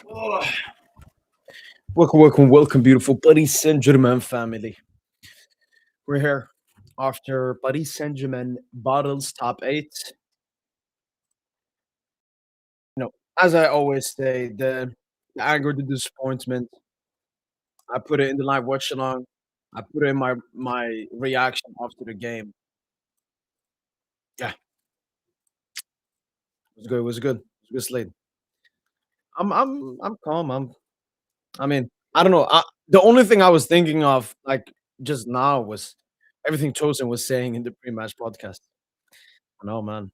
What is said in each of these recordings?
Oh, welcome, welcome, welcome, beautiful Paris Saint-Germain family. We're here after Paris Saint-Germain bottles top eight. As I always say, the anger, the disappointment, I put it in the live watch along. I put it in my reaction after the game. Yeah, it was good. It was good. It was a good slate. I'm calm. I mean, I don't know. The only thing I was thinking of, like just now, was everything Chosen was saying in the pre-match podcast. I know, man.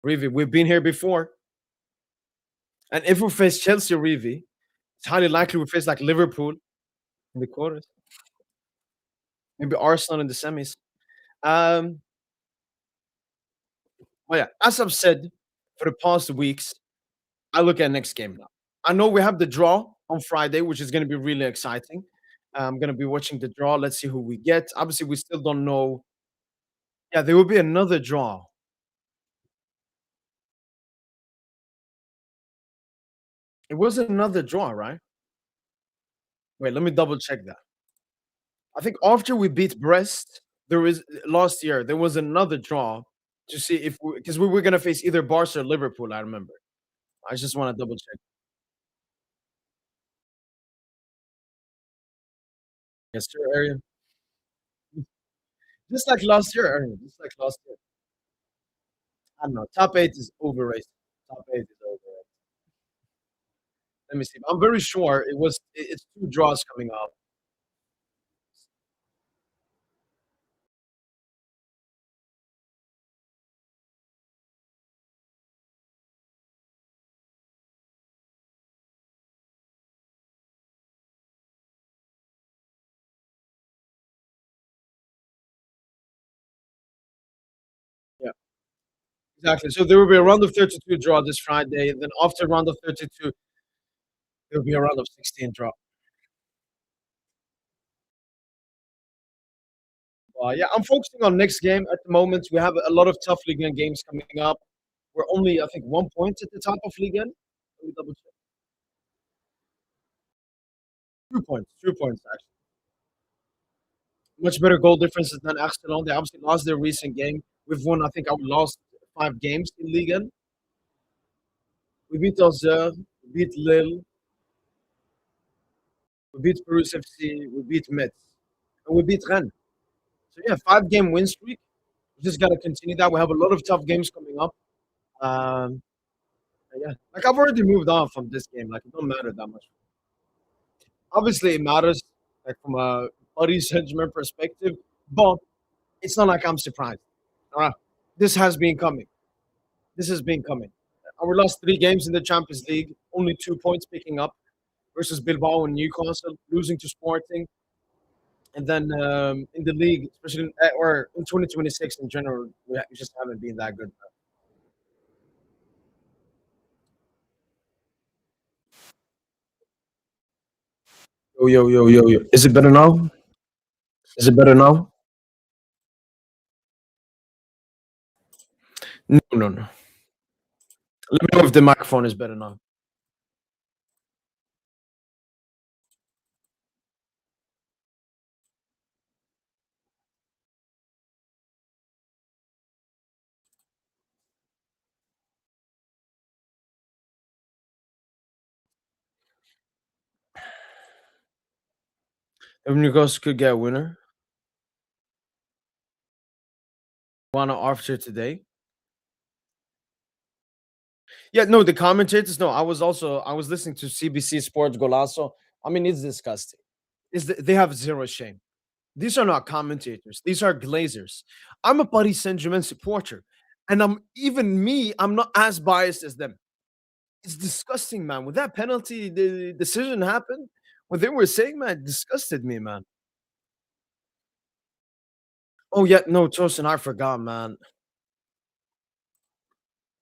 Rivi, we've been here before, and if we face Chelsea, Rivi, it's highly likely we face like Liverpool in the quarters, maybe Arsenal in the semis. Um, oh yeah, as I've said for the past weeks, I look at next game now. I know we have the draw on Friday, which is going to be really exciting. I'm going to be watching the draw. Let's see who we get. Obviously, we still don't know. Yeah, there will be another draw. It was another draw, right? Wait, let me double check that. I think after we beat Brest, there was last year, there was another draw to see if because we were gonna face either Barca or Liverpool, I remember. I just wanna double check. Yes, sir, Arian. Just like last year, Arian, just like last year. I don't know. Top 8 is overrated. Top 8 is overrated. Let me see. I'm very sure it's 2 draws coming up. Yeah, exactly. So there will be a round of 32 draw this Friday, then after round of 32, there will be a round of 16 draw. Yeah, I'm focusing on next game at the moment. We have a lot of tough Ligue 1 games coming up. We're only, I think, 1 point at the top of Ligue 1. Let me double check. 2 points. 2 points, actually. Much better goal differences than Arsenal. They obviously lost their recent game. We've won, I think, our last 5 games in Ligue 1. We beat Auxerre, we beat Lille, we beat Paris FC, we beat Metz, and we beat Rennes. So, yeah, 5-game win streak. We just got to continue that. We have a lot of tough games coming up. Um, yeah, like I've already moved on from this game. Like it don't matter that much. Obviously, it matters, like from a Paris Saint-Germain perspective, but it's not like I'm surprised. All right, this has been coming. This has been coming. Our last 3 games in the Champions League, only 2 points picking up versus Bilbao and Newcastle, losing to Sporting, and then in the league, especially or in 2026 in general, we just haven't been that good. Yo, yo, yo, yo, yo. Is it better now? Is it better now? No, no, no. Let me know if the microphone is better now. If Newcastle could get a winner, wanna after today. Yeah, no, the commentators. No, I was listening to CBC Sports Golasso. I mean, it's disgusting. They have zero shame. These are not commentators. These are glazers. I'm a Paris Saint-Germain supporter, and I'm not as biased as them. It's disgusting, man. When that penalty the decision happened, what they were saying, man, it disgusted me, man. Oh yeah, no, Tosin, I forgot, man.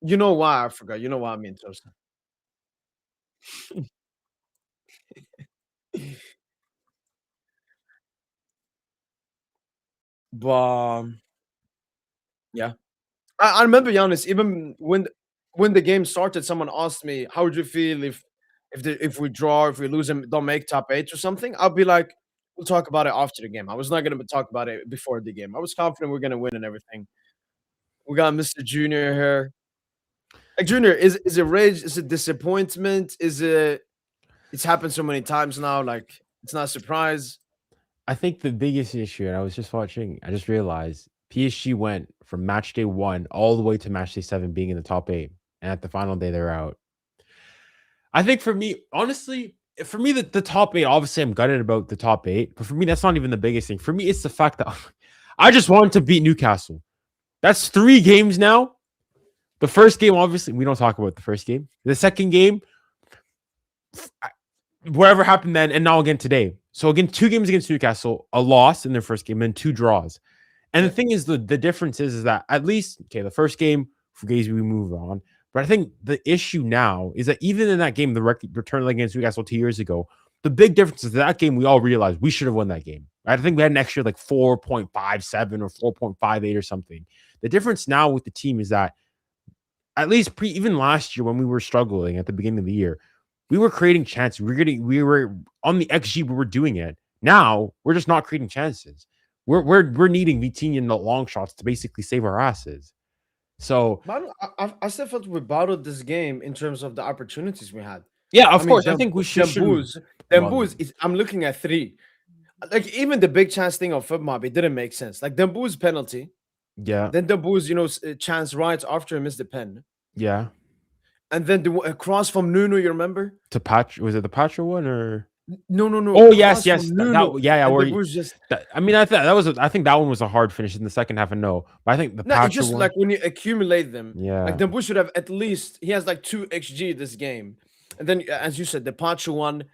You know why I forgot. You know what I mean, Tosin. But yeah, I remember, Giannis, even when the game started, someone asked me, "How would you feel if we draw, if we lose and don't make top 8 or something?" I'll be like, "We'll talk about it after the game." I was not gonna talk about it before the game. I was confident we're gonna win and everything. We got Mr. Junior here. Like, Junior, is it rage? Is it disappointment? Is it? It's happened so many times now. Like, it's not a surprise. I think the biggest issue, and I was just watching, I just realized PSG went from match day 1 all the way to match day 7 being in the top 8. And at the final day, they're out. I think for me, honestly, for me, the top 8, obviously, I'm gutted about the top 8. But for me, that's not even the biggest thing. For me, it's the fact that I just wanted to beat Newcastle. That's 3 games now. The first game, obviously, we don't talk about the first game. The second game, whatever happened then, and now again today. So again, 2 games against Newcastle, a loss in their first game, and 2 draws. And the thing is, the difference is that at least, okay, the first game, Fugazi, we move on. But I think the issue now is that even in that game, the return against Newcastle 2 years ago, the big difference is that game, we all realized we should have won that game. I think we had an extra like 4.57 or 4.58 or something. The difference now with the team is that at least even last year when we were struggling at the beginning of the year, we were creating chances. We were on the XG. We were doing it. Now we're just not creating chances. We're needing Vitinha in the long shots to basically save our asses. So, I still felt we bottled this game in terms of the opportunities we had. Yeah, of course. I think we should. Dembouz, I'm looking at 3. Like, even the big chance thing of FootMob, it didn't make sense. Like, Dembouz penalty. Yeah. Then Dembouz, chance right after he missed the pen. Yeah. And then the cross from Nuno, you remember? To Patch, was it the Patcher one or? No. Oh yes. Yeah. Where just. I mean, I think that one was a hard finish in the second half, and no, but I think the Patcher just one, like when you accumulate them. Yeah. Like, Dembouz should have at least, he has like 2 XG this game, and then as you said, the Patcher one.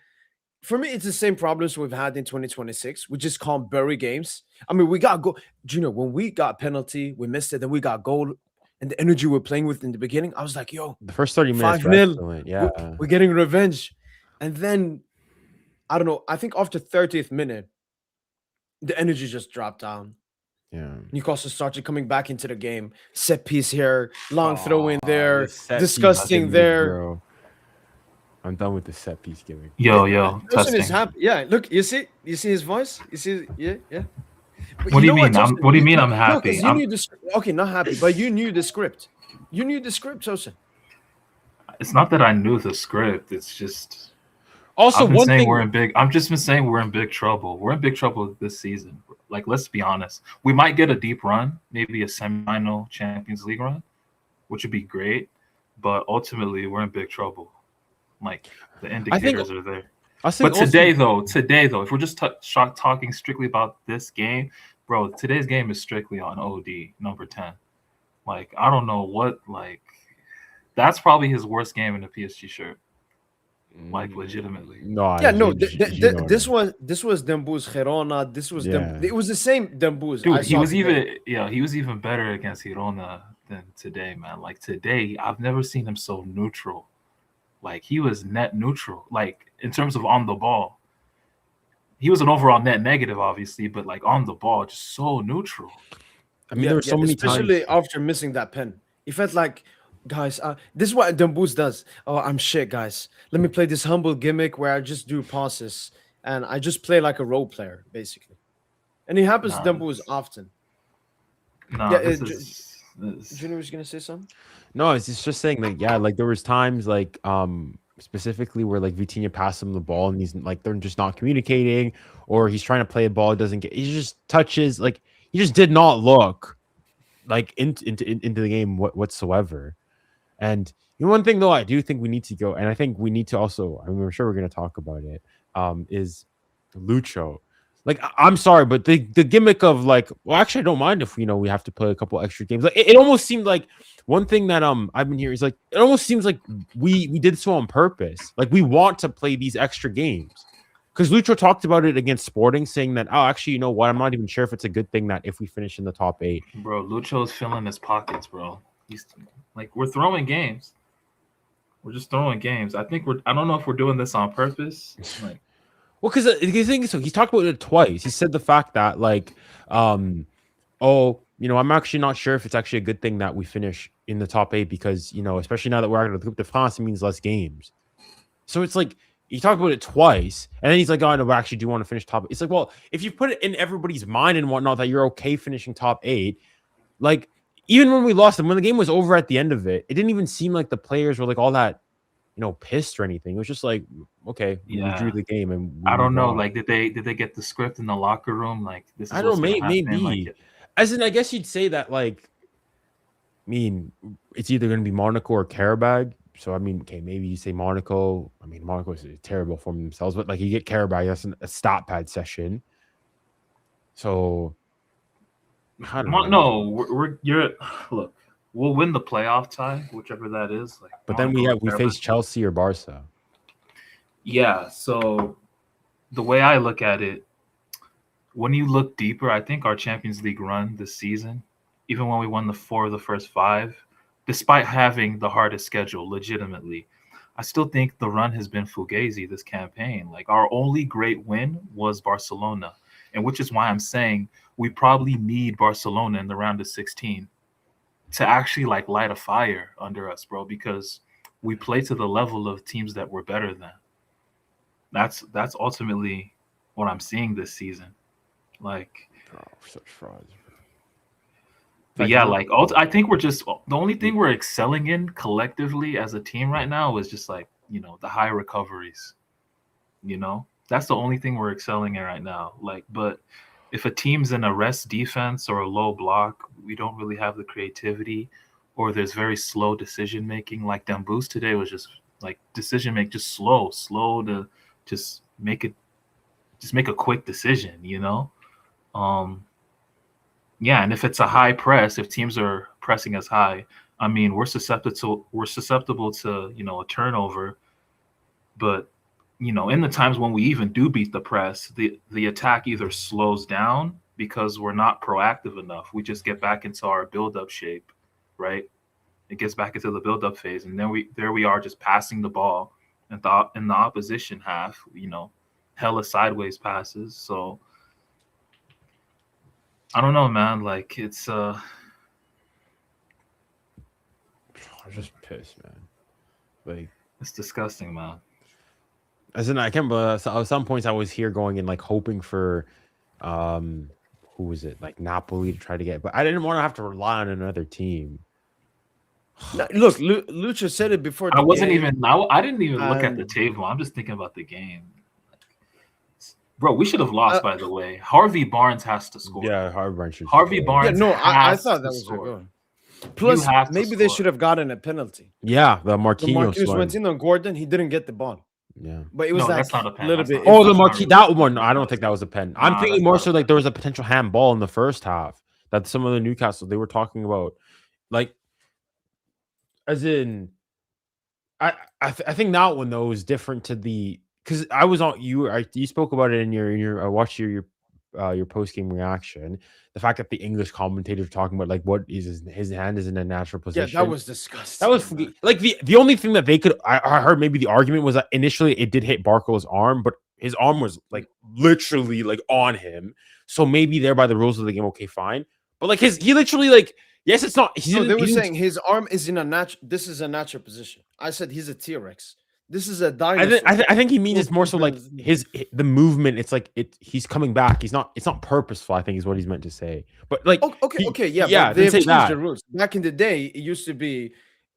For me, it's the same problems we've had in 2026. We just can't bury games. I mean, we got goal. Junior, when we got penalty, we missed it. Then we got goal. And the energy we're playing with in the beginning, I was like, yo. The first 30 minutes 5-0. Yeah. We're getting revenge. And then, I don't know, I think after 30th minute, the energy just dropped down. Yeah. Newcastle started coming back into the game. Set piece here, long throw in there, disgusting there. Bro. I'm done with the set piece giving. Yo, person is happy. Yeah, look, you see his voice. You see, yeah. But what do you mean? What do you mean? I'm happy. No, okay, not happy, but you knew the script. You knew the script, Tosin. It's not that I knew the script. It's just. Also, I'm just been saying we're in big trouble. We're in big trouble this season. Like, let's be honest. We might get a deep run, maybe a semi-final Champions League run, which would be great. But ultimately, we're in big trouble. Like, the indicators are there. But today, though, if we're just talking strictly about this game, bro, today's game is strictly on OD, number 10. Like, I don't know what, like, that's probably his worst game in the PSG shirt. Like, legitimately. This was Dembouz Girona. This was it was the same Dembouz. Dude, he was even better against Girona than today, man. Like, today, I've never seen him so neutral. Like, he was net neutral, like, in terms of on the ball. He was an overall net negative, obviously, but, like, on the ball, just so neutral. I mean, there were so many times. Especially after missing that pen. It felt like, guys, this is what Dembouz does. Oh, I'm shit, guys. Let me play this humble gimmick where I just do passes, and I just play like a role player, basically. And it happens to Dembouz often. Junior was going to say something? No, it's just saying that, yeah, like, there was times, like, specifically where, like, Vitinha passed him the ball and he's like, they're just not communicating, or he's trying to play a ball, he just touches, like, he just did not look like into the game whatsoever. And one thing, though, I do think we need to go, and I think we need to also, I mean, I'm sure we're going to talk about it, is Lucho. Like, I'm sorry, but the gimmick of, like, well, actually, I don't mind if, we have to play a couple extra games. Like, it almost seemed like one thing that I've been hearing is, like, it almost seems like we did so on purpose. Like, we want to play these extra games. Because Lucho talked about it against Sporting, saying that, oh, actually, you know what? I'm not even sure if it's a good thing that if we finish in the top 8. Bro, Lucho's filling his pockets, bro. He's like, we're throwing games. We're just throwing games. I don't know if we're doing this on purpose. Like, Well, because the thing is, so he's talked about it twice. He said the fact that like, oh, I'm actually not sure if it's actually a good thing that we finish in the top 8 because especially now that we're out of the Coupe de France, it means less games. So it's like he talked about it twice, and then he's like, "Oh no, I actually do want to finish top." It's like, well, if you put it in everybody's mind and whatnot that you're okay finishing top 8, like even when we lost them, when the game was over at the end of it, it didn't even seem like the players were like all that pissed or anything. It was just like, okay, we drew the game, and I don't know. Like, did they get the script in the locker room? Like, this is I don't know, maybe. Like, As in, I guess you'd say that like, I mean, it's either going to be Monaco or Karabag. So I mean, okay, maybe you say Monaco. I mean, Monaco is a terrible form themselves, but like you get Karabag, that's a stat pad session. So I don't know. No, look. We'll win the playoff tie, whichever that is. Like, but then we face Chelsea or Barca. Yeah. So the way I look at it, when you look deeper, I think our Champions League run this season, even when we won 4 of the first 5, despite having the hardest schedule, legitimately, I still think the run has been fugazi this campaign. Like, our only great win was Barcelona, and which is why I'm saying we probably need Barcelona in the round of 16 to actually like light a fire under us, bro, because we play to the level of teams that we're better than. That's ultimately what I'm seeing this season. Like, such frauds. But yeah, like I think we're just the only thing we're excelling in collectively as a team right now is just like, the high recoveries. That's the only thing we're excelling in right now. Like, but if a team's in a rest defense or a low block, we don't really have the creativity, or there's very slow decision making. Like Dembele today was just like just slow to just make a quick decision, Yeah, and if it's a high press, if teams are pressing us high, I mean, we're susceptible to a turnover, but in the times when we even do beat the press, the attack either slows down because we're not proactive enough. We just get back into our build-up shape, right? It gets back into the build-up phase, and then we are just passing the ball in the opposition half, hella sideways passes. So I don't know, man. Like, it's I'm just pissed, man. Like, it's disgusting, man. As in, I can't. But at some points, I was here going and like hoping for, who was it? Like Napoli to try to get, but I didn't want to have to rely on another team. No, look, Lucho said it before. I didn't even look at the table. I'm just thinking about the game. Bro, we should have lost, by the way. Harvey Barnes has to score. Yeah, Barnes. Yeah, no, I thought that was a goal. Plus, maybe they should have gotten a penalty. Yeah, the Marquinhos went in on Gordon. He didn't get the ball. Yeah, but it was that's not a pen. Little bit. Oh, the that one. I don't think that was a pen. I'm thinking more so like there was a potential handball in the first half that some of the Newcastle they were talking about, like, as in, I think that one though is different to the because I was on you spoke about it in your I watched your post game reaction. The fact that the English commentators were talking about like what is his hand is in a natural position. Yeah, that was disgusting. That was like the only thing that they could. I heard maybe the argument was that initially it did hit Barco's arm, but his arm was like literally like on him. So maybe there by the rules of the game, okay, fine. But like he literally like yes, it's not. They were saying his arm is in a natural. This is a natural position. I said he's a T-Rex. This is a dinosaur. I think he means it's more so like the movement. It's like he's coming back. It's not purposeful. I think is what he's meant to say. But like okay, yeah. But they've changed the rules. Back in the day, it used to be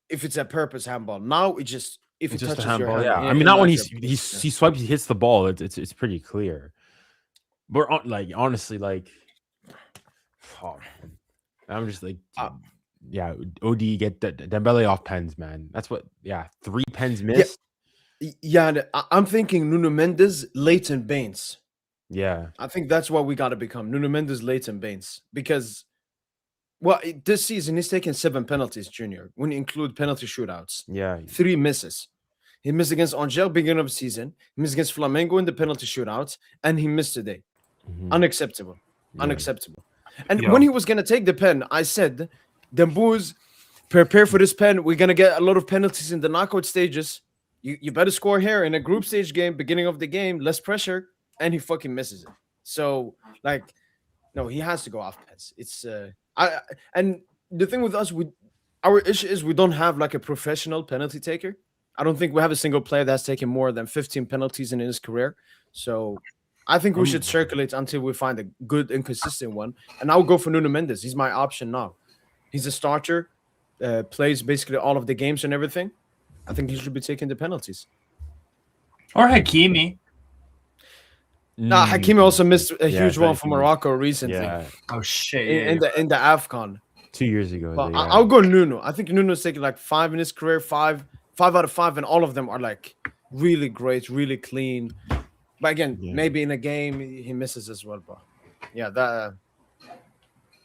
if it's a purpose handball. Now it just if it's it just touches a handball. your hand. Yeah, I mean not when he swipes, he hits the ball. It's pretty clear. But like honestly, like I'm just like. Yeah, OD get Dembele off pens, man. That's what. Yeah, 3 pens missed. Yeah, I'm thinking Nuno Mendes, Leighton Baines. Yeah, I think that's what we got to become. Nuno Mendes, Leighton Baines, because this season he's taken 7 penalties, Junior. When you include penalty shootouts, 3 misses. He missed against Angel beginning of the season. He missed against Flamengo in the penalty shootouts, and he missed today. Unacceptable. And when he was gonna take the pen, I said. Dembele's prepare for this pen. We're gonna get a lot of penalties in the knockout stages. You better score here in a group stage game, beginning of the game, less pressure, and he fucking misses it. So like, no, he has to go off pens. It's and the thing with us, our issue is we don't have like a professional penalty taker. I don't think we have a single player that's taken more than 15 penalties in his career. So I think we should circulate until we find a good and consistent one. And I'll go for Nuno Mendes. He's my option now. He's a starter, plays basically all of the games and everything. I think he should be taking the penalties. Or Hakimi. Nah, Hakimi also missed a huge one thank for you. Morocco recently. Yeah, Oh shit. In the AFCON. 2 years ago. But yeah. I'll go Nuno. I think Nuno's taken like 5 in his career, five out of 5, and all of them are like really great, really clean. But again, maybe in a game he misses as well. But yeah, that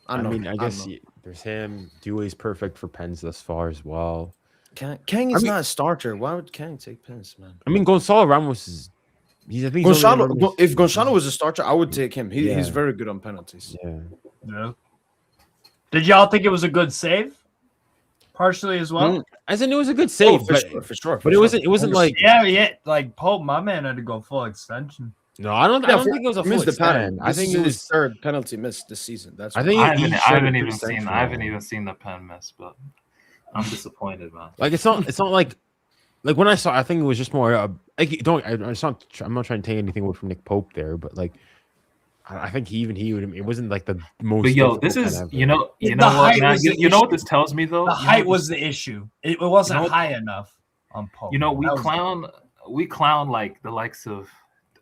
I don't know. I guess there's him. Doué's perfect for pens thus far as well. Kang is not a starter. Why would Kang take pens, man? I mean, Gonzalo Ramos is. I think he's only Gonzalo, if Gonzalo was a starter, I would take him. He's very good on penalties. Yeah. Did y'all think it was a good save? Partially as well. As in, it was a good save, for sure. But it wasn't like like Pope, my man had to go full extension. no. I don't think it was a full extent. I think it was his third penalty miss this season. That's I think I he haven't showed even extension. seen. I haven't even seen the pen miss, but I'm disappointed, man. Like it's not like when I saw. I think it was just more. Like I'm not trying to take anything away from Nick Pope there, but like I think he would. It wasn't like the most. But yo, this is ever. you know The what, height man? was the You know what issue. this tells me though. The height was the issue. It wasn't You know- high enough on Pope. You know, we That was- clown like the likes of,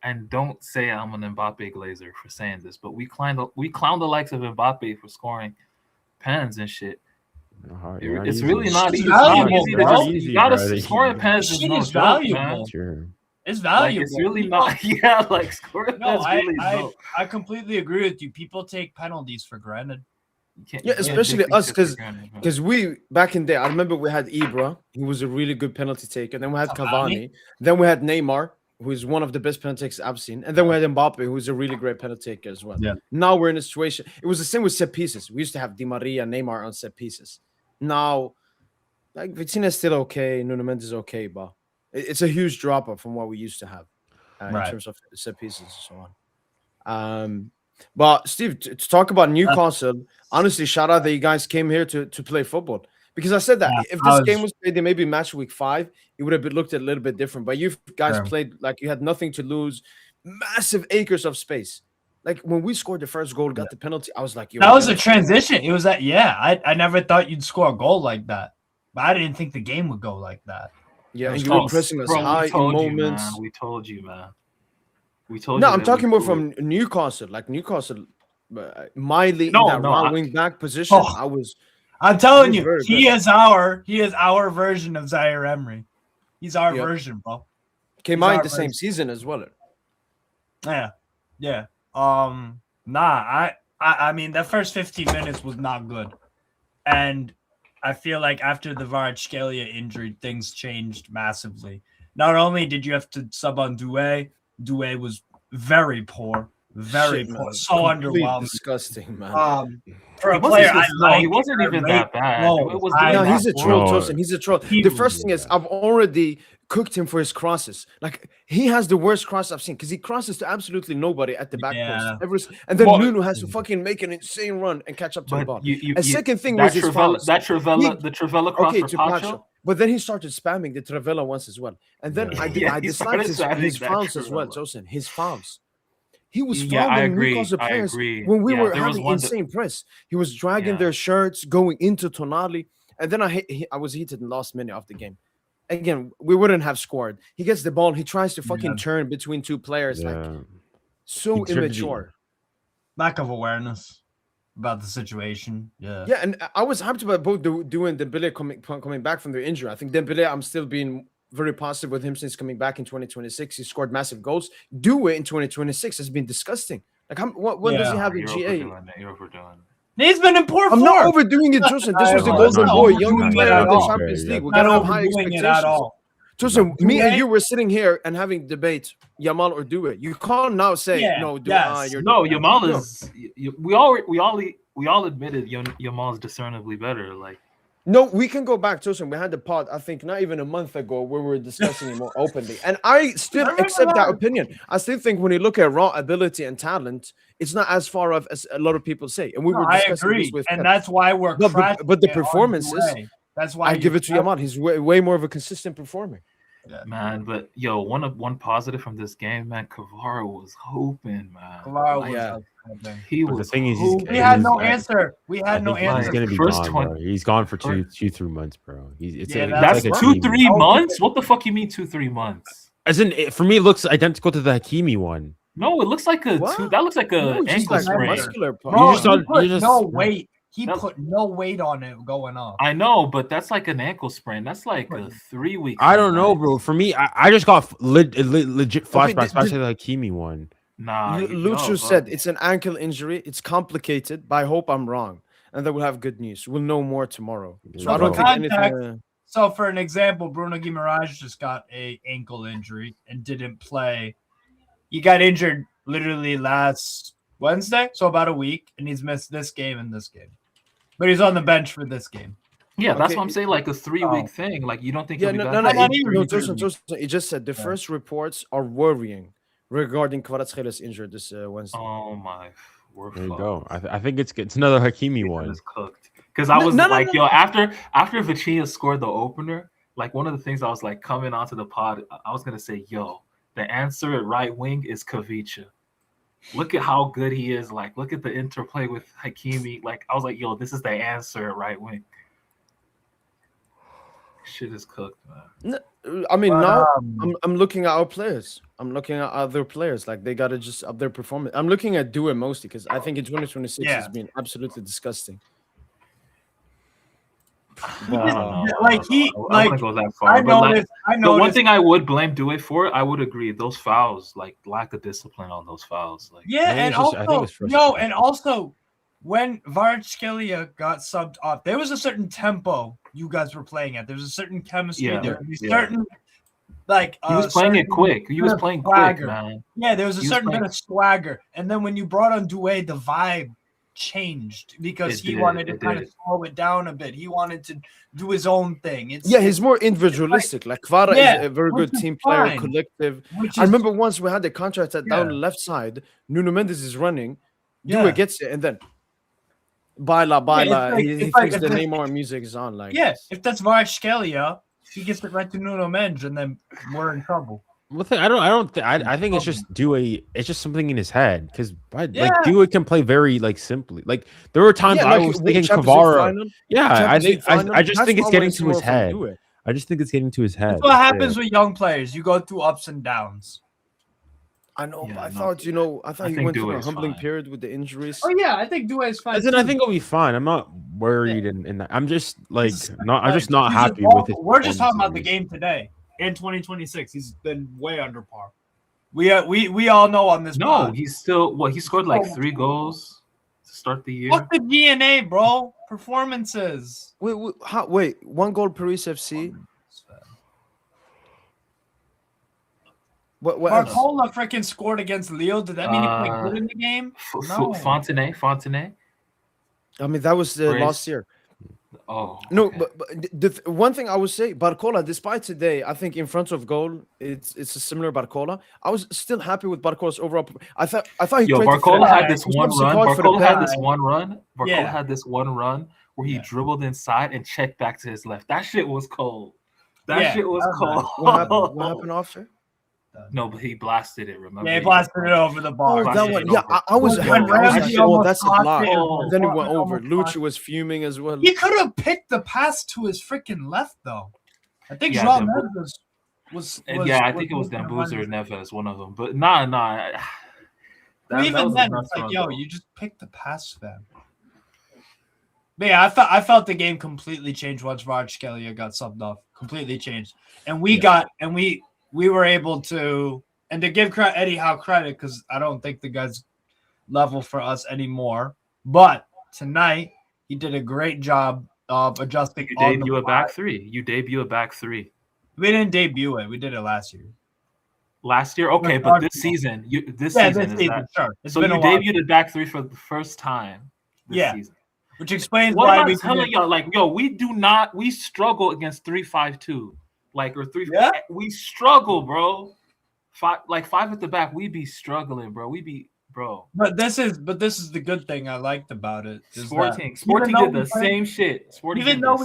and don't say I'm an Mbappe glazer for saying this, but we clown the likes of Mbappe for scoring pens and shit. It's really not It's easy. It's not valuable, easy to bro. just Easy, you gotta bro. scoring pens is Shit no is joke, valuable. man. Sure. It's Like valuable. it's really People- not. Yeah, like scoring No, pens really I no. completely agree with you. People take penalties for granted. You can't especially take us, shit for granted, man. because we back in there. I remember we had Ibra, who was a really good penalty taker. Then we had Cavani. Then we had Neymar, who is one of the best penalty takers I've seen. And then we had Mbappe, who's a really great penalty taker as well. Yeah. Now we're in a situation. It was the same with set pieces. We used to have Di Maria, Neymar on set pieces. Now, like Vitinha's still okay. Nuno Mendes is okay, but it's a huge drop off from what we used to have in terms of set pieces and so on. But Steve, to talk about Newcastle, honestly, shout out that you guys came here to play football. Because I said that if this game was played in maybe match week 5, it would have looked a little bit different. But you guys played like you had nothing to lose, massive acres of space. Like when we scored the first goal, got the penalty, I was like, that was a transition. It was that, I never thought you'd score a goal like that. But I didn't think the game would go like that. Yeah, and you were pressing us high in moments. We told you, man. We told you. No, I'm talking more from Newcastle. Like Newcastle, Miley in that right wing back position. I'm telling you, he is our version of Zaire Emery. He's our version, bro. Came out the same season as well. Yeah. I mean, that first 15 minutes was not good. And I feel like after the Kvaratskhelia injury, things changed massively. Not only did you have to sub on Doué was very poor. Very poor. So underwhelming. Disgusting, man. For a player I like, he wasn't even that bad. He's a troll, Tosin. He's a troll. The first thing is, I've already cooked him for his crosses. Like, he has the worst cross I've seen because he crosses to absolutely nobody at the back post. And then Nuno has to fucking make an insane run and catch up to the ball. Second thing was his fouls. The Trivella cross for Pacho. But then he started spamming the Trivella once as well. And then I disliked his fouls as well, Tosin. His fouls. He was fouling Newcastle players when we were having insane press. He was dragging their shirts, going into Tonali. And then I was heated in the last minute of the game. Again, we wouldn't have scored. He gets the ball. He tries to fucking turn between two players. Like, so immature. Lack of awareness about the situation. Yeah, and I was hyped about both Doué and Dembele coming back from their injury. I think Dembele, I'm still being very positive with him since coming back in 2026. He scored massive goals. Doué in 2026 has been disgusting. Like, when does he have a GA? He's been in poor form. I'm not overdoing it, Tosin. This was the golden boy, young player of the Champions League. We gotta have high expectations. Tosin, me and you were sitting here and having debate, Yamal or Doué. You can't now say no. Yamal is. We all admitted Yamal's discernibly better. Like, No, we can go back to something. We had the pod, I think, not even a month ago, where we were discussing it more openly. And I still I remember accept that that. opinion. I still think when you look at raw ability and talent, it's not as far off as a lot of people say. And we No, were I discussing agree, this with and Pep. that's why we're But the crashing it on performances, Due. That's why I give it to you're Yamal. He's way more of a consistent performer. Man, but yo, one positive from this game, man. Kvara was hoping, man. Kvara was Yeah. outstanding. He But the was. thing is, hoping. We had no I- answer. We I had no think he's answer. gonna be First gone, 20 bro. He's gone for 2-3 months, bro. It's Yeah, That's like a 2-3 Hakimi. months. What the fuck you mean 2-3 months? As in, for me, it looks identical to the Hakimi one. No, it looks like a What? two. That looks like a No, it's just ankle like sprain. muscular part. Bro, just thought- he put you just- no weight. He That- put no weight on it going on. I know, but that's like an ankle sprain. That's like a 3-week. I thing, don't know, man. bro. For me, I just got legit flashbacks did- back to the Hakimi one. Nah, Lucho no, said bro. it's an ankle injury. It's complicated, but I hope I'm wrong. And then we'll have good news. We'll know more tomorrow. So I Bro. don't think anything. Contact. So, for an example, Bruno Guimaraes just got a ankle injury and didn't play. He got injured literally last Wednesday, so about a week, and he's missed this game and this game. But he's on the bench for this game. Yeah, that's Okay. what I'm saying. Like a 3-week Oh. thing. Like you don't think Yeah, he'll be no, back? no, I'm not it, even no, returning. It just said the Yeah. first reports are worrying regarding Kvaratskhelia injured this Wednesday. Oh my, we're There you fucked. go. I think it's another Hakimi It one. is cooked. Because I was No, like, no. yo, after Vitinha scored the opener, like one of the things I was like coming onto the pod, I was gonna say, yo, the answer at right wing is Kavicha. Look at how good he is. Like, look at the interplay with Hakimi. Like, I was like, yo, this is the answer at right wing. Shit is cooked, man. I mean, But, now I'm looking at our players. I'm looking at other players. Like they gotta just up their performance. I'm looking at Due mostly because I think in 2026 Yeah. has been absolutely disgusting. I don't know. Like, he- I like, wouldn't go that far. I but like, noticed. I the one noticed. thing I would blame Due for, I would agree, those fouls, like lack of discipline on those fouls. Like, Yeah, think and it's just- I think also it's frustrating. and also when Kvaratskhelia got subbed off, there was a certain tempo you guys were playing at. There was a certain chemistry. Yeah, There was a yeah. certain like he was playing it certain quick. He was bit of playing quick, swagger. man. Yeah, there was a He was certain bit playing- of swagger, and then when you brought on Due, the vibe changed because It he did, wanted to it kind did. of slow it down a bit. He wanted to do his own thing. It's Yeah, he's more individualistic. Like Kvara Yeah, is a very which good is team player, fine. collective. which I is remember once we had the contract at down Yeah. the left side. Nuno Mendes is running. Yeah. Due gets it, and then baila. like- he it's like thinks a the diff- Neymar music is on. Like yeah. If that's Kvaratskhelia, he gets it right to Nuno Mendes, and then we're in trouble. Well, I think it's just it's just something in his head because Yeah. like Due can play very like simply. Like there were times Yeah, I like, was with thinking Champions League Kvara. final, Yeah, I Champions think League final, I just that's think it's what I getting wanna see to his more from head. Due. I just think it's getting to his head. That's what happens with young players. You go through ups and downs. I know, Yeah, but I no, thought, I thought I he think went through Due a is humbling fine. period with the injuries. Oh yeah, I think Due is fine. As in, I too. think it'll be fine. I'm not worried in that. I'm just like He's- I'm just not he's happy involved- with his. We're just talking about the performances. game today. In 2026, he's been way under par. We all know on this. No, pod. he's still he scored like 3 goals to start the year. Fuck the DNA, bro. Performances. Wait, 1 goal Paris FC. What else? Barcola freaking scored against Lille. Did that mean he played good in the game? No. Fontenay. I mean, that was the Brace. last year. Oh No, okay. but one thing I would say, Barcola, despite today, I think in front of goal, it's a similar Barcola. I was still happy with Barcola's overall. I thought he Yo, played Barcola fair. had this He's one obviously run. called for the Barcola had pen. this one run. Barcola Yeah. had this one run where he Yeah. dribbled inside and checked back to his left. That shit was cold. That Yeah, shit was that was cold. What happened after? No, but he blasted it. Remember? Yeah, he blasted it over the Oh, bar. Blasted that it one. Yeah, over. I was When happy. I was Ramsey like, oh, almost that's a caught block. it, And then it went almost over. caught Lucho it. was fuming as well. He could have picked the pass to his freaking left though. I think Yeah, Joao Dembo- Neves was. And yeah, I think it was Dembuza or Neves, one of them. But nah. Even was a then, nuts it's like, run, yo, though. you just picked the pass, fam. But yeah, I felt the game completely changed once Kvaratskhelia got subbed off. Completely changed, and we were able to, and to give Eddie Howe credit, because I don't think the guy's level for us anymore. But tonight he did a great job of adjusting. You on the debut a fly. back three. We didn't debut it. We did it last year. Last year, okay, but this season, Yeah, season this is season, that. sure. It's So been you a while. debuted a back three for the first time this Yeah. season. which explains What why am I we telling y'all? Like, yo, we struggle against 3-5-2, like, or 3. Yeah. We struggle, bro. Five at the back, we be struggling, bro. Bro. But this is the good thing I liked about it. is Sporting though did the same shit. Even though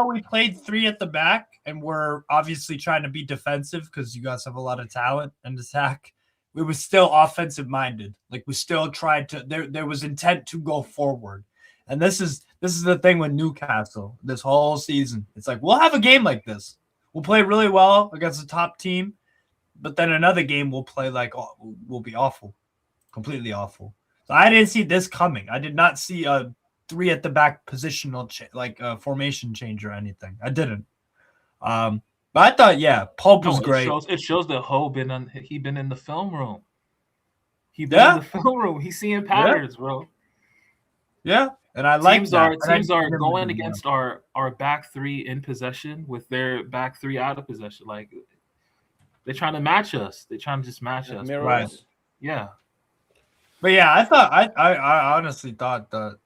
we played 3 at the back, and we're obviously trying to be defensive because you guys have a lot of talent and attack, we were still offensive minded. Like, we still tried to. There was intent to go forward, and this is the thing with Newcastle this whole season. It's like, we'll have a game like this. We'll play really well against a top team, but then another game we'll play like we'll be awful, completely awful. So I didn't see this coming. I did not see a 3 at the back positional formation change or anything. I didn't. But I thought, yeah, Pulp was great. It shows that Ho been in the film room. In the film room. He's seeing patterns, bro. Yeah, and I like that. Teams are going against our back 3 in possession with their back 3 out of possession. Like, they're trying to match us. They're trying to just match us. Right. Yeah. But yeah, I honestly thought that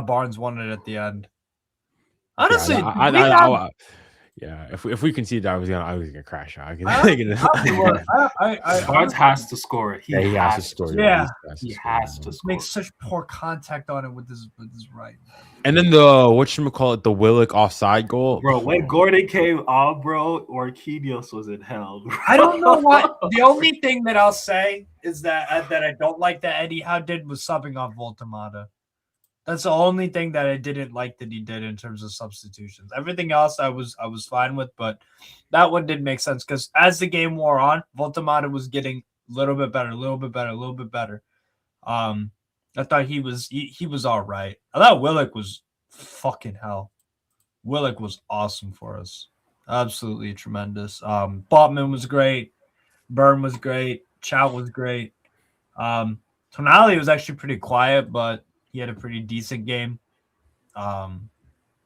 Barnes won it at the end. Honestly, yeah, if we conceded, I was gonna crash out. Barnes has to score it. He has to score. Yeah, he has to score. Makes such poor contact on it with his right. And then the Willock offside goal, bro. When Gordon came on, bro, Orquídeos was in hell. Bro. I don't know what. The only thing that I'll say is that I don't like that Eddie Howe did was subbing off Voltemata. That's the only thing that I didn't like that he did in terms of substitutions. Everything else I was fine with, but that one didn't make sense because as the game wore on, Voltemata was getting a little bit better. I thought he was all right. I thought Willock was fucking hell. Willock was awesome for us. Absolutely tremendous. Botman was great. Byrne was great. Chow was great. Tonali was actually pretty quiet, but he had a pretty decent game. I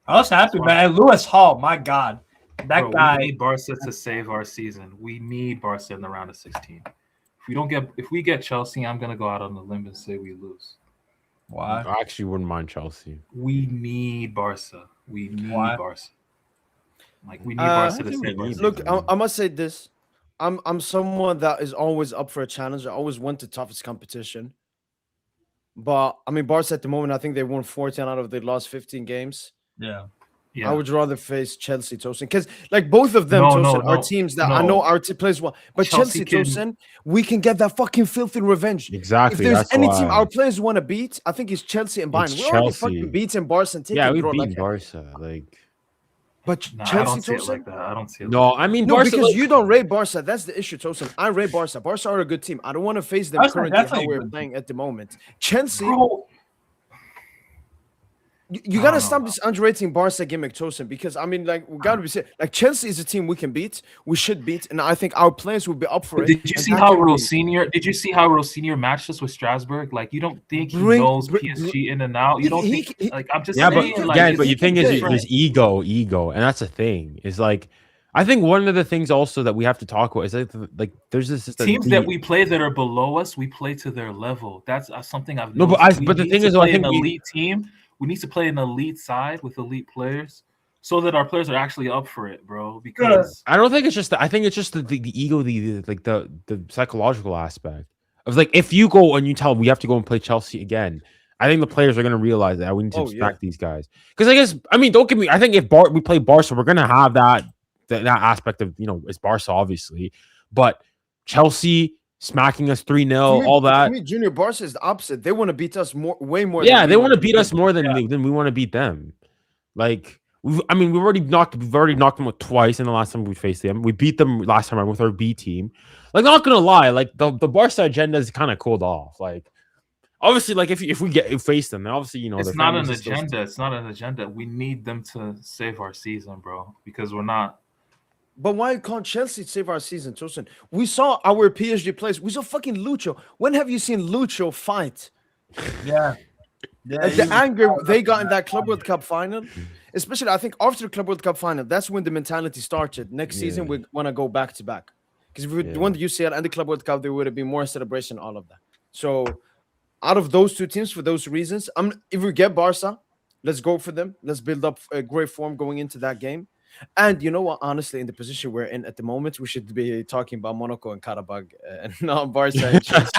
was happy, man. Lewis Hall, my God. That guy. We need Barca to save our season. We need Barca in the round of 16. If we get Chelsea, I'm gonna go out on the limb and say we lose. Why? I actually wouldn't mind Chelsea. We need Barca. We need Barca. Like, we need Barca to save our season. Look, I must say this. I'm someone that is always up for a challenge. I always want the toughest competition. But I mean, Barca at the moment, I think they won 14 out of their last 15 games. Yeah. I would rather face Chelsea, Tosin, because like both of them, Tosin, are teams that I know our plays well. But Chelsea, Tosin, we can get that fucking filthy revenge. Exactly. If there's any team our players want to beat, I think it's Chelsea and Bayern. We're already fucking beating Barca and taking we beat Barca. But Chelsea, I don't see it like that. I don't see it. No, I mean, Barca, because you don't rate Barca. That's the issue, Tosin. I rate Barca. Barca are a good team. I don't want to face them currently how we're playing at the moment. Chelsea, you gotta stop this underrating Barca gimmick, Tosin, because I mean, like, we gotta be serious. Like, Chelsea is a team we can beat, we should beat, and I think our players will be up for it. Did you see how Rossinier matched us with Strasbourg? Like, you don't think he knows PSG in and out? You don't think? Like, I'm just saying. But the thing is, there's ego, and that's the thing. Is like, I think one of the things also that we have to talk about is like there's this teams that we play that are below us. We play to their level. That's something I've noticed. But the thing is, I think an elite team. We need to play an elite side with elite players so that our players are actually up for it, bro. Because I don't think it's just I think it's just the ego, the psychological aspect of, like, if you go and you tell them we have to go and play Chelsea again, I think the players are going to realize that we need to respect these guys. Because don't get me. I think if we play Barca, we're going to have that aspect of, it's Barca obviously, but Chelsea smacking us 3-0, all that. To me, Junior Barca is the opposite. They want to beat us way more. Yeah, they want to beat us more than we want to beat them. Like, we've already knocked them out twice in the last time we faced them. We beat them last time with our B team. Like, not gonna lie, like the Barca agenda is kind of cooled off. Like, obviously, like if we face them, then obviously it's not an agenda. It's not an agenda. We need them to save our season, bro, because we're not. But why can't Chelsea save our season, Tosin? We saw our PSG players. We saw fucking Lucho. When have you seen Lucho fight? Yeah. Like, the anger they got in that Club World Cup final, especially I think after the Club World Cup final, that's when the mentality started. Next season, we want to go back to back. Because if we won the UCL and the Club World Cup, there would have been more celebration, all of that. So out of those two teams for those reasons, if we get Barca, let's go for them. Let's build up a great form going into that game. And you know what? Honestly, in the position we're in at the moment, we should be talking about Monaco and Karabakh and not Barca and Chelsea.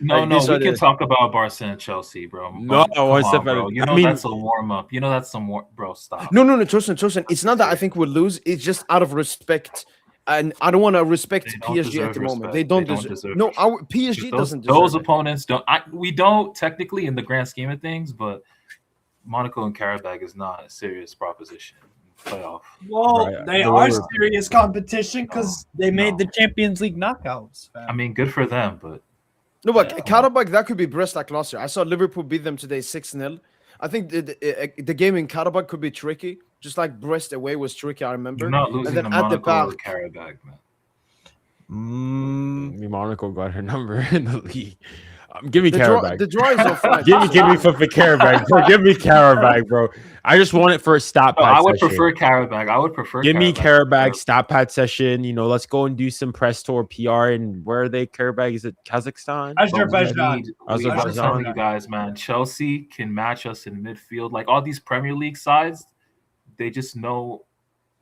No, we can talk about Barca and Chelsea, bro. No, Come one on, step bro. at You know that's a warm up. You know that's some bro. Stop. No, Tosin. It's not that I think we'll lose. It's just out of respect. And I don't want to respect PSG at the moment. They don't deserve. No, our PSG doesn't deserve those it. opponents don't. We don't technically in the grand scheme of things, but Monaco and Karabakh is not a serious proposition. Playoff. Well, Right. they are serious competition because they made the Champions League knockouts. Fam. I mean, good for them, but No, but Karabakh, that could be Brest like last year. I saw Liverpool beat them today 6-0. I think the game in Karabakh could be tricky, just like Brest away was tricky, I remember. you're not losing then to at the Monaco or back- Karabakh, man. Monaco got her number in the league. Give me The Karabakh. draw is offline. Give me for Karabakh, bro. Give me Karabakh, bro. I just want it for a stat pad I would session. prefer Karabakh. I would prefer. Give me Karabakh stat pad session. You know, let's go and do some press tour PR. And where are they? Karabakh? Is it Kazakhstan? Azerbaijan. I'm telling you guys, man. Chelsea can match us in midfield. Like all these Premier League sides, they just know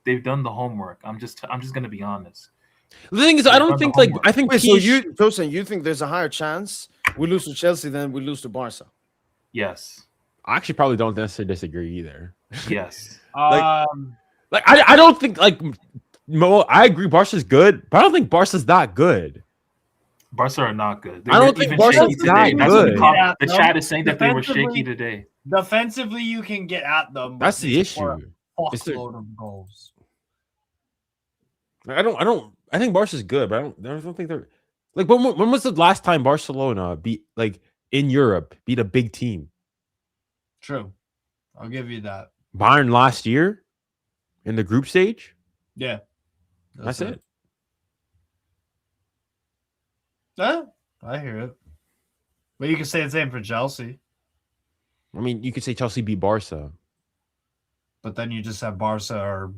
they've done the homework. I'm just gonna be honest. The thing is, I don't think like I think. Wait, so you think there's a higher chance we lose to Chelsea than we lose to Barca? Yes. I actually probably don't necessarily disagree either. Yes. I don't think like I agree Barca's good, but I don't think Barca's that good. Barca are not good. I don't think Barca's that good. The chat is saying that they were shaky today. Defensively, you can get at them. That's the issue. It's a load of goals. I think Barca's good, but I don't think they're like when was the last time Barcelona beat like in Europe beat a big team? True. I'll give you that. Bayern last year in the group stage? Yeah. That's it. Yeah, I hear it. But you can say the same for Chelsea. I mean, you could say Chelsea beat Barca. But then you just have Barca or,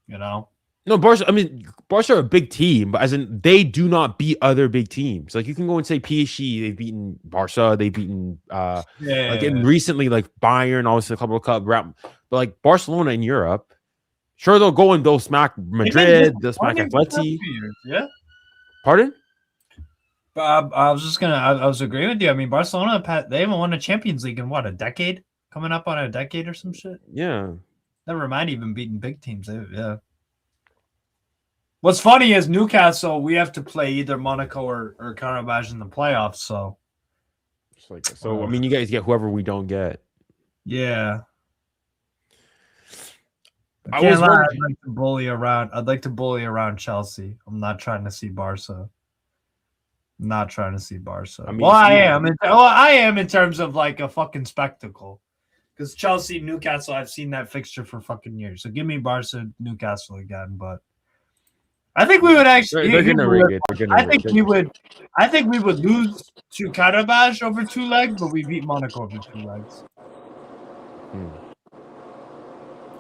you know. No, Barca. I mean, Barca are a big team, but as in they do not beat other big teams. Like you can go and say PSG, they've beaten Barca, they've beaten recently like Bayern, obviously a couple of cup rap, but like Barcelona in Europe, sure they'll go and they'll smack Madrid, they'll smack Atleti. Yeah. Pardon? I was just I was agreeing with you. I mean, Barcelona, they haven't won a Champions League in what, a decade? Coming up on a decade or some shit. Yeah. Never mind even beating big teams. Yeah. What's funny is Newcastle, we have to play either Monaco or Karabakh in the playoffs. So, I mean, you guys get whoever we don't get. Yeah. I'd like to bully around. I'd like to bully around Chelsea. I'm not trying to see Barca. I mean, I am in terms of like a fucking spectacle. Because Chelsea, Newcastle, I've seen that fixture for fucking years. So give me Barca, Newcastle again, but. I think we would actually. They're gonna rig it. I think we would lose to Karabakh over 2 legs, but we beat Monaco over 2 legs.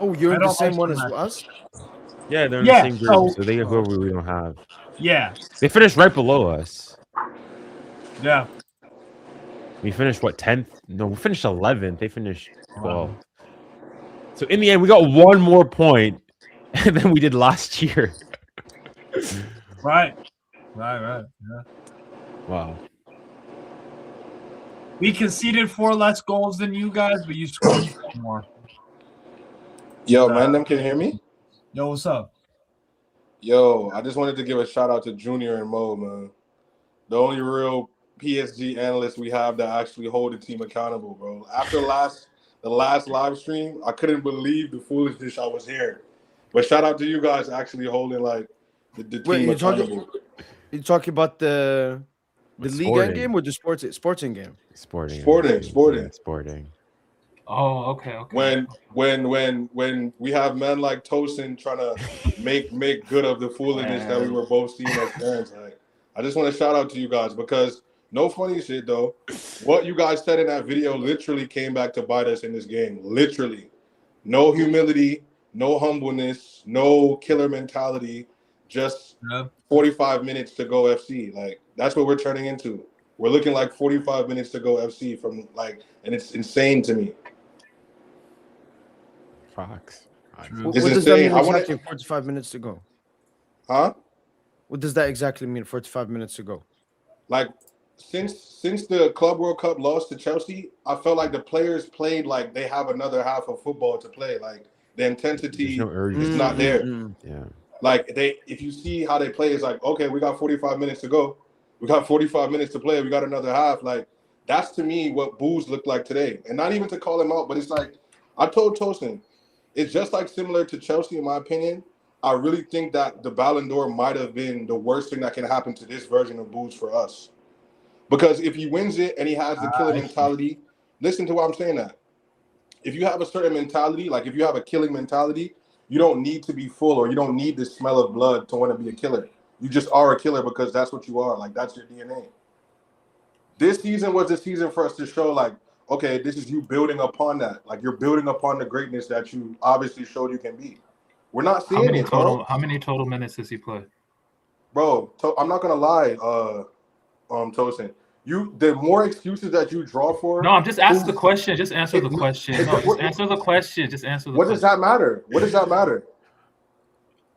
Oh, you're in the same one as us? Yeah, they're in the same group, so they get whoever we don't have. Yeah, they finished right below us. Yeah, we finished what 10th? No, we finished 11th. They finished 12th. So in the end, we got 1 more point than we did last year. Right. Yeah. Wow. We conceded 4 less goals than you guys, but you scored more. Yo, man, can you hear me? Yo, what's up? Yo, I just wanted to give a shout out to Junior and Mo, man. The only real PSG analysts we have that actually hold the team accountable, bro. After the last live stream, I couldn't believe the foolishness I was hearing. But shout out to you guys actually holding like the team accountable. You talking about the league game or the sporting game? Sporting. Oh, okay. When we have men like Tosin trying to make good of the foolishness that we were both seeing as parents, like, I just want to shout out to you guys because no funny shit though. What you guys said in that video literally came back to bite us in this game. Literally, no humility, no humbleness, no killer mentality. Just 45 minutes to go FC. Like, that's what we're turning into. We're looking like 45 minutes to go FC from like, and it's insane to me. Fox. What It's does that insane. mean I wanna- exactly? 45 minutes to go. Huh? What does that exactly mean? 45 minutes to go. Like since the Club World Cup lost to Chelsea, I felt like the players played like they have another half of football to play. Like the intensity There's no urgency. is not there. Yeah. Like if you see how they play, it's like, okay, we got 45 minutes to go. We got 45 minutes to play. We got another half. Like that's to me what Booze looked like today. And not even to call him out, but it's like I told Tosin, it's just like similar to Chelsea in my opinion. I really think that the Ballon d'Or might have been the worst thing that can happen to this version of Booze for us. Because if he wins it and he has the killer mentality, listen to why I'm saying that. If you have a certain mentality, like if you have a killing mentality, you don't need to be full or you don't need the smell of blood to want to be a killer. You just are a killer because that's what you are. Like that's your DNA. This season was the season for us to show like, okay, this is you building upon that. Like you're building upon the greatness that you obviously showed you can be. We're not seeing it, bro. How many total minutes does he play? Bro, I'm not gonna lie, Tosin. The more excuses that you draw for. No, I'm just asking the question. Just answer the question. No, just answer the question. Just answer the question. What does that matter? What does that matter?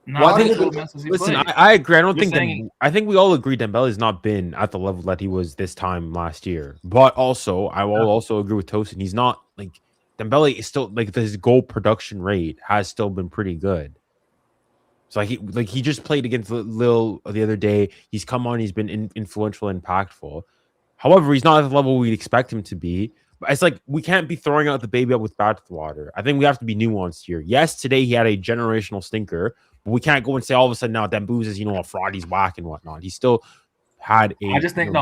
No, Well, I how think- many total minutes does he Listen, play? I agree. I don't You're think saying- I think we all agree Dembele's not been at the level that he was this time last year. But also, I will also agree with Tosin. He's not like Dembele is still like his goal production rate has still been pretty good. So he just played against Lille the other day. He's come on. He's been influential, impactful. However, he's not at the level we'd expect him to be. But it's like we can't be throwing out the baby out with bathwater. I think we have to be nuanced here. Yes, today he had a generational stinker, but we can't go and say all of a sudden now Dembouz is a fraud, he's whack and whatnot. He still had a. I just think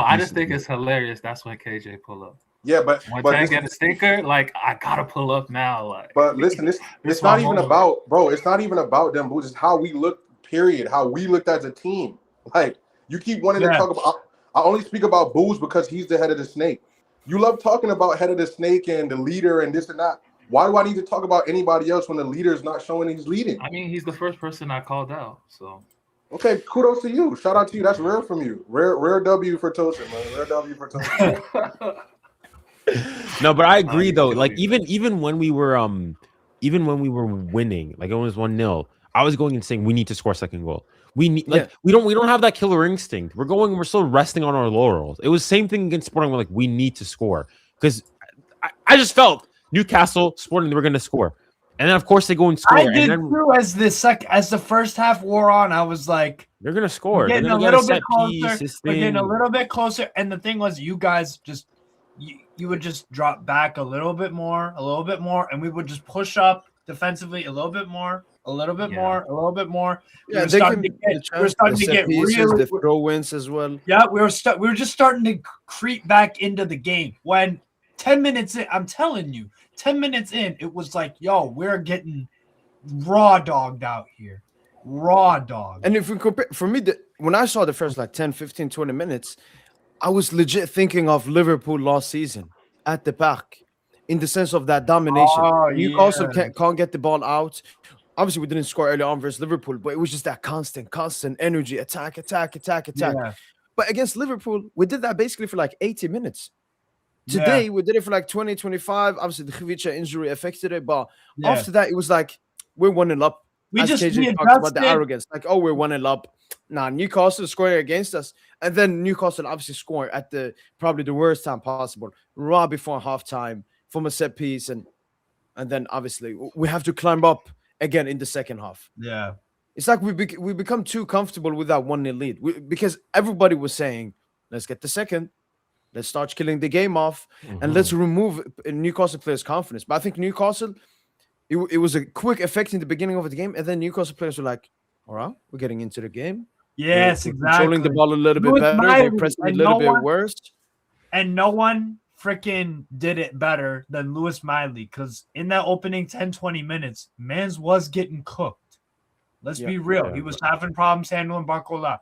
it's hilarious. That's when KJ pull up. Yeah, but I get a stinker, like I gotta pull up now. Like, but listen, it's not even about, bro. It's not even about them boots. It's how we look. Period. How we looked as a team. Like you keep wanting to talk about. I only speak about Booze because he's the head of the snake. You love talking about head of the snake and the leader and this and that. Why do I need to talk about anybody else when the leader is not showing he's leading? I mean, he's the first person I called out. So okay, kudos to you. Shout out to you. That's rare from you. Rare W for Tosin, man. Rare W for Tosin. No, but I agree though. Like even when we were winning, like it was 1-0, I was going and saying we need to score a second goal. We need we don't have that killer instinct. We're still resting on our laurels. It was same thing against Sporting. We're like we need to score because I just felt Newcastle Sporting they were going to score, and then of course they go and score. I did and then, too. As the first half wore on, I was like, they're going to score. Getting they're a gonna little get bit closer. We're getting a little bit closer, and the thing was, you guys just you would just drop back a little bit more, and we would just push up defensively a little bit more. A little bit more. Yeah, we're starting to get really the throw-ins as well. Yeah, we were just starting to creep back into the game. When 10 minutes in, I'm telling you, 10 minutes in, it was like, yo, we're getting raw dogged out here. Raw dog. And if we compare, for me, when I saw the first 10, 15, 20 minutes, I was legit thinking of Liverpool last season at the back in the sense of that domination. Newcastle can't get the ball out. Obviously, we didn't score early on versus Liverpool, but it was just that constant energy, attack. Yeah. But against Liverpool, we did that basically for 80 minutes. Today, we did it for 20, 25. Obviously, the Khvicha injury affected it, but after that, it was we're 1-0 up. We just KJ talked about the arrogance. We're 1-0 up. Nah, Newcastle scoring against us. And then Newcastle obviously scoring at probably the worst time possible, right before halftime from a set piece. And then obviously we have to climb up again in the second half. Yeah. It's like we become too comfortable with that 1-0 lead because everybody was saying, let's get the second. Let's start killing the game off and let's remove Newcastle players' confidence. But I think Newcastle, it was a quick effect in the beginning of the game. And then Newcastle players were like, all right, we're getting into the game. Yes, we're exactly. Controlling the ball a little bit better. They're pressing a little bit worse. And no one freaking did it better than Lewis Miley because in that opening 10, 20 minutes, Mans was getting cooked. Let's be real. He was having problems handling Barcola,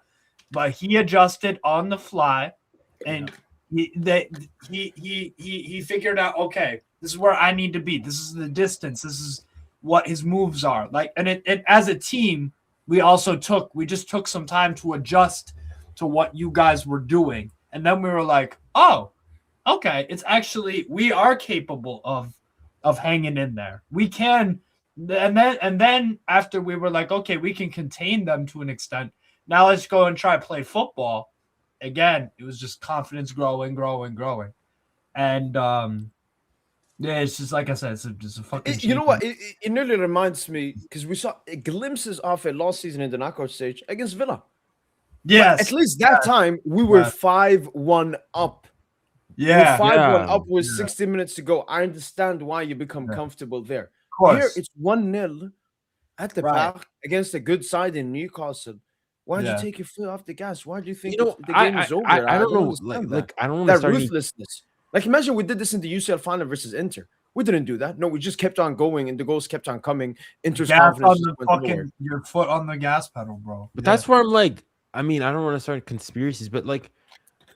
but he adjusted on the fly, and he figured out, okay, this is where I need to be. This is the distance. This is what his moves are like. And it as a team, we just took some time to adjust to what you guys were doing. And then we were like, oh, okay, it's actually we are capable of hanging in there. We can, and then after we were like, okay, we can contain them to an extent. Now let's go and try to play football. Again, it was just confidence growing. And yeah, it's just like I said, it's just a fucking. You know what? It nearly reminds me because we saw glimpses of it last season in the knockout stage against Villa. Yes, But at least that time we were 5-1 up. Yeah, 5-1 up with 60 minutes to go. I understand why you become comfortable there. Here it's 1-0 at the back against a good side in Newcastle. Why did you take your foot off the gas? Why do you think the game is over? I don't know. Like I don't know that ruthlessness. Like imagine we did this in the UCL final versus Inter. We didn't do that. No, we just kept on going, and the goals kept on coming. Inter's confidence your foot on the gas pedal, bro. But that's where I'm like, I mean, I don't want to start conspiracies, but like,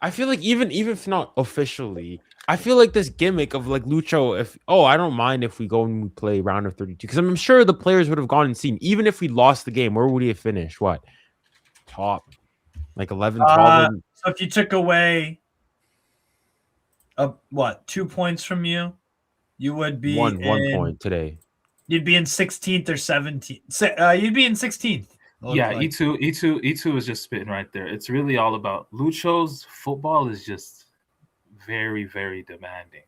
I feel like even if not officially, I feel like this gimmick of like Lucho, I don't mind if we go and we play round of 32, because I'm sure the players would have gone and seen, even if we lost the game, where would he have finished? What? Top, like 11, 12. So if you took away 2 points from you, you would be one point today. You'd be in 16th or 17th. You'd be in 16th. Yeah, E2 is just spitting right there. It's really all about Lucho's football is just very, very demanding.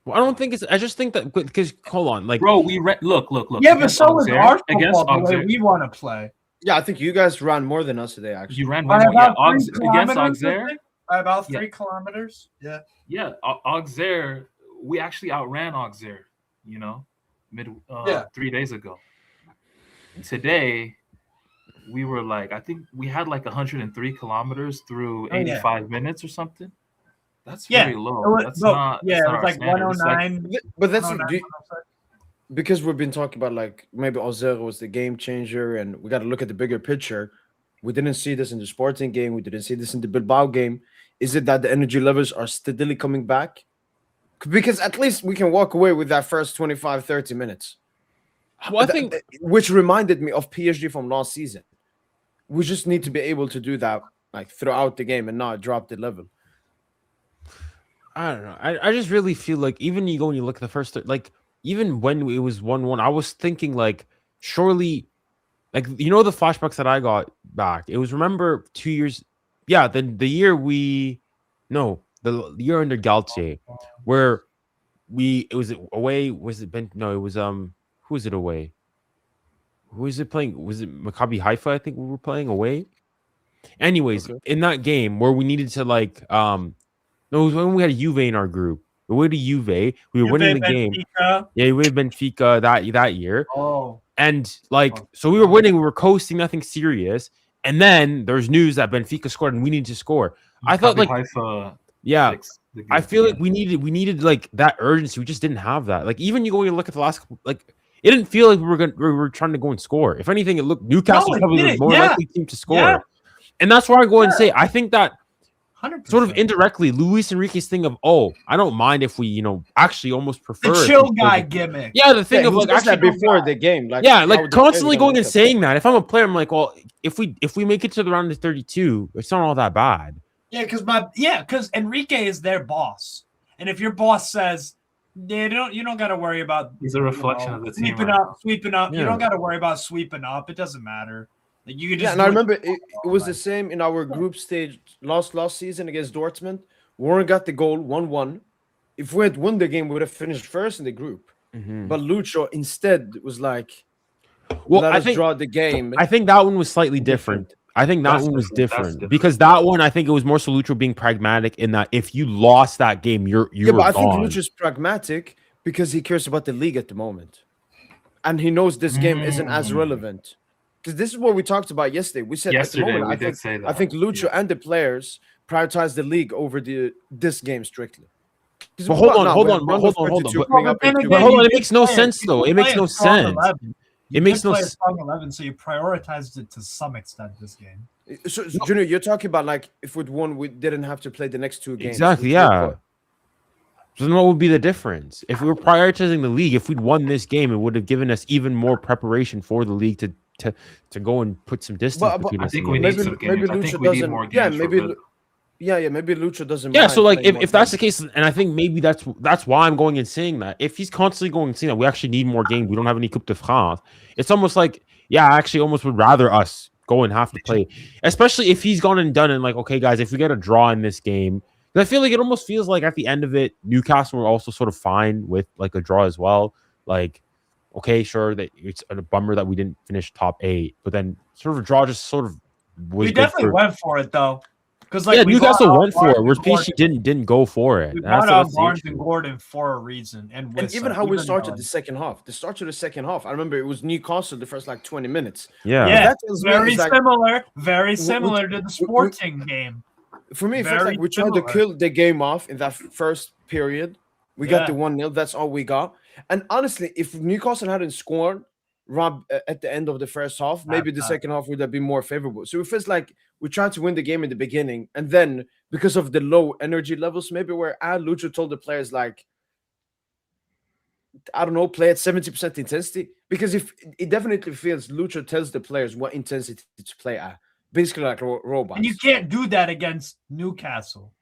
Well, I don't think it's. I just think that because hold on, like, bro, look. Yeah, but so is our football the way we want to play. Yeah, I think you guys ran more than us today. Actually, you ran more against Auxerre by about 3 kilometers. Yeah. Yeah, Auxerre. We actually outran Auxerre. 3 days ago. Today, we were like, I think we had like 103 kilometers through 85 minutes or something. That's very low. That's not. Yeah, it was like 109. But that's because we've been talking about like maybe Auxerre was the game changer, and we got to look at the bigger picture. We didn't see this in the Sporting game. We didn't see this in the Bilbao game. Is it that the energy levels are steadily coming back? Because at least we can walk away with that first 25, 30 minutes. Well, I think, which reminded me of PSG from last season. We just need to be able to do that like throughout the game and not drop the level. I don't know. I just really feel like even you go and you look at the first, like even when it was 1-1, I was thinking like surely, like the flashbacks that I got back. It was, remember 2 years, the year the year under Galtier, where it was away. Was it Ben? No, it was who was it away? Who was it playing? Was it Maccabi Haifa? I think we were playing away. Anyways, in that game where we needed to like no, it was when we had Juve in our group. We went to Juve. We were winning the game. Yeah, we had Benfica that year. Oh. And so we were winning. We were coasting, nothing serious. And then there's news that Benfica scored and we needed to score. I thought like Haifa. Yeah, I feel like we needed like that urgency. We just didn't have that. Like even you go and look at the last, like it didn't feel like we were trying to go and score. If anything, it looked Newcastle probably was more likely team to score, and that's where I go and say I think that 100%. Sort of indirectly, Luis Enrique's thing of I don't mind if we actually almost prefer the chill guy gimmick. Yeah, the thing of like actually before the game, like constantly going and saying that. If I'm a player, I'm like, well, if we make it to the round of 32, it's not all that bad. Yeah, because Enrique is their boss, and if your boss says you don't got to worry about, he's a reflection of the team. Sweeping up. Yeah. You don't got to worry about sweeping up. It doesn't matter. Like you can just and I remember it was the same in our group stage last season against Dortmund. Warren got the goal 1-1. If we had won the game, we would have finished first in the group. Mm-hmm. But Lucho instead was like, well, let us draw the game. I think that one was slightly different. I think that one was different because that one, I think it was more so Lucho being pragmatic in that if you lost that game, you're but I think Lucho's pragmatic because he cares about the league at the moment, and he knows this game isn't as relevant. Because this is what we talked about yesterday. We said yesterday, at the moment, I think Lucho and the players prioritize the league over this game strictly. But hold on. It makes no sense though. It makes no sense. It makes no sense. 11, so you prioritized it to some extent this game. So Junior, you're talking about like if we'd won, we didn't have to play the next 2 games. Exactly. Yeah. So then what would be the difference? If we were prioritizing the league, if we'd won this game, it would have given us even more preparation for the league to go and put some distance between us. I think we need some games. I think we need more games. Yeah, maybe Lucho doesn't. Yeah, so mind like playing more if that's the games. case, and I think maybe that's why I'm going and saying that. If he's constantly going and saying that we actually need more games, we don't have any Coupe de France. It's almost like, yeah, I actually almost would rather us go and have to play, especially if he's gone and done and like, okay, guys, if we get a draw in this game, because I feel like it almost feels like at the end of it, Newcastle were also sort of fine with like a draw as well. Like, okay, sure, that it's a bummer that we didn't finish top 8, but then sort of a draw just sort of was We good definitely for. went for it though, because like Yeah, we Newcastle brought went out for it, Barnes whereas and PSG Gordon. didn't go for it. We And that's brought out the Barnes issue. and Gordon for a reason, and And even how we even started Dunn. the second half. The start to the second half. I remember it was Newcastle the first like 20 minutes. Yeah. Yeah, That tells me very it's like- similar, very we- similar to the Sporting game. For me, it feels Very like we tried to similar. kill the game off in that first period. We got the Yeah. 1-0. That's all we got. And honestly, if Newcastle hadn't scored Rob at the end of the first half, maybe the second half would have been more favorable. So it feels like we tried to win the game in the beginning, and then because of the low energy levels, maybe where Lucho told the players like, I don't know, play at 70% intensity. Because if it definitely feels Lucho tells the players what intensity to play at, basically like robots. And you can't do that against Newcastle.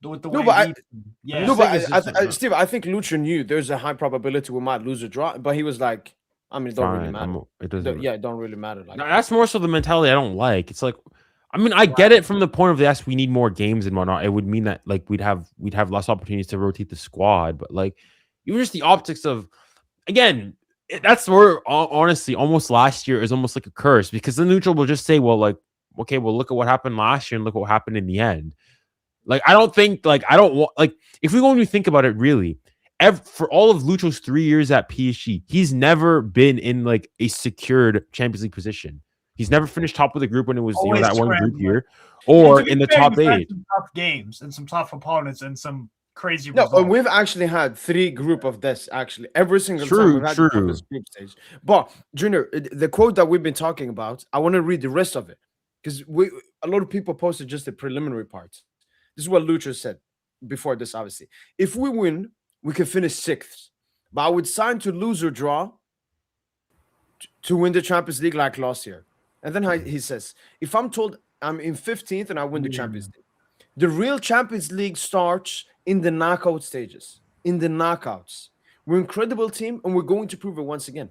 With the No, way but we- yeah. No, thing but is just Steve, I think Lucho knew there's a high probability we might lose a draw, but he was like, I mean, it don't really Fine, matter. it doesn't. Yeah, it don't really matter. Like, No, that's more so the mentality I don't like. It's like, I mean, I get it from the point of yes, we need more games and whatnot. It would mean that like we'd have less opportunities to rotate the squad, but like even just the optics of, again, that's where honestly almost last year is almost like a curse, because the neutral will just say, well, like, okay, well, look at what happened last year and look what happened in the end. Like, I don't think, like, I don't want, like, if we go and we think about it really, for all of Lucho's 3 years at PSG, he's never been in like a secured Champions League position. He's never finished top of the group when it was Always that one group scrambling. year, And or to be in the fair, top he's had 8. some tough games and some tough opponents and some crazy no, results. we've actually had 3 group of this actually every single time True, we've had true. this group stage. But Junior, the quote that we've been talking about, I want to read the rest of it because a lot of people posted just the preliminary parts. This is what Lucho said before this. Obviously, if we win, we can finish 6th. But I would sign to lose or draw to win the Champions League like last year. And then he says, if I'm told I'm in 15th and I win the Champions League, the real Champions League starts in the knockout stages, in the knockouts. We're an incredible team and we're going to prove it once again.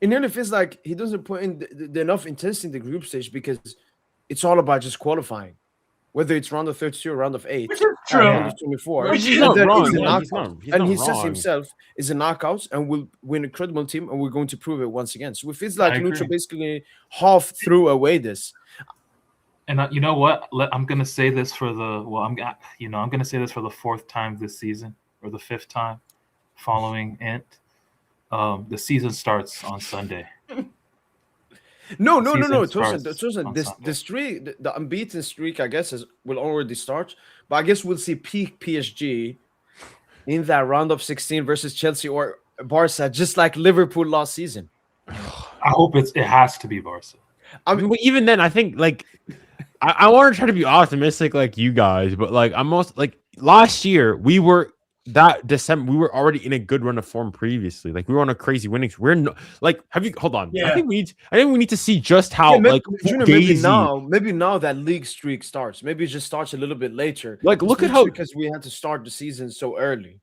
It nearly feels like he doesn't put in the enough intensity in the group stage because it's all about just qualifying. Whether it's round of 32 or round of 8, Which is true. round of 24. Which is and not then wrong, it's a yeah, he's knockout. not- he's and not he says wrong. himself is a knockouts and we're an incredible team and we're going to prove it once again. So it feels like I Lucho agree. basically half threw away this. And you know what? I'm gonna say this for I'm gonna say this for the 4th time this season, or the 5th time following INT. The season starts on Sunday. No. Season Tosin, starts on this Sunday. the streak, the unbeaten streak, I guess, will already start. But I guess we'll see peak PSG in that round of 16 versus Chelsea or Barca, just like Liverpool last season. I hope it has to be Barca. I mean, but even then, I think like I want to try to be optimistic like you guys, but like I'm most like last year we were that December we were already in a good run of form previously. Like we were on a crazy winning. We're no, like have you hold on? Yeah. I think we need to see just how Yeah, maybe, like Junior, fugazi- maybe now that league streak starts. Maybe it just starts a little bit later. Like, look at how- because we had to start the season so early.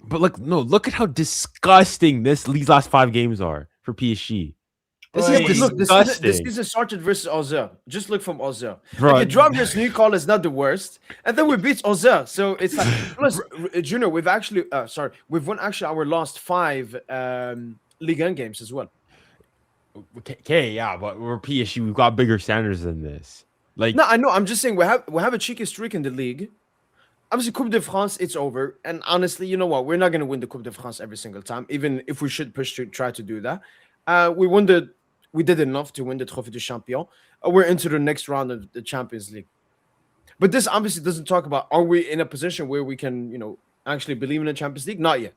But like no, look at how disgusting these last 5 games are for PSG. This Right. is Look, disgusting. the season started versus Auxerre. Just look from Auxerre. Bro, Like a draw versus Newcastle is not the worst, and then we beat Auxerre. So it's like plus, Junior, we've actually we've won actually our last 5 Ligue 1 games as well. okay, yeah, but we're PSG. We've got bigger standards than this. Like No, I know. I'm just saying we have a cheeky streak in the league. Obviously, Coupe de France, it's over. And honestly, you know what? We're not going to win the Coupe de France every single time, even if we should push to try to do that. We did enough to win the Trophée du Champion. We're into the next round of the Champions League. But this obviously doesn't talk about are we in a position where we can, actually believe in the Champions League? Not yet.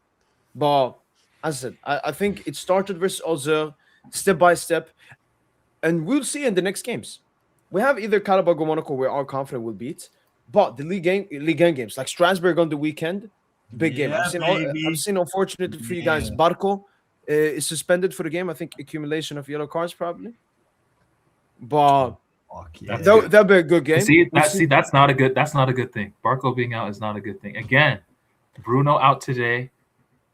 But as I said, I think it started versus Auxerre, step by step. And we'll see in the next games. We have either Karabakh or Monaco we're all confident we'll beat. But the Ligue 1 games, like Strasbourg on the weekend, big game. Yeah, I've seen unfortunately for you guys, Yeah. Barco is suspended for the game. I think accumulation of yellow cards probably. But Fuck yeah. That'd be a good game. That's not a good thing. Barco being out is not a good thing. Again, Bruno out today.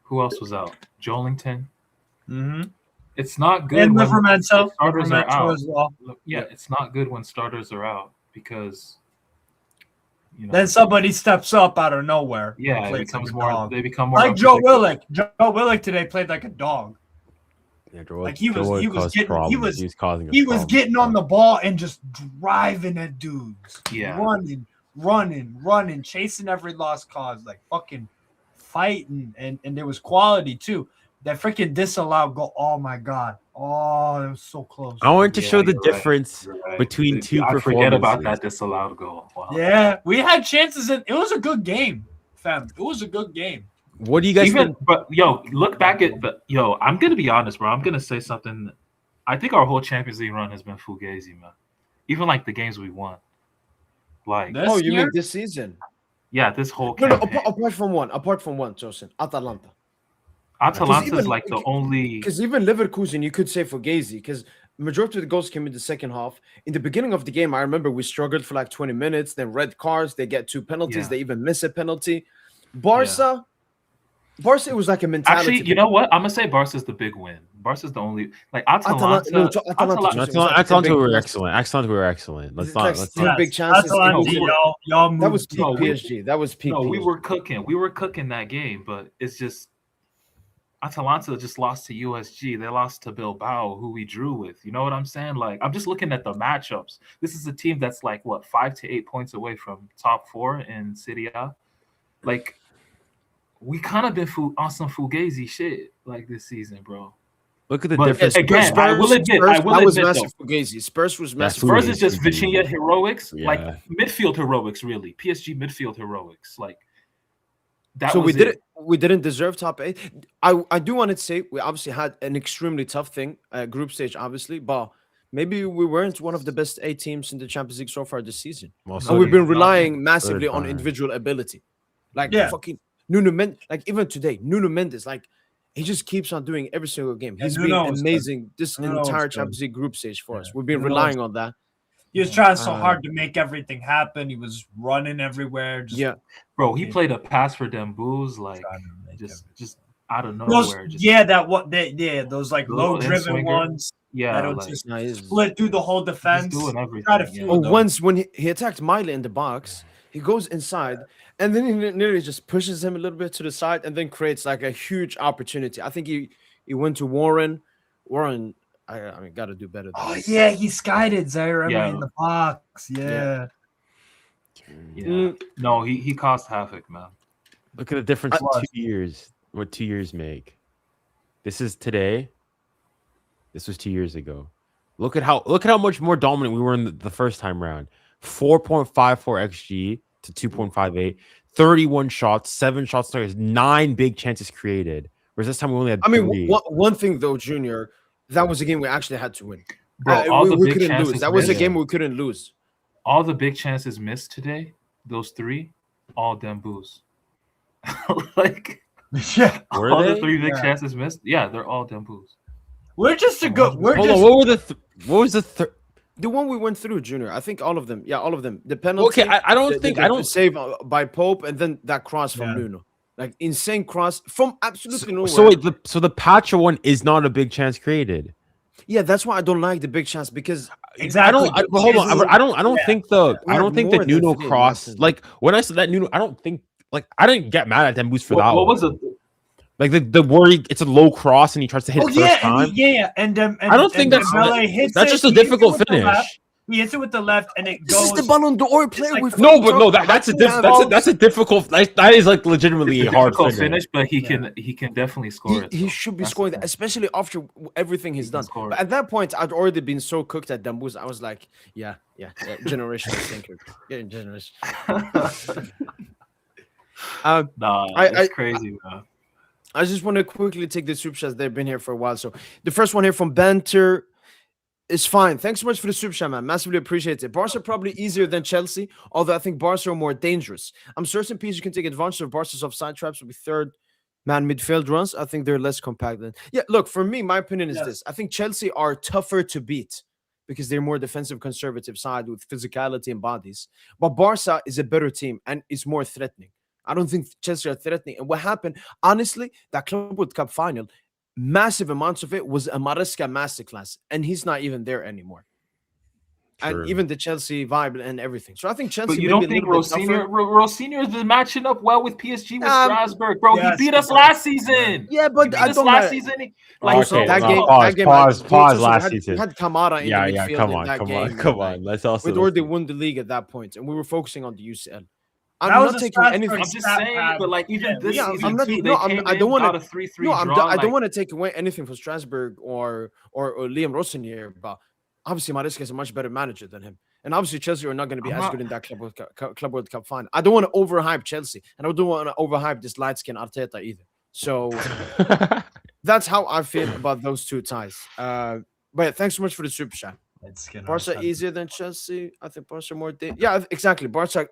Who else was out? Joelinton. Mm-hmm. It's not good And when Livermento starters are out. as well. Yeah, it's not good when starters are out because then somebody steps up out of nowhere. Yeah, it becomes more. They become more like Joe Willock. Joe Willock today played like a dog. Yeah, Like he was getting on the ball and just driving at dudes. Yeah, running, chasing every lost cause, like fucking fighting, and there was quality too. That freaking disallowed goal. Oh my god. Oh, it was so close. I wanted to show the difference between two performances. I forget about that disallowed goal. Wow. Yeah, we had chances. It was a good game, fam. It was a good game. What do you guys think? But look back at I'm gonna be honest, bro. I'm gonna say something. I think our whole Champions League run has been fugazi, man. Even like the games we won. Like you mean this season? Yeah, this whole campaign. Apart from one, Joseph, Atalanta is like the only, because even Leverkusen, you could say fugazi, because majority of the goals came in the second half. In the beginning of the game, I remember we struggled for like 20 minutes. Then red cards, they get 2 penalties. They even miss a penalty. Barca, it was like a mentality. Actually, you know what? I'm gonna say Barca's the big win. Barca's the only Atalanta were excellent. Atalanta were excellent. Let's not big chances. Y'all that was peak PSG. That was peak. No, PSG. we were cooking that game, but it's just Atalanta just lost to USG. They lost to Bilbao, who we drew with. You know what I'm saying? Like, I'm just looking at the matchups. This is a team that's like 5 to 8 points away from top 4 in Serie A. Like, we kind of been on some fugazi shit like this season, bro. Look at the difference. Again, I will admit, that was massive fugazi. Spurs was massive. Spurs is just Vitinha heroics, like midfield heroics, really. PSG midfield heroics, like. We didn't deserve top 8. I do want to say we obviously had an extremely tough thing, group stage, obviously, but maybe we weren't one of the best 8 teams in the Champions League so far this season. And we've been relying massively on individual ability, like fucking Nuno Mendes. Like even today, Nuno Mendes, like he just keeps on doing every single game. He's been amazing this entire Champions League group stage for us. We've been relying on that. He was trying so hard to make everything happen. He was running everywhere. Bro, he played a pass for Dembele, like just out of nowhere. Those like low driven ones. Yeah, that'll just split through the whole defense. Doing everything. Once when he attacked Miley in the box, he goes inside and then he nearly just pushes him a little bit to the side and then creates like a huge opportunity. I think he went to Warren. I got to do better than this. Yeah, he skied Zaire in the box. Yeah. No, he caused havoc, man. Look at the difference 2 years. What 2 years make? This is today. This was 2 years ago. Look at how much more dominant we were in the first time round. 4.54 XG to 2.58, 31 shots, 7 shots targets, 9 big chances created. Whereas this time we only had 3. One thing though, Junior. That was a game we actually had to win. Bro, we couldn't lose. That was a game we couldn't lose. All the big chances missed today, those 3, all Dembele's. Like, all the 3 big chances missed. Yeah, they're all Dembele's. We're just a good. Hold on, what was the third? The one we went through, Junior. I think all of them. Yeah, all of them. The penalty. Okay, I don't save by Pope, and then that cross from Nuno. Like insane cross from absolutely nowhere. So wait, the Pacha one is not a big chance created. Yeah, that's why I don't like the big chance because exactly. I don't think the Nuno cross. Like when I said that Nuno, I didn't get mad at Dembele for that. What was it? Like the worry, it's a low cross and he tries to hit it first time. And I don't think that's just a difficult finish. He hits it with the left, and it goes. This is the Ballon d'Or player with. That's a difficult. That is like legitimately a hard finish, but he can definitely score it. He should be scoring that, especially after everything he's done. But at that point, I'd already been so cooked at Dembele. I was like, generational thinker, generation. It's crazy, man. I just want to quickly take the super chats. They've been here for a while, so the first one here from Banter. It's fine. Thanks so much for the super chat, man. Massively appreciate it. Barca are probably easier than Chelsea, although I think Barca are more dangerous. I'm certain PSG can take advantage of Barca's offside traps. Will be third man midfield runs. I think they're less compact than. Yeah, look, for me, my opinion is this. I think Chelsea are tougher to beat because they're more defensive, conservative side with physicality and bodies. But Barca is a better team and is more threatening. I don't think Chelsea are threatening. And what happened, honestly, that Club World Cup final, massive amounts of it was a Maresca masterclass, and he's not even there anymore. True. And even the Chelsea vibe and everything. So I think Chelsea. But you may don't be a think little bit tougher. Rosinha has been matching up well with PSG with Strasbourg, bro? yes, He beat us last season. Yeah, He but beat I us don't last matter. season. Okay, that no, game, pause, that game, pause, pause. we Last had, season. we had Kamara in Yeah, the yeah. midfield Come in on, that come game. on, come on. Let's also. We'd already won the league at that point, and we were focusing on the UCL. That I'm was not a taking Strasbourg anything. I'm just stat saying, pad. but like even this Yeah, season I'm not- too, no, they came I don't in, wanna- got a 3-3 No, draw. I don't want to take away anything from Strasbourg or Liam Rossinier, but obviously Maresca is a much better manager than him. And obviously Chelsea are not going to be I'm as not- good in that Club World Cup final. I don't want to overhype Chelsea, and I don't want to overhype this light-skinned Arteta either. So that's how I feel about those two ties. But yeah, thanks so much for the super chat. Barca easier than Chelsea. I think Barca more. Yeah, exactly. Barca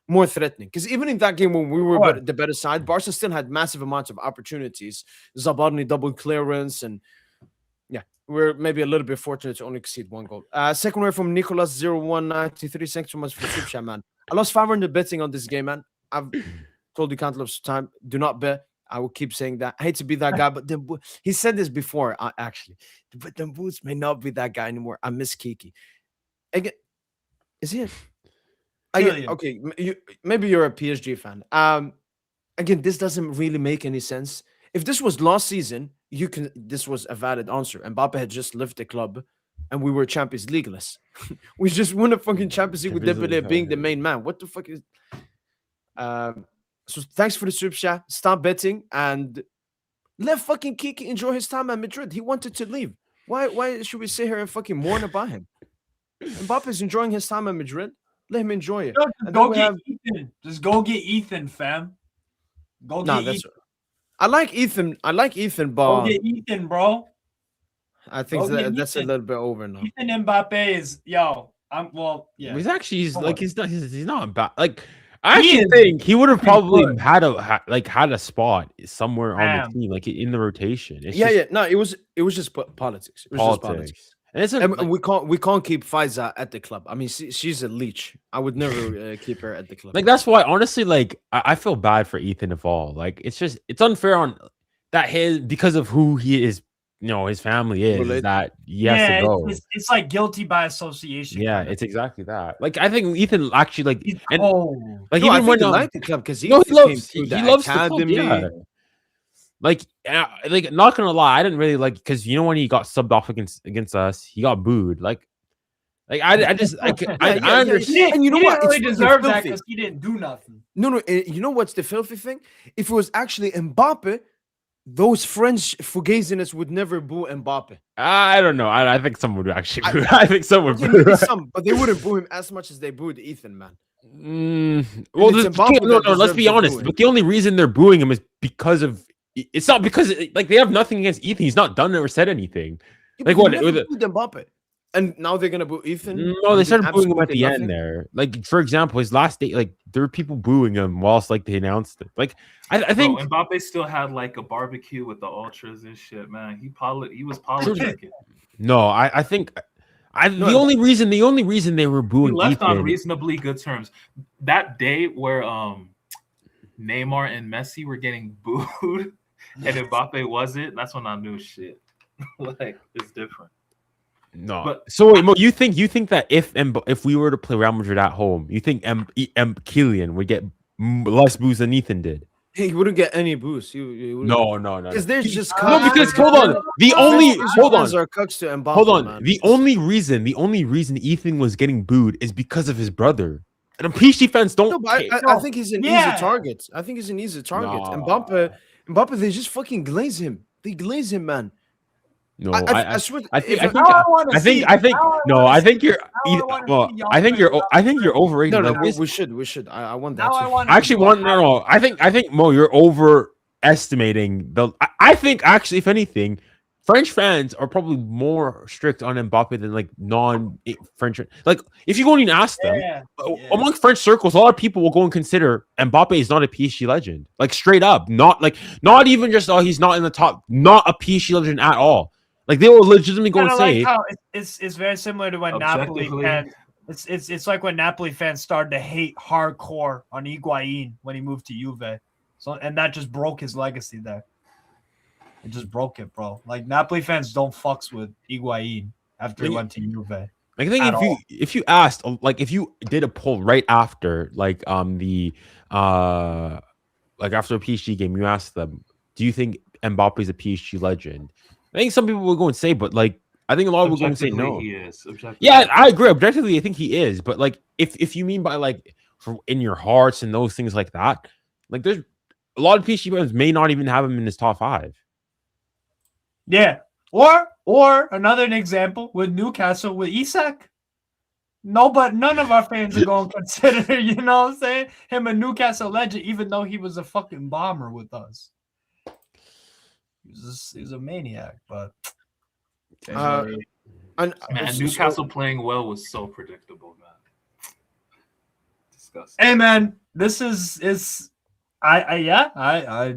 more threatening because even in that game when we were the better side, Barca still had massive amounts of opportunities. Zabarni double clearance, and yeah, we're maybe a little bit fortunate to only concede one goal. Second word from Nicholas 0193. Thanks so much for the super chat, man. I lost 500 betting on this game, man. I've told you countless times, do not bet. I will keep saying that. I hate to be that guy, but he said this before, actually. But the Boots may not be that guy anymore. I miss Kiki. Again, is he? Okay, maybe you're a PSG fan. Again, this doesn't really make any sense. If this was last season, this was a valid answer. Mbappe had just left the club, and we were Champions Leagueless. We just won a fucking Champions League with Dembele being the main man. What the fuck is? So thanks for the super chat. Stop betting and let fucking Kiki enjoy his time at Madrid. He wanted to leave. Why should we sit here and fucking mourn about him? Mbappe is enjoying his time at Madrid. Let him enjoy it. Go get Ethan. Just go get Ethan, fam. Go get Ethan. I like Ethan, but go get Ethan, bro. I think that's a little bit over now. Ethan Mbappe is yeah. He's actually he's not bad. Like I actually think he would have probably had a spot somewhere on the team, like in the rotation. No, it was just politics. It was just politics. And we can't keep Faiza at the club. I mean, she's a leech. I would never keep her at the club. Like that's why, honestly, like I feel bad for Ethan of all. Like it's unfair on that because of who he is. You know, his family is that he has to go. It's like guilty by association. Yeah, it's exactly that. Like I think Ethan actually like even when he liked the club because he loves the academy. The club, yeah. Like not gonna lie, I didn't really like because you know when he got subbed off against us, he got booed. I understand. And you know what? He really deserved that because he didn't do nothing. No. You know what's the filthy thing? If it was actually Mbappe, those French fugazines would never boo Mbappe. I don't know. I think someone would actually boo. I think someone would boo. Some, but they wouldn't boo him as much as they booed Ethan, man. Well, let's be honest. But the only reason they're booing him is because of. It's not because like they have nothing against Ethan. He's not done or said anything. Like what? Mbappe. And now they're gonna boo Ethan. No, they started booing him at the end there. Like for example, his last day, like there were people booing him whilst like they announced it. Like I think Mbappe still had like a barbecue with the ultras and shit, man. He was politicking. No, I think the only reason they were booing he left Ethan, on reasonably good terms. That day where Neymar and Messi were getting booed and Mbappe wasn't, that's when I knew shit. Like it's different. No, but so wait, Mo, you think that if we were to play Real Madrid at home, you think Kylian would get less booze than Ethan did? He wouldn't get any boost. No. Because there's just because hold on. The only reason Ethan was getting booed is because of his brother. And PSG fans don't. No, but I think he's an easy target. Mbappe, they just fucking glaze him. They glaze him, man. No, I think you're overrating. No, we should. I want that. I think Mo, you're overestimating the. I think actually, if anything, French fans are probably more strict on Mbappe than like non-French. Like if you go and ask them, among French circles, a lot of people will go and consider Mbappe is not a PSG legend. Like straight up, not even just he's not in the top, not a PSG legend at all. Like they will legitimately go and Kinda say, like how it's very similar to when Napoli Objectively. fans. It's like when Napoli fans started to hate hardcore on Higuain when he moved to Juve. So and that just broke his legacy there. It just broke it, bro. Like Napoli fans don't fucks with Higuain after he went to Juve. like, I think At if you asked, like if you did a poll right after like like after a PSG game, you asked them, do you think Mbappe's a PSG legend? I think some people will go and say, but like I think a lot of people go and say no. He is. Yeah, I agree. Objectively, I think he is. But like if you mean by like from in your hearts and those things like that, like there's a lot of PSG fans may not even have him in his top 5. Yeah. Or another example with Newcastle with Isak. No, but none of our fans are going to consider, you know what I'm saying, him a Newcastle legend, even though he was a fucking bomber with us. He's a maniac, but And Man, Newcastle playing well was so predictable, man. Disgusting. hey, man, this is I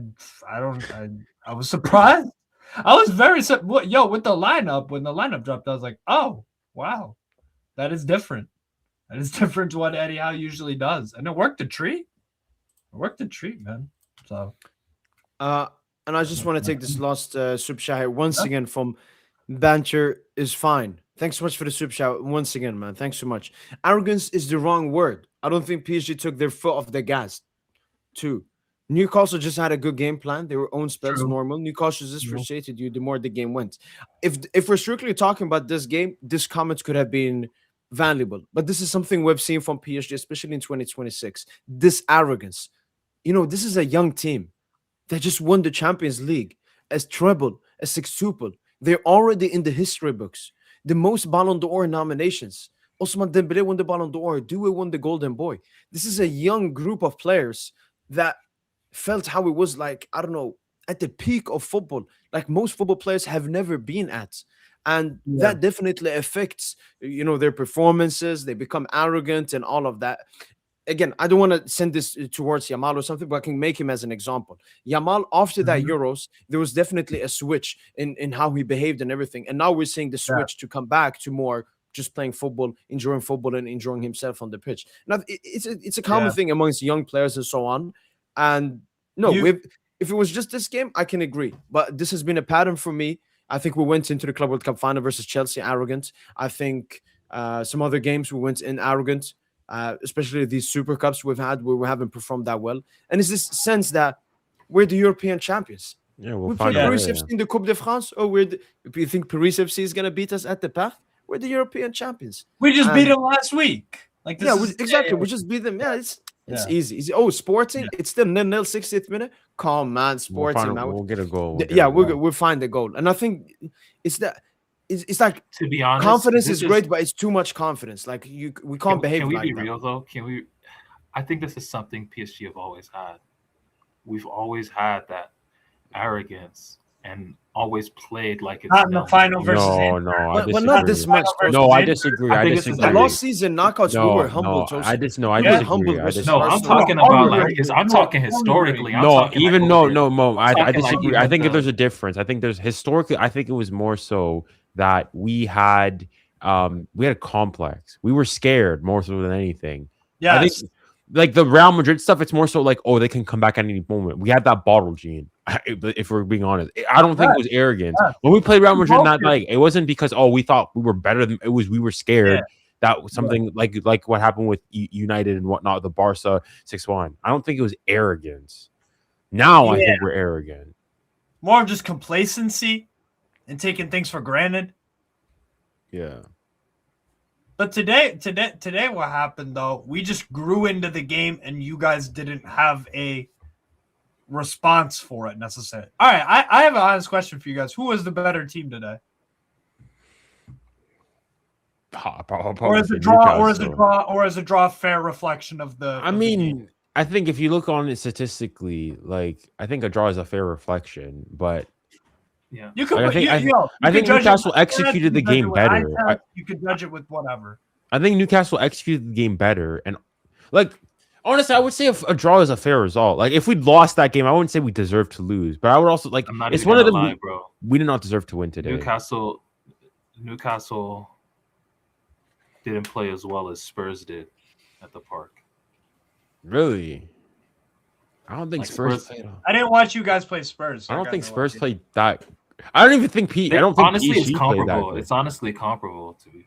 was surprised. I was very with the lineup. When the lineup dropped, I was like, oh wow, that is different. That is different to what Eddie Howe usually does, and it worked a treat. It worked a treat, man. So, and I just want to take this last super chat here once again from Banter is fine. Thanks so much for the super chat once again, man. Thanks so much. Arrogance is the wrong word. I don't think PSG took their foot off the gas. 2. Newcastle just had a good game plan. They were own spells normal. Newcastle just frustrated you the more the game went. If we're strictly talking about this game, this comment could have been valuable. But this is something we've seen from PSG, especially in 2026. This arrogance. You know, this is a young team that just won the Champions League, as treble, as sextuple. They're already in the history books. The most Ballon d'Or nominations. Ousmane Dembele won the Ballon d'Or. Doué won the Golden Boy. This is a young group of players that felt how it was like, I don't know, at the peak of football, like most football players have never been at. And that definitely affects, you know, their performances. They become arrogant and all of that. Again, I don't want to send this towards Yamal or something, but I can make him as an example. Yamal, after that Euros, there was definitely a switch in how he behaved and everything. And now we're seeing the switch to come back to more just playing football, and enjoying himself on the pitch. Now, it's a common thing amongst young players and so on. And no, if it was just this game, I can agree. But this has been a pattern for me. I think we went into the Club World Cup final versus Chelsea arrogant. I think some other games we went in arrogant, especially these Super Cups we've had where we haven't performed that well. And it's this sense that we're the European champions. Yeah, we'll we find play out. Paris FC in the Coupe de France. Or if you think Paris FC is going to beat us at the Parc, we're the European champions. we just beat them last week. Like this exactly. We just beat them. Yeah, it's easy. Oh, Sporting, it's still 0-0, 60th minute. Come on, Sporting. We'll get a goal. We'll find the goal. And I think it's that. It's like, to be honest, confidence is great, but it's too much confidence. Like we can't behave. Can we like be that. real though? Can we? I think this is something PSG have always had. We've always had that arrogance and always played like it's not in the final versus No, I disagree. But not this much. No, I disagree. I I think this is disagree. The last season knockouts, we were humble. I disagree. I disagree. No, I'm talking about like I'm talking historically. No, even Mo. I disagree. I think like there's a difference. I think there's historically. I think it was more so that we had a complex. We were scared more so than anything. Yeah, I think like the Real Madrid stuff, it's more so like, oh, they can come back at any moment. We had that bottle gene. If we're being honest, I don't think it was arrogance. When we played Real Madrid that night, it wasn't because we thought we were better than it was. We were scared that something like what happened with United and whatnot, the Barca 6-1. I don't think it was arrogance. Now I think we're arrogant. More of just complacency and taking things for granted. Yeah. But today, what happened though? We just grew into the game, and you guys didn't have a response for it necessarily. All right, I have an honest question for you guys. Who was the better team today? Or is a draw a fair reflection of the? I mean, I think if you look on it statistically, like I think a draw is a fair reflection, but. Yeah, you could. I think Newcastle executed the game better. You could judge it with whatever. I think Newcastle executed the game better, and like Honestly, I would say a draw is a fair result. Like if we'd lost that game, I wouldn't say we deserve to lose, but I would also like I'm not it's even one of gonna them lie, bro. we did not deserve to win today. Newcastle didn't play as well as Spurs did at the Park. Really? I don't think Like Spurs Spurs- played. I didn't watch you guys play Spurs. so I don't got think no Spurs idea. played that. I don't even think I don't think honestly, PSG it's played that comparable. good. It's honestly comparable to at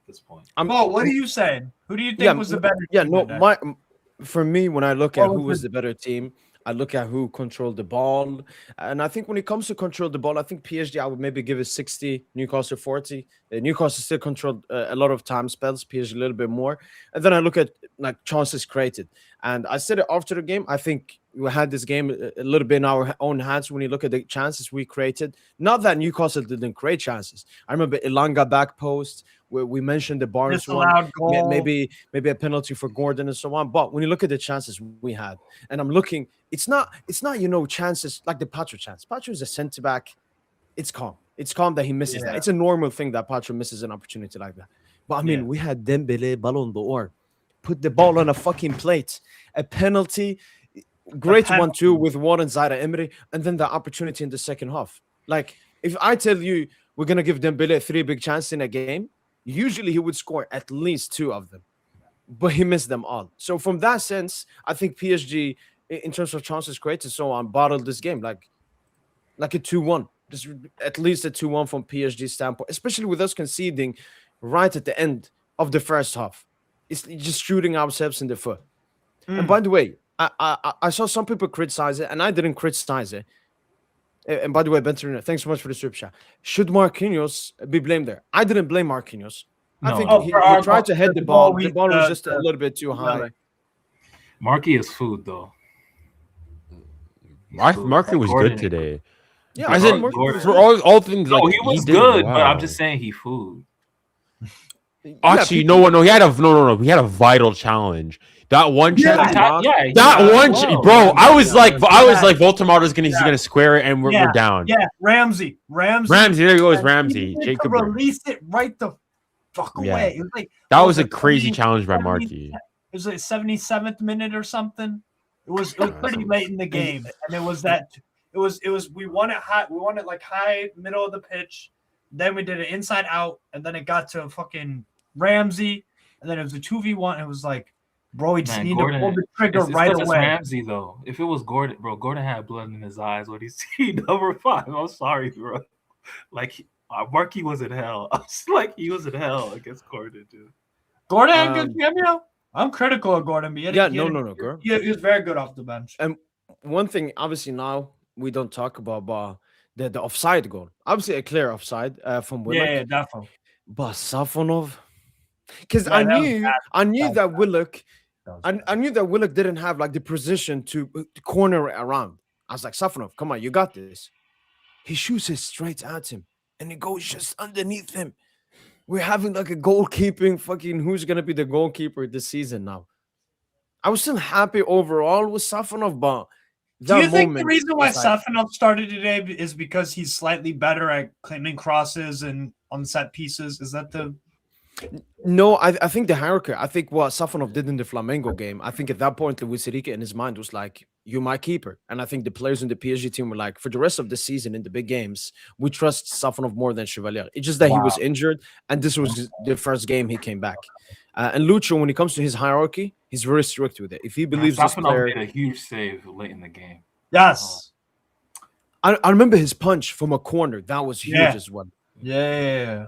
this point. Mo, what are you saying? Who do you think was the better Yeah, team no, today? for me, when I look at What who was was the better team, I look at who controlled the ball. And I think when it comes to control the ball, I think PSG, I would maybe give it 60, Newcastle 40. Newcastle still controlled a lot of time spells, PSG a little bit more. And then I look at like chances created. And I said it after the game, I think we had this game a little bit in our own hands when you look at the chances we created. Not that Newcastle didn't create chances. I remember Elanga back post, where we mentioned the Barnes one. Disallowed goal. Maybe a penalty for Gordon and so on. But when you look at the chances we had, and I'm looking, it's not chances like the Pacho chance. Pacho is a centre back. It's calm. It's calm that he misses that. It's a normal thing that Pacho misses an opportunity like that. But I mean, we had Dembele Ballon d'Or, put the ball on a fucking plate, a penalty, great 1-2 with Warren Zaire Emery, and then the opportunity in the second half. Like if I tell you we're gonna give Dembele 3 big chances in a game, usually he would score at least 2 of them, but he missed them all. So from that sense, I think PSG, in terms of chances created and so on, bottled this game like a 2-1, just at least a 2-1 from PSG standpoint, especially with us conceding right at the end of the first half. It's just shooting ourselves in the foot. And by the way, I saw some people criticize it, and I didn't criticize it. And by the way, Bentorino, thanks so much for the super chat. Should Marquinhos be blamed there? I didn't blame Marquinhos. I think he tried to head the ball. The ball was just a little bit too high. Marquis is food, though. Marquis was Gordon. good today. Yeah, I said Gordon. for all things. No, like, he was did good, but well. I'm just saying he food. Actually, no. He had He had a vital challenge. That one chance, bro. I was like, Voltemaro's gonna square it, and we're down. Yeah, Ramsey. There goes Ramsey. Jacob release it right the fuck away. It was like that was a crazy challenge by Marquis. It was like 77th minute or something. It was pretty late in the game, and it was we won it high. We won it like high middle of the pitch. Then we did it inside out, and then it got to fucking Ramsey, and then it was a 2v1. It was like, bro, he just needed to pull the trigger right away. It's Ramsey though. If it was Gordon, bro, Gordon had blood in his eyes when he seen number 5. I'm sorry, bro. Like Marquis was in hell. I was like, he was in hell against Gordon, dude. Gordon had good cameo. I'm critical of Gordon, but no, girl. He was very good off the bench. And one thing, obviously, now we don't talk about the offside goal. Obviously, a clear offside from Willock. Yeah, definitely. But Safonov, because I knew that Willock, I knew that Willock didn't have like the precision to corner it around. I was like, Safonov, come on, you got this. He shoots it straight at him, and it goes just underneath him. We're having like a goalkeeping fucking who's gonna be the goalkeeper this season now. I was still happy overall with Safonov, but do you think the reason why Safonov started today is because he's slightly better at claiming crosses and on set pieces? Is that the? No, I think the hierarchy. I think what Safonov did in the Flamengo game. I think at that point, Luis Enrique in his mind was like, "You're my keeper," and I think the players in the PSG team were like, "For the rest of the season in the big games, we trust Safonov more than Chevalier." It's just that he was injured, and this was the first game he came back. And Lucho, when it comes to his hierarchy, he's very strict with it. If he believes this player, made a huge save late in the game. Yes, I remember his punch from a corner. That was huge as well. Yeah.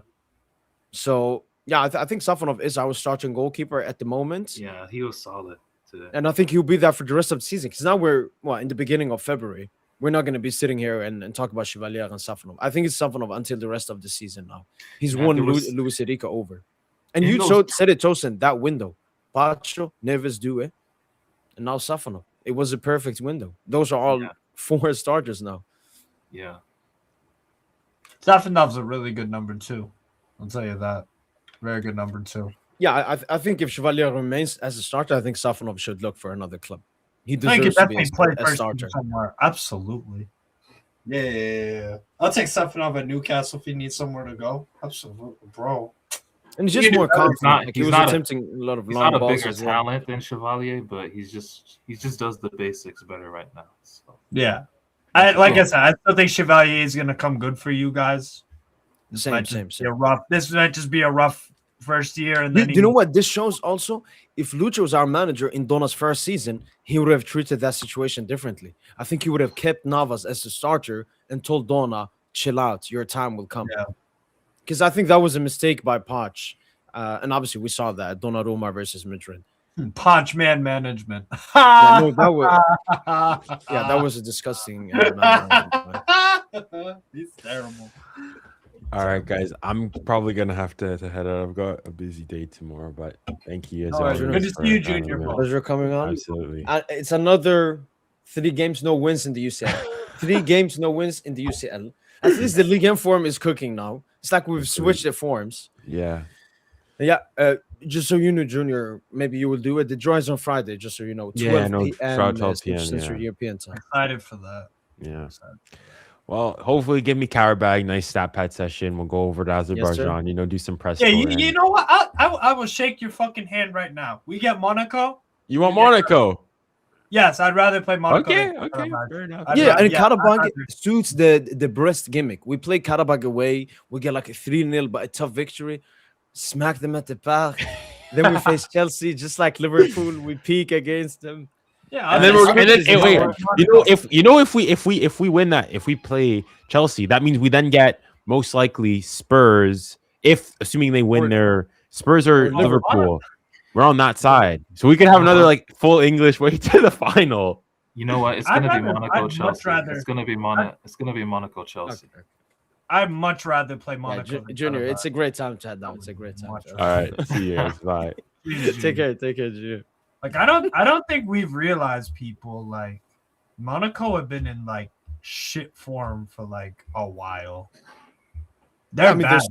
So yeah, I think Safonov is our starting goalkeeper at the moment. Yeah, he was solid today, and I think he'll be there for the rest of the season. Because now we're in the beginning of February. We're not going to be sitting here and talk about Chevalier and Safonov. I think it's Safonov until the rest of the season now. He's won Luis Enrique over. And you said it, Tosin, that window. Pacho, Neves, Due, and now Safonov. It was a perfect window. Those are all 4 starters now. Yeah. Safonov's a really good number 2. I'll tell you that. Very good number 2. Yeah, I think if Chevalier remains as a starter, I think Safonov should look for another club. He deserves to be a starter. Somewhere. Absolutely. Yeah. I'll take Safonov at Newcastle if he needs somewhere to go. Absolutely, bro. And he's just more confident. Like, he was attempting a lot of He's long not a balls bigger as well. talent than Chevalier, but he just does the basics better right now. So. Yeah. Like I said, I still think Chevalier is gonna come good for you guys. Same. This might just be a rough first year, and Do then you know what this shows also? If Lucho was our manager in Dona's first season, he would have treated that situation differently. I think he would have kept Navas as the starter and told Dona, chill out, your time will come. Yeah. Because I think that was a mistake by Poch. And obviously we saw that, Donnarumma versus Madrid. Punch man management. Yeah, no, that was a disgusting He's terrible. All right, guys. I'm probably gonna have to head out. I've got a busy day tomorrow, but thank you as always. Good to see you, Junior. Pleasure coming on. Absolutely. It's another 3 games, no wins in the UCL. 3 games, no wins in the UCL. At least the Ligue 1 form is cooking now. It's like we've switched the forms. Yeah. Yeah. Just so you know, Junior, maybe you will do it. The draw is on Friday, just so you know. 12 p.m. 12 p.m. Central European time. Excited for that. Yeah. Well, hopefully give me Karabag, nice stat pad session. We'll go over to Azerbaijan, do some press. Yeah, you know what? I will shake your fucking hand right now. We get Monaco. You want Monaco? Yes, I'd rather play Monaco. Okay, fair enough. Karabag suits the Brest gimmick. We play Karabag away. We get like a 3-0, but a tough victory. Smack them at the park. Then we face Chelsea, just like Liverpool. We peak against them. Yeah, and then if we win that, if we play Chelsea, that means we then get most likely Spurs. Assuming they win their Spurs or Liverpool, we're on that side, so we could have another like full English way to the final. You know what? It's gonna be Monaco Chelsea. It's gonna be Monaco Chelsea. Okay. I'd much rather play Monaco. Junior, it's a great time, Chad. Now it's a great time. All right, see you guys. Bye. Take care, Junior. Like I don't think we've realized people like Monaco have been in like shit form for like a while. They're bad.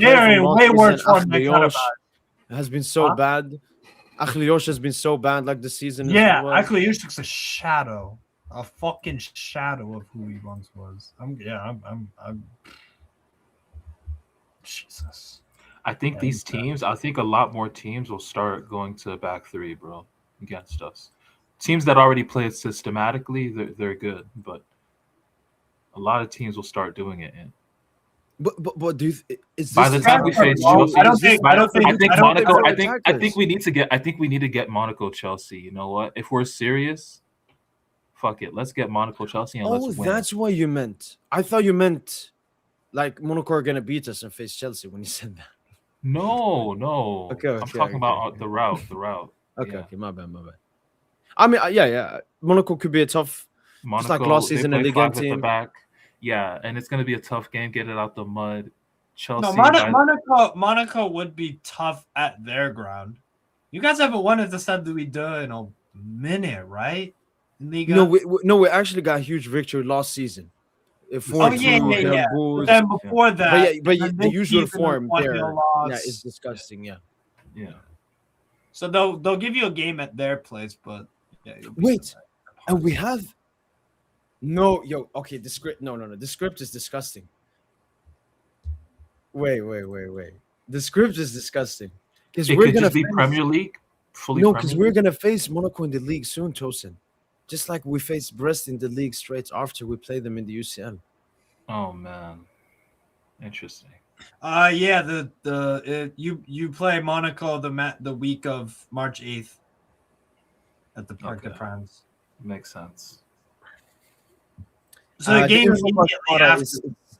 They're in way worse form than Karabag. Has been so bad. Akhliosh has been so bad like the season. Yeah, Akhliosh looks a fucking shadow of who he once was. I'm Jesus. I think these teams, I think a lot more teams will start going to back 3, bro, against us. Teams that already play it systematically, they're good, but a lot of teams will start doing it. But do is by the time we face Chelsea, I think we need to get Monaco Chelsea. You know what? If we're serious, fuck it, let's get Monaco Chelsea and let's win. That's what you meant. I thought you meant like Monaco are gonna beat us and face Chelsea when you said that. No. Okay, I'm talking about the route. Okay, my bad. I mean, yeah. Monaco could be a tough. Monaco, just like last season, a Ligue 1 team. Back. Yeah, and it's gonna be a tough game. Get it out the mud. Chelsea. No, Monaco would be tough at their ground. You guys haven't won at the Stade Louis II in a minute, right? No, we actually got a huge victory last season. Yeah. But then before that, but the usual form there, is disgusting. Yeah. So they'll give you a game at their place, but wait, and we have okay. The script, no. The script is disgusting. Wait. The script is disgusting because we're gonna be Premier League. Because we're gonna face Monaco in the league soon, Tosin. Just like we face Brest in the league straight after we play them in the UCL. Oh man, interesting. You play Monaco the week of March 8th at the Parc des Princes. Makes sense. So the game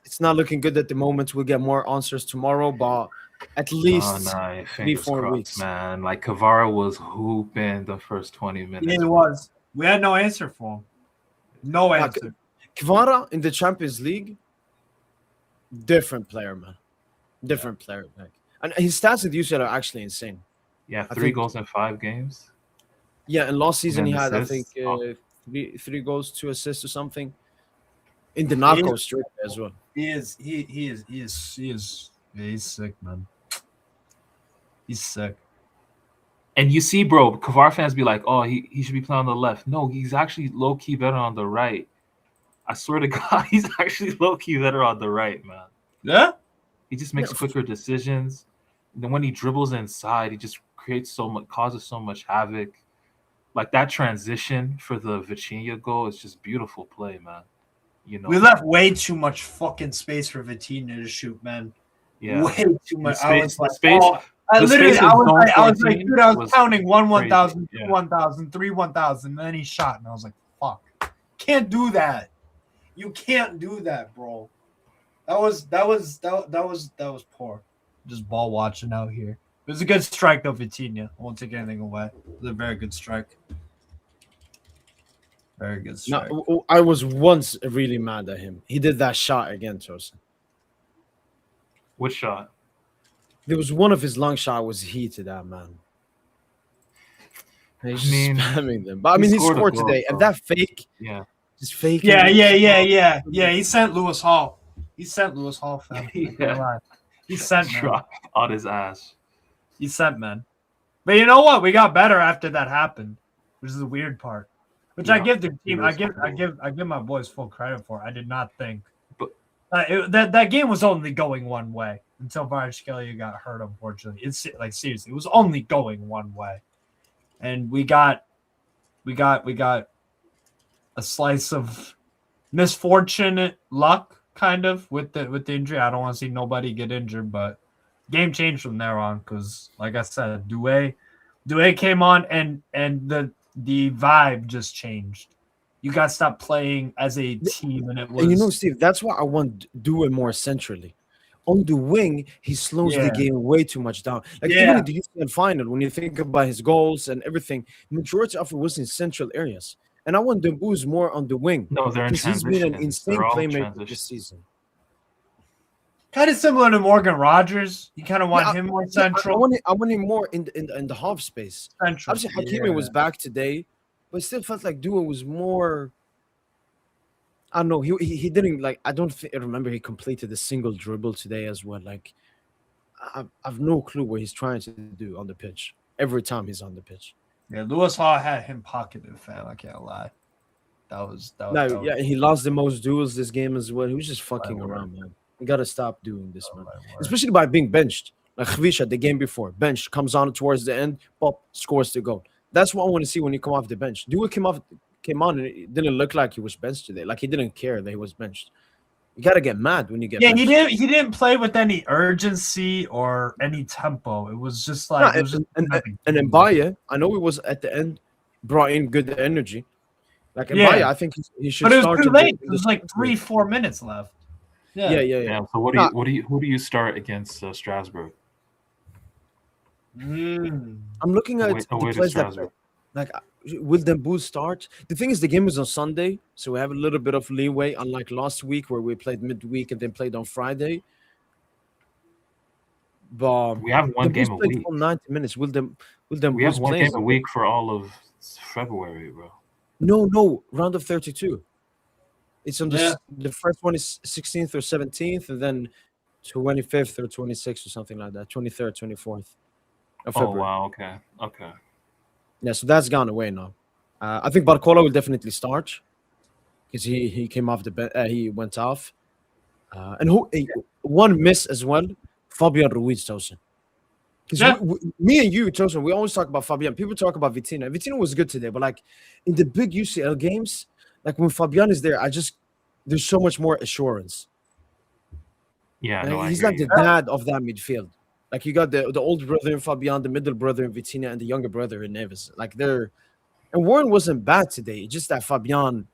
it's not looking good at the moment. We'll get more answers tomorrow, but at least 3-4 weeks, man. Like Kvara was hooping the first 20 minutes. Yeah, it was. We had no answer for him. No answer. Kvara in the Champions League, different player, man. Different player. And his stats at UCL are actually insane. Yeah, 3 goals in 5 games. Yeah, and last season he had, assists. I think, 3 goals, 2 assists or something. In the knockout streak as well. He is sick, man. He's sick. And you see, bro, Kvara fans be like, oh, he should be playing on the left. No, he's actually low-key better on the right. I swear to God, he's actually low-key better on the right, man. Yeah? He just makes quicker decisions. then when he dribbles inside, he just causes so much havoc. Like that transition for the Vitinha goal is just beautiful play, man. You know, We left way too much fucking space for Vitinha to shoot, man. yeah, Way too much. The I was like, space, oh, I the literally, space in I was zone like, I was 14 dude, I was was counting 1,000, crazy, 2 1,000, 3 1,000, and then he shot, and I was like, fuck, can't do that. You can't do that, bro. That was poor. Just ball watching out here. It was a good strike though, Vitinha. I won't take anything away. It was a very good strike. Very good strike. No, I was once really mad at him. He did that shot again, Tosin. Which shot? There was one of his long shot was heated, that man. He's just spamming them. But I mean, he scored a goal, today, bro. and that fake, Yeah, just fake. Yeah. He sent Lewis Hall. Fam. Yeah. He sent man. drop on his ass. He sent man. But you know what? We got better after that happened, which is the weird part. Which I Yeah, give the team. I it give was my boys full credit for. I did not think. But- that game was only going one way until Kvaratskhelia got hurt. Unfortunately, it's like seriously, it was only going one way, and we got a slice of misfortunate luck, kind of with the injury. I don't want to see nobody get injured, but game changed from there on because, like I said, Doué came on and the vibe just changed. You got to stop playing as a team, and it was. And you know, Steve, that's why I want Doué more centrally. On the wing, he slows the game way too much down. Like even in the UCL final, when you think about his goals and everything, majority of it was in central areas. And I want Dembele more on the wing. No, they're in because he's been an transition. insane They're all playmaker transition. this season. Kind of similar to Morgan Rogers. You kind of want him more central. I want him more in the half space. Central. Obviously, Hakimi was back today, but it still felt like Doué was more. I don't know. He didn't like. I don't remember he completed a single dribble today as well. Like, I've no clue what he's trying to do on the pitch. Every time he's on the pitch. Yeah, Lewis Hall had him pocketed, fam. I can't lie. That was. Yeah, he lost the most duels this game as well. He was just fucking around, man. You gotta stop doing this, man. Especially by being benched. Like Khvisha, the game before, bench comes on towards the end, pop, scores the goal. That's what I want to see when you come off the bench. Doué came on and it didn't look like he was benched today. Like he didn't care that he was benched. You gotta get mad when you get. Yeah, benched. he didn't play with any urgency or any tempo. It was just like and Mbaye, I know he was at the end, brought in good energy. Like Mbaye, I think he should. But it was start too late. It was like 3-4 minutes left. Yeah. So who do you start against Strasbourg? I'm looking at the players that like will Dembele start? The thing is, the game is on Sunday, so we have a little bit of leeway, unlike last week where we played midweek and then played on Friday. But we have one game a week. For 90 minutes. Will them? We have one game a week for all of February, bro. No, round of 32. It's on the first one is 16th or 17th, and then 25th or 26th or something like that. 23rd, 24th of February. Oh wow, okay. Yeah, so that's gone away now. I think Barcola will definitely start because he came off the bench. He went off, and one miss as well. Fabian Ruiz, Tosin. Because me and you, Tosin, we always talk about Fabian. People talk about Vitinha. Vitinha was good today, but like in the big UCL games, like when Fabian is there, there's so much more assurance. Yeah, like, he's like the dad of that midfield. Like you got the old brother in Fabian, the middle brother in Vitinha, and the younger brother in Neves. Like and Warren wasn't bad today. Just that Fabian.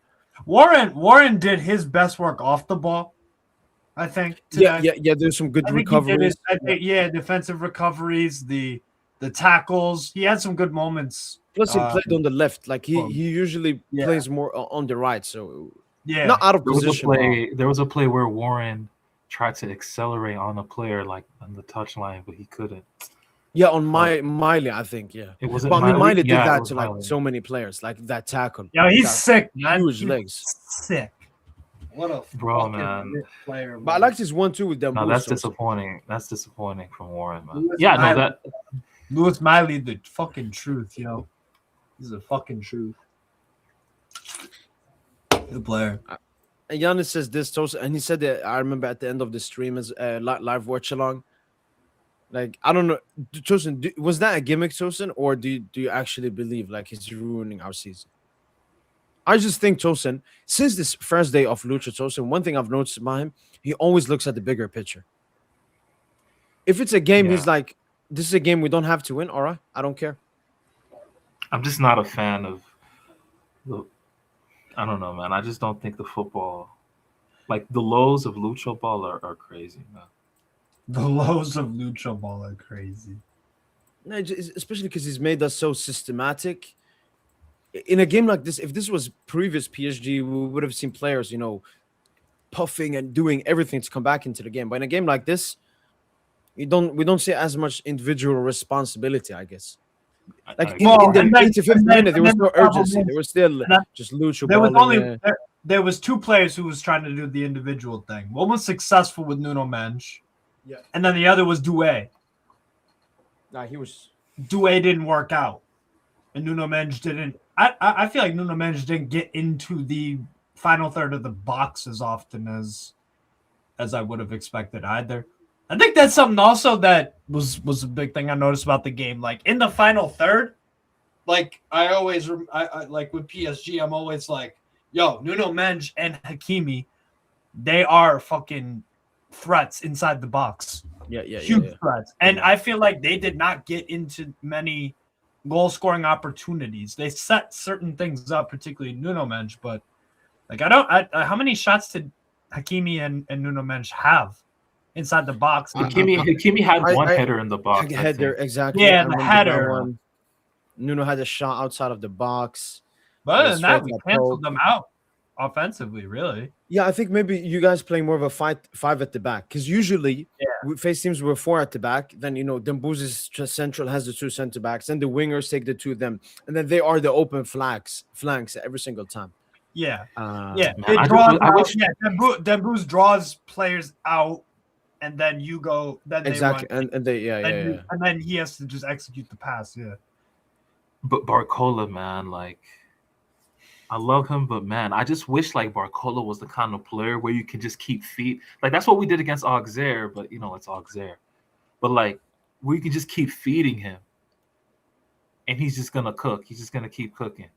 Warren did his best work off the ball, I think. Today. Yeah. There's some good recoveries. Defensive recoveries, the tackles. He had some good moments. Plus, he played on the left. Like he usually plays more on the right. So not out of position. There was a play where Warren tried to accelerate on a player like on the touchline, but he couldn't. Yeah, on Miley, I think. Yeah, it was. But I mean, Miley did that to like so many players, like that tackle. Yeah, he's sick, man. Huge legs. Sick. What a man. Player, man. But I liked his 1-2 with them. No, that's disappointing. That's disappointing from Warren, man. Lewis Miley, the fucking truth, yo. He's a fucking truth. Good player. And Giannis says this, and he said that I remember at the end of the stream as live watch along. Like I don't know, Chosen. Was that a gimmick, Chosen, or do you actually believe like he's ruining our season? I just think Chosen, since this first day of Lucho Chosen, one thing I've noticed about him, he always looks at the bigger picture. If it's a game, he's like, "This is a game we don't have to win. All right, I don't care." I'm just not a fan of the. I don't know, man. I just don't think the football, like the lows of Lucho ball, are crazy, man. The lows of Lucho ball are crazy. No, especially because he's made us so systematic. In a game like this, if this was previous PSG, we would have seen players, puffing and doing everything to come back into the game. But in a game like this, we don't see as much individual responsibility, I guess. Like in the 85th minute, there was no urgency. There was still just Lucho. There was two players who was trying to do the individual thing. One was successful with Nuno Mensch, and then the other was Doué. Doué didn't work out, and Nuno Mensch didn't. I feel like Nuno Mensch didn't get into the final third of the box as often as I would have expected either. I think that's something also that was a big thing I noticed about the game. Like in the final third, like I like with PSG, I'm always like, yo, Nuno Mensch and Hakimi, they are fucking threats inside the box. Huge threats. And I feel like they did not get into many goal-scoring opportunities. They set certain things up, particularly Nuno Mensch, but like how many shots did Hakimi and Nuno Mensch have inside the box? Hakimi had one header in the box. Header, exactly. Yeah, the header. Nuno had a shot outside of the box. But other than that, we canceled them out offensively, really. Yeah, I think maybe you guys playing more of a 5 at the back, because usually we face teams with 4 at the back. Then Dembouz is just central, has the 2 center backs, and the wingers take the 2 of them, and then they are the open flanks every single time. Yeah, Dembouz draws players out, and then you go. Then exactly, they run, and they and then he has to just execute the pass. Yeah, but Barcola, man, like. I love him, but man, I just wish like Barcola was the kind of player where you can just keep feet. Like that's what we did against Auxerre, but it's Auxerre. But like we can just keep feeding him, and he's just gonna cook. He's just gonna keep cooking.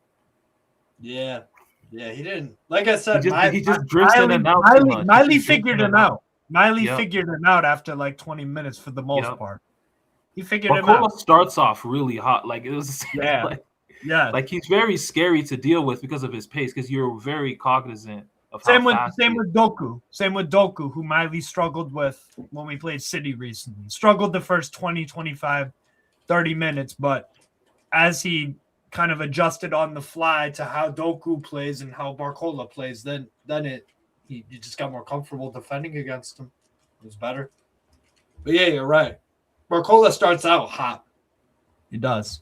Yeah, he didn't. Like I said, he just drifts in and out. Miley figured him out. Figured him out after like 20 minutes for the most part. He figured him out. Barcola starts off really hot. Like it was like he's very scary to deal with because of his pace, because you're very cognizant of same with Doku, who Miley struggled with when we played City recently. Struggled the first 20, 25, 30 minutes, but as he kind of adjusted on the fly to how Doku plays and how Barcola plays, then he just got more comfortable defending against him. It was better. But yeah, you're right. Barcola starts out hot. He does.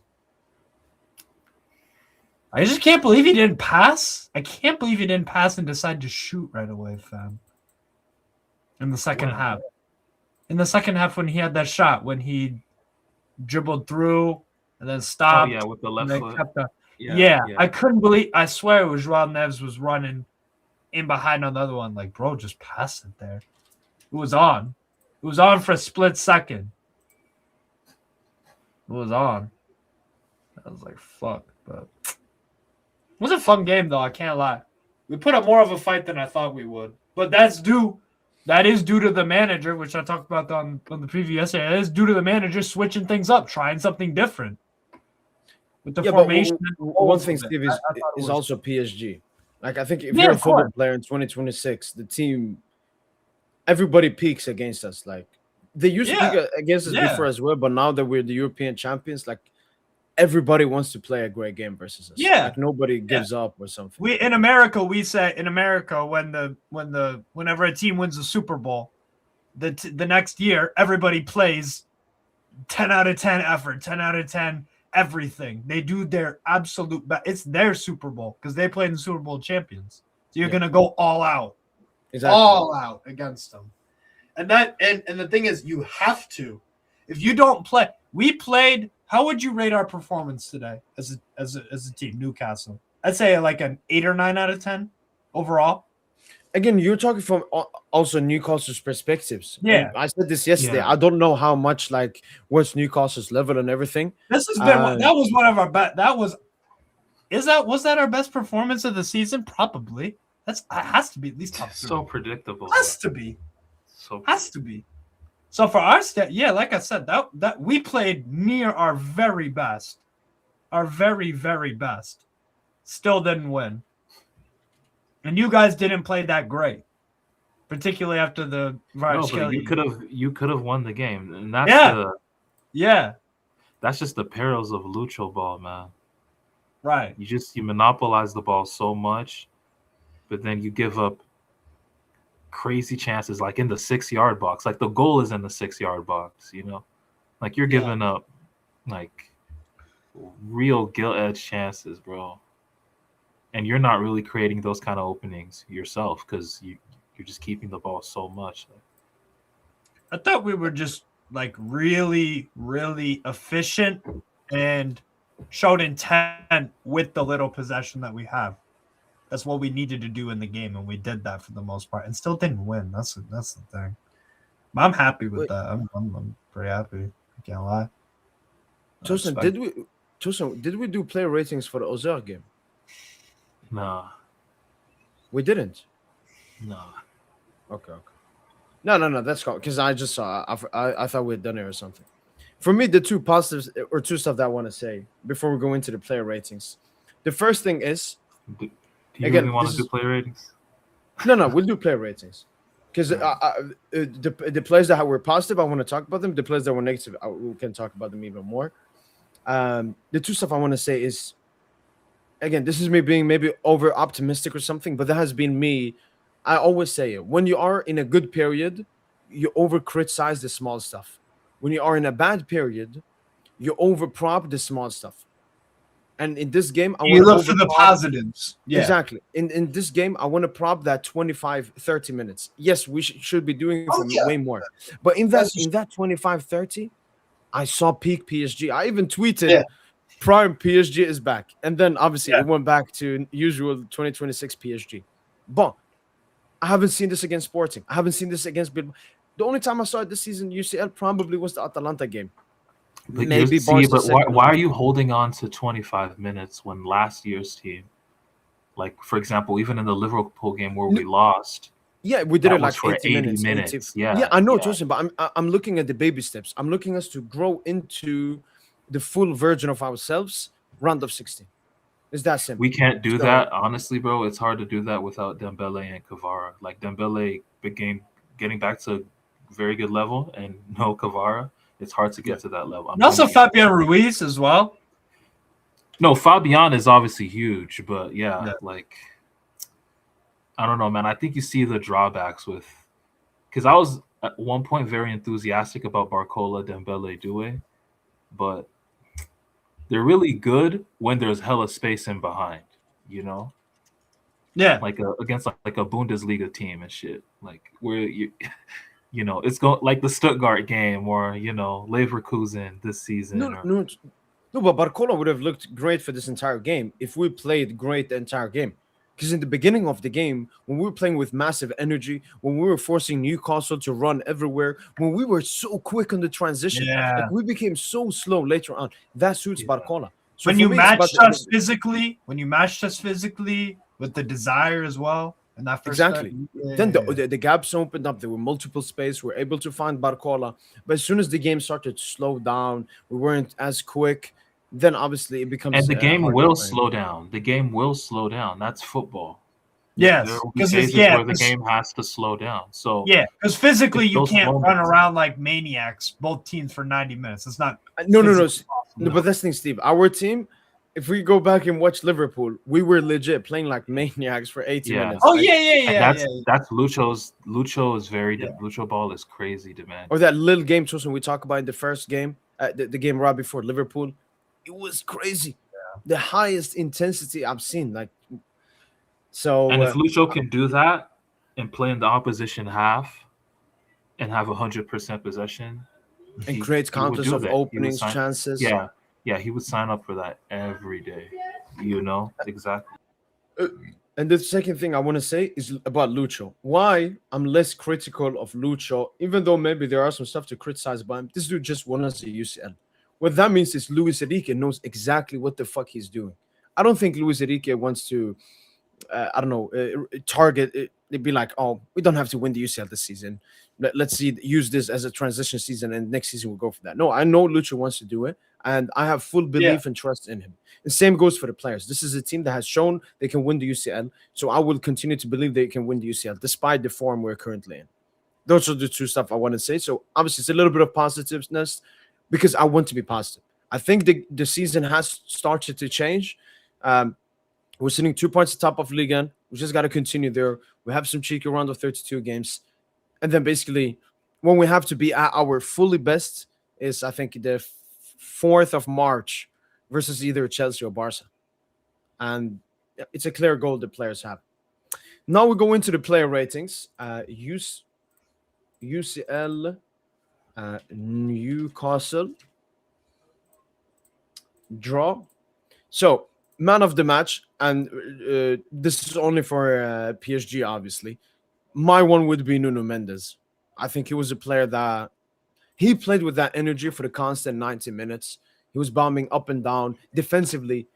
I just can't believe he didn't pass. I can't believe he didn't pass and decide to shoot right away, fam. In the second half. In the second half when he had that shot, when he dribbled through and then stopped. Oh, yeah, with the left foot. I couldn't believe. I swear it was Joao Neves was running in behind on the other one. Like, bro, just pass it there. It was on. It was on for a split second. It was on. I was like, fuck, but... It was a fun game, though. I can't lie. We put up more of a fight than I thought we would. But that is due to the manager, which I talked about on the preview yesterday. That is due to the manager switching things up, trying something different. With the formation. One thing, Steve, is also PSG. Like, I think if you're a football player in 2026, the team, everybody peaks against us. Like, they used to peak against us before as well, but now that we're the European champions, like, everybody wants to play a great game versus us. Yeah, like nobody gives up or something. We say whenever a team wins the Super Bowl, the next year everybody plays 10 out of 10 effort, 10 out of 10 everything. They do their absolute best. It's their Super Bowl because they played in the Super Bowl champions. So you're gonna go all out, all out against them. And the thing is, you have to. If you don't play, we played. How would you rate our performance today as a team, Newcastle? I'd say like an 8 or 9 out of 10 overall. again, you're talking from also Newcastle's perspectives. Yeah. And I said this yesterday. Yeah. I don't know how much like what's Newcastle's level and everything. This has been that was one of our best. Was that our best performance of the season? Probably. It has to be at least top three. So predictable. Has to be. So Has to be. So for our like I said, that we played near our very best. Our very, very best. Still didn't win. And you guys didn't play that great. Particularly after the no, but you could have won the game. And that's that's just the perils of Lucho ball, man. Right. You monopolize the ball so much, but then you give up crazy chances like in the 6-yard box. Like the goal is in the 6-yard box, you know? Like you're giving up like real gilt edge chances, bro. And you're not really creating those kind of openings yourself because you're just keeping the ball so much. I thought we were just like really, really efficient and showed intent with the little possession that we have. That's what we needed to do in the game, and we did that for the most part, and still didn't win. That's the thing. But I'm happy with that. I'm pretty happy. I can't lie. Tosin, did we do player ratings for the Auxerre game? No. We didn't. No. Okay. No. That's cool. Because I just saw. I thought we had done it or something. For me, the two positives or two stuff that I want to say before we go into the player ratings. The first thing is, do you really want to do player ratings? No, we'll do player ratings. Because the players that were positive, I want to talk about them. The players that were negative, we can talk about them even more. The two stuff I want to say is, again, this is me being maybe over optimistic or something, but that has been me. I always say it. When you are in a good period, you over criticize the small stuff. When you are in a bad period, you over prop the small stuff. And in this game, I want to look for the positives. Yeah. Exactly. In this game, I want to prop that 25-30 minutes. Yes, we should be doing way more. But in that 25-30, I saw peak PSG. I even tweeted prime PSG is back. And then obviously it went back to usual 2026 PSG. But I haven't seen this against Sporting. I haven't seen this against Bilbao. The only time I saw it this season, UCL, probably was the Atalanta game. But why are you holding on to 25 minutes when last year's team, like for example, even in the Liverpool game where we lost, we did it like for 80 minutes. Yeah, I know, Tosin, but I'm looking at the baby steps. I'm looking us to grow into the full version of ourselves. Round of 16. It's that simple. We can't do that, honestly, bro. It's hard to do that without Dembele and Kvara. Like Dembele getting back to very good level, and no Kvara. It's hard to get to that level. And also Fabian Ruiz as well. No, Fabian is obviously huge, but like I don't know, man. I think you see the drawbacks with because I was at one point very enthusiastic about Barcola, Dembele, Doué, but they're really good when there's hella space in behind, you know? Yeah. Like against like a Bundesliga team and shit. Like where you know, it's going like the Stuttgart game or, you know, Leverkusen this season. No, but Barcola would have looked great for this entire game if we played great the entire game. Because in the beginning of the game, when we were playing with massive energy, when we were forcing Newcastle to run everywhere, when we were so quick on the transition, like we became so slow later on. That suits Barcola. So when you matched us physically with the desire as well. And that first Then the gaps opened up. There were multiple space. We were able to find Barcola. But as soon as the game started to slow down, we weren't as quick. Then obviously it becomes. And the game will slow down. The game will slow down. That's football. Yes, because where the game has to slow down. So because physically you can't run around like maniacs, both teams for 90 minutes. It's not. No. But that's the thing, Steve. Our team. If we go back and watch Liverpool, we were legit playing like maniacs for 80 minutes. Oh, like, That's Lucho's. Lucho is very. Lucho ball is crazy, man. Or that little game, Tosin, we talked about in the first game, the game right before Liverpool. It was crazy. Yeah. The highest intensity I've seen. Like, so. And if Lucho can do that and play in the opposition half and have 100% possession and create counters of openings, chances. Yeah, he would sign up for that every day. You know, exactly. And the second thing I want to say is about Lucho. Why I'm less critical of Lucho, even though maybe there are some stuff to criticize about him. This dude just won us a UCL. What that means is Luis Enrique knows exactly what the fuck he's doing. I don't think Luis Enrique wants to, I don't know, target it. They'd be like, oh, we don't have to win the UCL this season. Let's use this as a transition season, and next season we'll go for that. No, I know Lucho wants to do it, and I have full belief and trust in him. The same goes for the players. This is a team that has shown they can win the UCL, so I will continue to believe they can win the UCL despite the form we're currently in. Those are the two stuff I want to say. So obviously it's a little bit of positiveness because I want to be positive. I think the season has started to change. We're sitting 2 points at the top of Ligue 1. We just got to continue there. We have some cheeky round of 32 games. And then basically when we have to be at our fully best is, I think, the 4th of March versus either Chelsea or Barca. And it's a clear goal the players have. Now we go into the player ratings. UCL, Newcastle, draw. So, man of the match, and this is only for PSG, obviously. My one would be Nuno Mendes. I think he was a player that he played with that energy for the constant 90 minutes. He was bombing up and down defensively.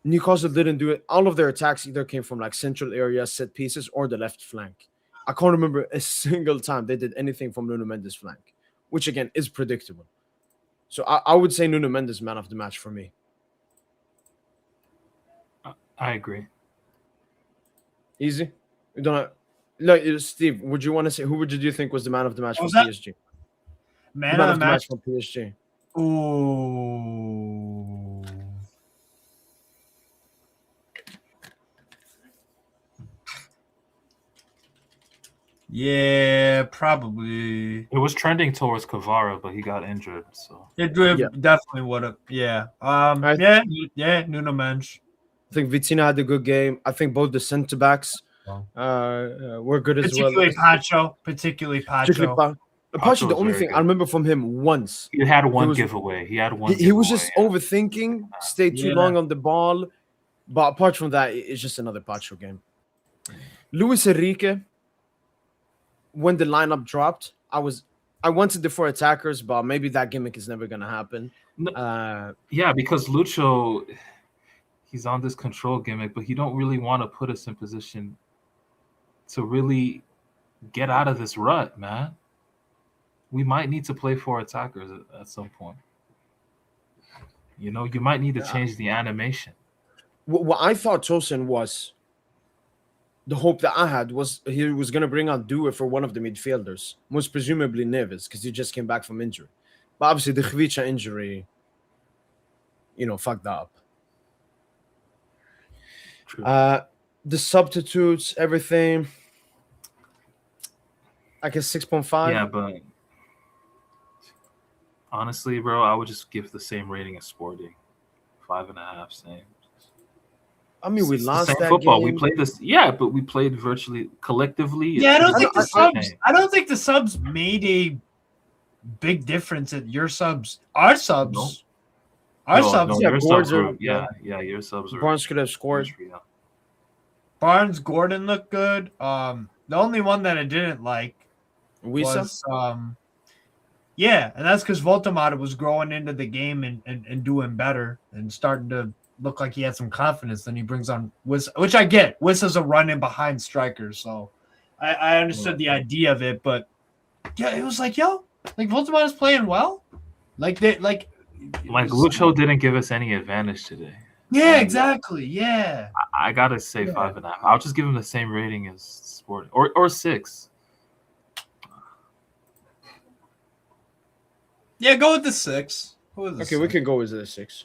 Newcastle didn't do it. All of their attacks either came from like central area, set pieces, or the left flank. I can't remember a single time they did anything from Nuno Mendes' flank, which again is predictable. So I would say Nuno Mendes man of the match for me. I agree. Easy. We don't have, look, Steve, would you want to say who do you think was the man of the match for PSG? Man of the match for PSG. Ooh. Yeah, probably. It was trending towards Kvara, but he got injured. So It definitely would have. Yeah. Yeah. Nuno Mendes. I think Vitinha had a good game. I think both the centre backs were good as well. Particularly Pacho. Pacho, the only thing I remember from him once. He had one giveaway. He was just overthinking, stayed too long on the ball. But apart from that, it's just another Pacho game. Luis Enrique, when the lineup dropped, I wanted the 4 attackers, but maybe that gimmick is never gonna happen. Yeah, because Lucho, he's on this control gimmick, but he don't really want to put us in position to really get out of this rut, man. We might need to play 4 attackers at some point. You know, you might need to change the animation. What I thought Tosin was, the hope that I had was he was going to bring on Due for one of the midfielders, most presumably Neves, because he just came back from injury. But obviously the Khvicha injury, fucked that up. True. The substitutes, everything, I guess 6.5. Yeah, but honestly, bro, I would just give the same rating as Sporting. 5.5, same. I mean, we lost that football. game. We played this, but we played virtually collectively. Yeah, I don't think the subs made a big difference at your subs. Our subs. No. Our subs. Your subs were, your subs were. Barnes could have scored. Barnes, Gordon looked good. The only one that I didn't like was and that's because Voltemade was growing into the game and doing better and starting to look like he had some confidence. Then he brings on Wiss, which I get. Wiss is a run in behind striker, so I understood the idea of it. But yeah, it was like, Voltemade is playing well. Like Lucho didn't give us any advantage today. Yeah, exactly. Yeah, I gotta say 5.5. I'll just give him the same rating as Sporting or 6. Yeah, go with the 6. Okay, we can go with the 6.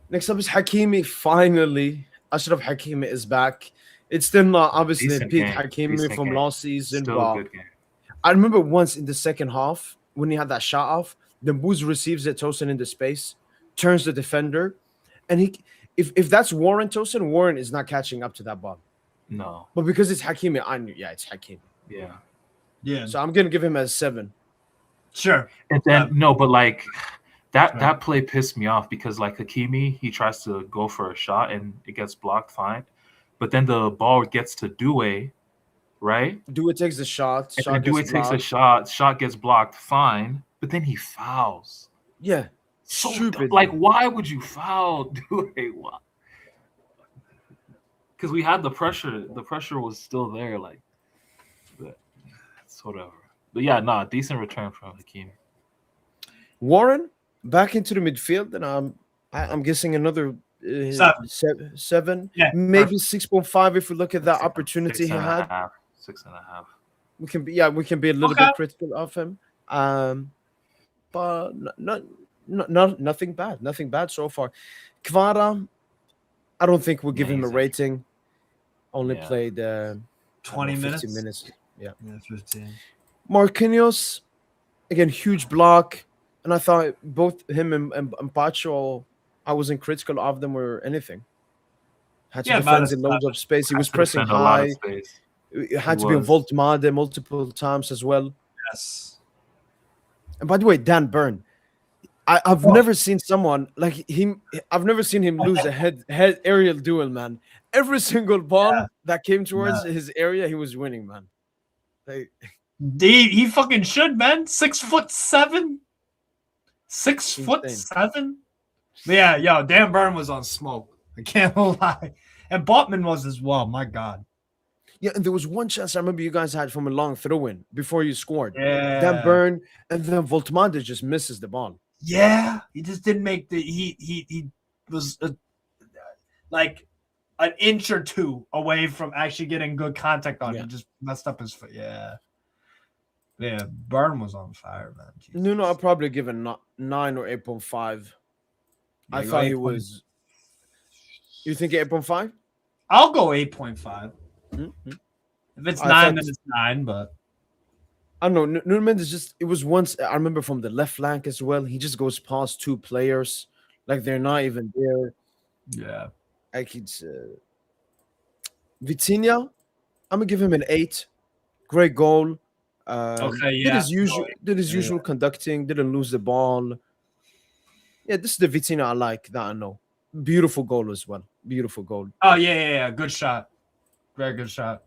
Next up is Hakimi. Finally, Ashraf Hakimi is back. It's still not obviously peak Hakimi from last season, but I remember once in the second half when he had that shot off, the Booz receives it, Tosin in the space, turns the defender, and if that's Warren Tosin, Warren is not catching up to that ball. No, but because it's Hakimi, I knew. Yeah, it's Hakimi. Yeah. So I'm gonna give him a 7. Sure. And then that play pissed me off because like Hakimi, he tries to go for a shot and it gets blocked fine. but then the ball gets to Doué, right? Doué takes the shot. And Shot then Doué gets takes a blocked. shot gets blocked, fine, but then he fouls. Yeah. So Stupid. like, why would you foul Doué? Why? Because we had the pressure. The pressure was still there. Like, but it's whatever. But yeah, decent return from Hakeem. Warren back into the midfield, and I'm guessing another 7, Yeah, maybe 6.5 if we look at that opportunity he had. 6.5. We can be a little bit critical of him, but nothing bad so far. Kvara, I don't think we'll give him a rating. Only played 20 minutes. 15 minutes. Yeah, 15. Marquinhos, again, huge block, and I thought both him and Pacho, I wasn't critical of them or anything. Had to defend in loads of space. He was pressing high. It had to be involved Made multiple times as well. Yes. And by the way, Dan Burn, I've never seen someone like him. I've never seen him lose a head aerial duel, man. Every single ball that came towards his area, he was winning, man. Like, he fucking should, man. 6'7". 6'7". But yeah, yo, Dan Burn was on smoke. I can't lie. And Botman was as well. My God. Yeah, and there was one chance I remember you guys had from a long throw-in before you scored. Yeah. Dan Burn, and then Voltmande just misses the ball. Yeah, he just didn't make the. He was like an inch or two away from actually getting good contact on. He just messed up his foot. Yeah. Burn was on fire, man. Jesus. No, I'll probably give it 9 or 8.5. I thought he was. You think 8.5? I'll go 8.5. Mm-hmm. If it's 9, then it's 9. But I don't know. Nuno Mendes it was once. I remember from the left flank as well. He just goes past 2 players, like they're not even there. Yeah, like it's Vitinha. I'm gonna give him an 8. Great goal. Did his usual conducting. Didn't lose the ball. Yeah, this is the Vitinha I like. That I know. Beautiful goal as well. Beautiful goal. Oh yeah. Good shot. Very good shot.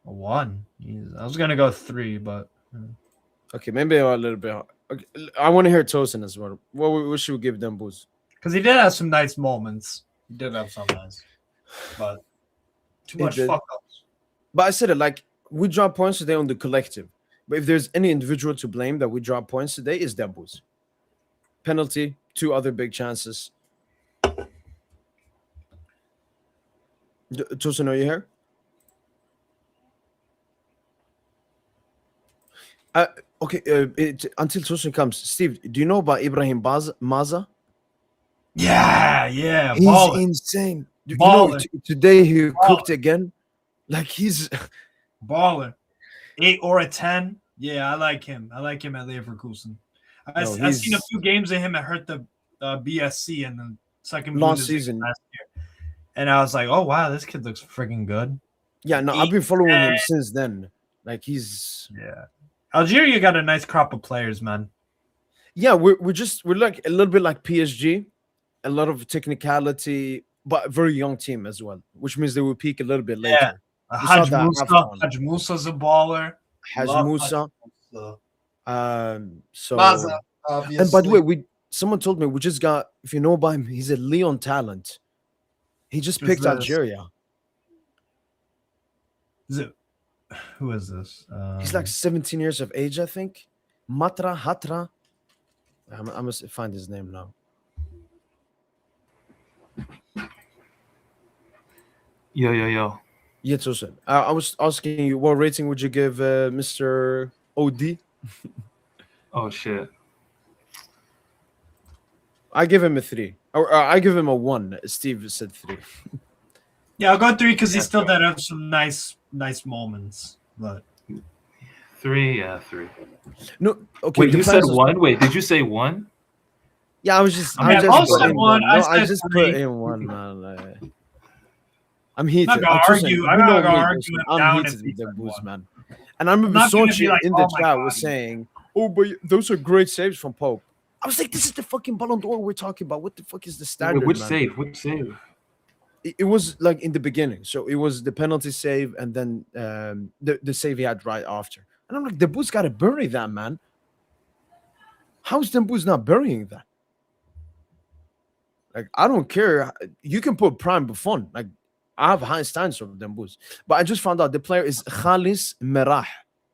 A 1. Jeez. I was gonna go 3, but okay, maybe a little bit. Okay. I want to hear Tosin as well. What should we give them, Booz? Because he did have some nice moments. He did have some nice, but too much fuck ups. But I said it like we drop points today on the collective. But if there's any individual to blame that we drop points today, is Dembele. Penalty, 2 other big chances. Tosin, are you here? Okay. Until Tosin comes, Steve, do you know about Ibrahim Maza? Yeah. He's Baller. insane. You know, today he cooked again. Like he's baller. 8 or a 10. Yeah, I like him. I like him at Leverkusen. I've seen a few games of him that hurt the BSC in the second last season last year. And I was like, oh wow, this kid looks freaking good. Yeah, no, I've been following him since then. Like he's Algeria got a nice crop of players, man. Yeah, we're like a little bit like PSG, a lot of technicality, but a very young team as well, which means they will peak a little bit later. Yeah. Haj Musa's a baller. Haj Musa. So Maza, obviously. And by the way, someone told me we just got, if you know about him, he's a Lyon talent. He just picked Algeria. Who is this? He's like 17 years of age, I think. Hatra. I must find his name now. Yo. Yeah, Tosin. I was asking you, what rating would you give Mr. OD? Oh shit! I give him a 3, or I give him a 1. Steve said 3. Yeah, I'll go 3 because he still did have some nice moments. But 3, yeah, 3. No, okay. Wait, you said 1. Wait, did you say 1? Yeah, I just put in 1. I just put in 1, man. I'm heated. I'm not gonna argue. I'm heated with the Boost, man. And I remember Sochi in the chat was saying, "Oh, but those are great saves from Pope." I was like, "This is the fucking Ballon d'Or we're talking about. What the fuck is the standard?" Wait, which man? save? Which save? it was like in the beginning. So it was the penalty save and then the save he had right after. And I'm like, Dembo's got to bury that, man. How's Dembo's not burying that? Like, I don't care. You can put Prime Buffon. Like, I have high standards of Dembo's. But I just found out the player is Khalis Merah.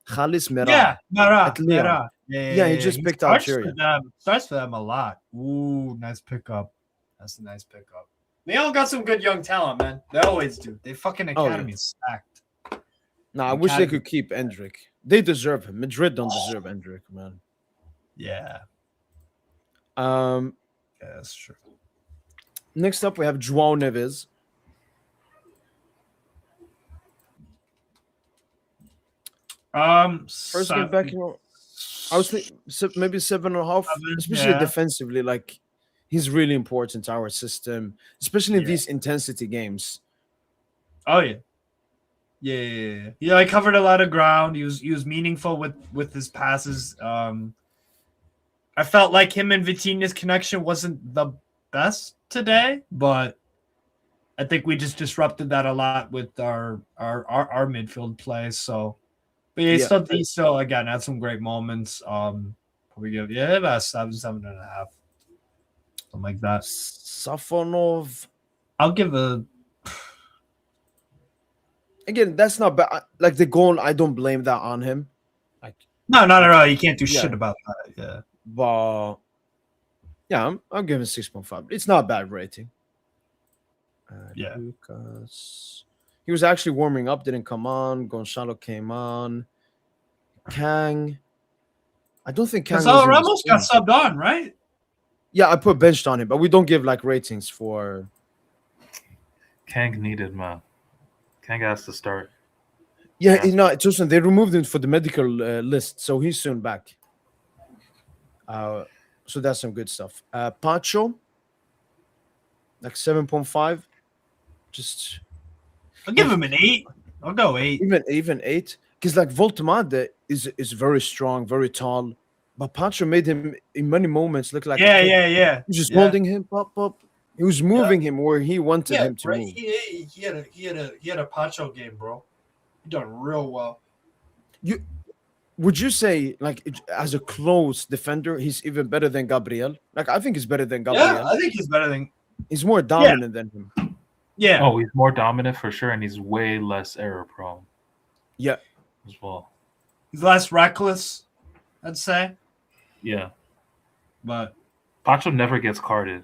Khalis Merah. Yeah, Merah. At Lyon. Merah. Yeah, he just picked Algeria. Starts for them a lot. Ooh, nice pickup. That's a nice pickup. Lyon got some good young talent, man. They always do. They fucking academy is stacked. No, I wish they could keep Endrick. They deserve him. Madrid don't deserve Endrick, man. Yeah. Yeah, that's true. Next up, we have João Neves. First game back, I was thinking maybe 7.5, especially defensively. Like, he's really important to our system, especially in these intensity games. Oh yeah. Yeah. He covered a lot of ground. He was meaningful with his passes. I felt like him and Vitinha's connection wasn't the best today, but I think we just disrupted that a lot with our midfield play. So, but he still again had some great moments. Probably give about 7.5, something like that. Safonov, I'll give a. Again, that's not bad. Like the goal, I don't blame that on him. Like, no, not at all. You can't do shit about that. Yeah, but yeah, I'm giving 6.5. It's not a bad rating. Lucas, he was actually warming up, didn't come on. Gonzalo came on. Kang, I don't think Kang. Gonzalo Ramos got subbed on, right? Yeah, I put benched on him, but we don't give like ratings for. Kang needed, man. Kang has to start. Yeah, Justin, they removed him for the medical list, so he's soon back. So that's some good stuff. Pacho, like 7.5. Just, I'll give him an 8. I'll go 8. Even 8, because like Voltemade is very strong, very tall, but Pacho made him in many moments look like yeah. He's just holding him up. He was moving him where he wanted him to move. He had a Pacho game, bro. He done real well. Would you say, like, as a close defender, he's even better than Gabriel? Like, I think he's better than Gabriel. Yeah, I think he's better than. He's more dominant than him. Yeah. Oh, he's more dominant for sure, and he's way less error prone. Yeah. As well. He's less reckless, I'd say. Yeah. But Pacho never gets carded.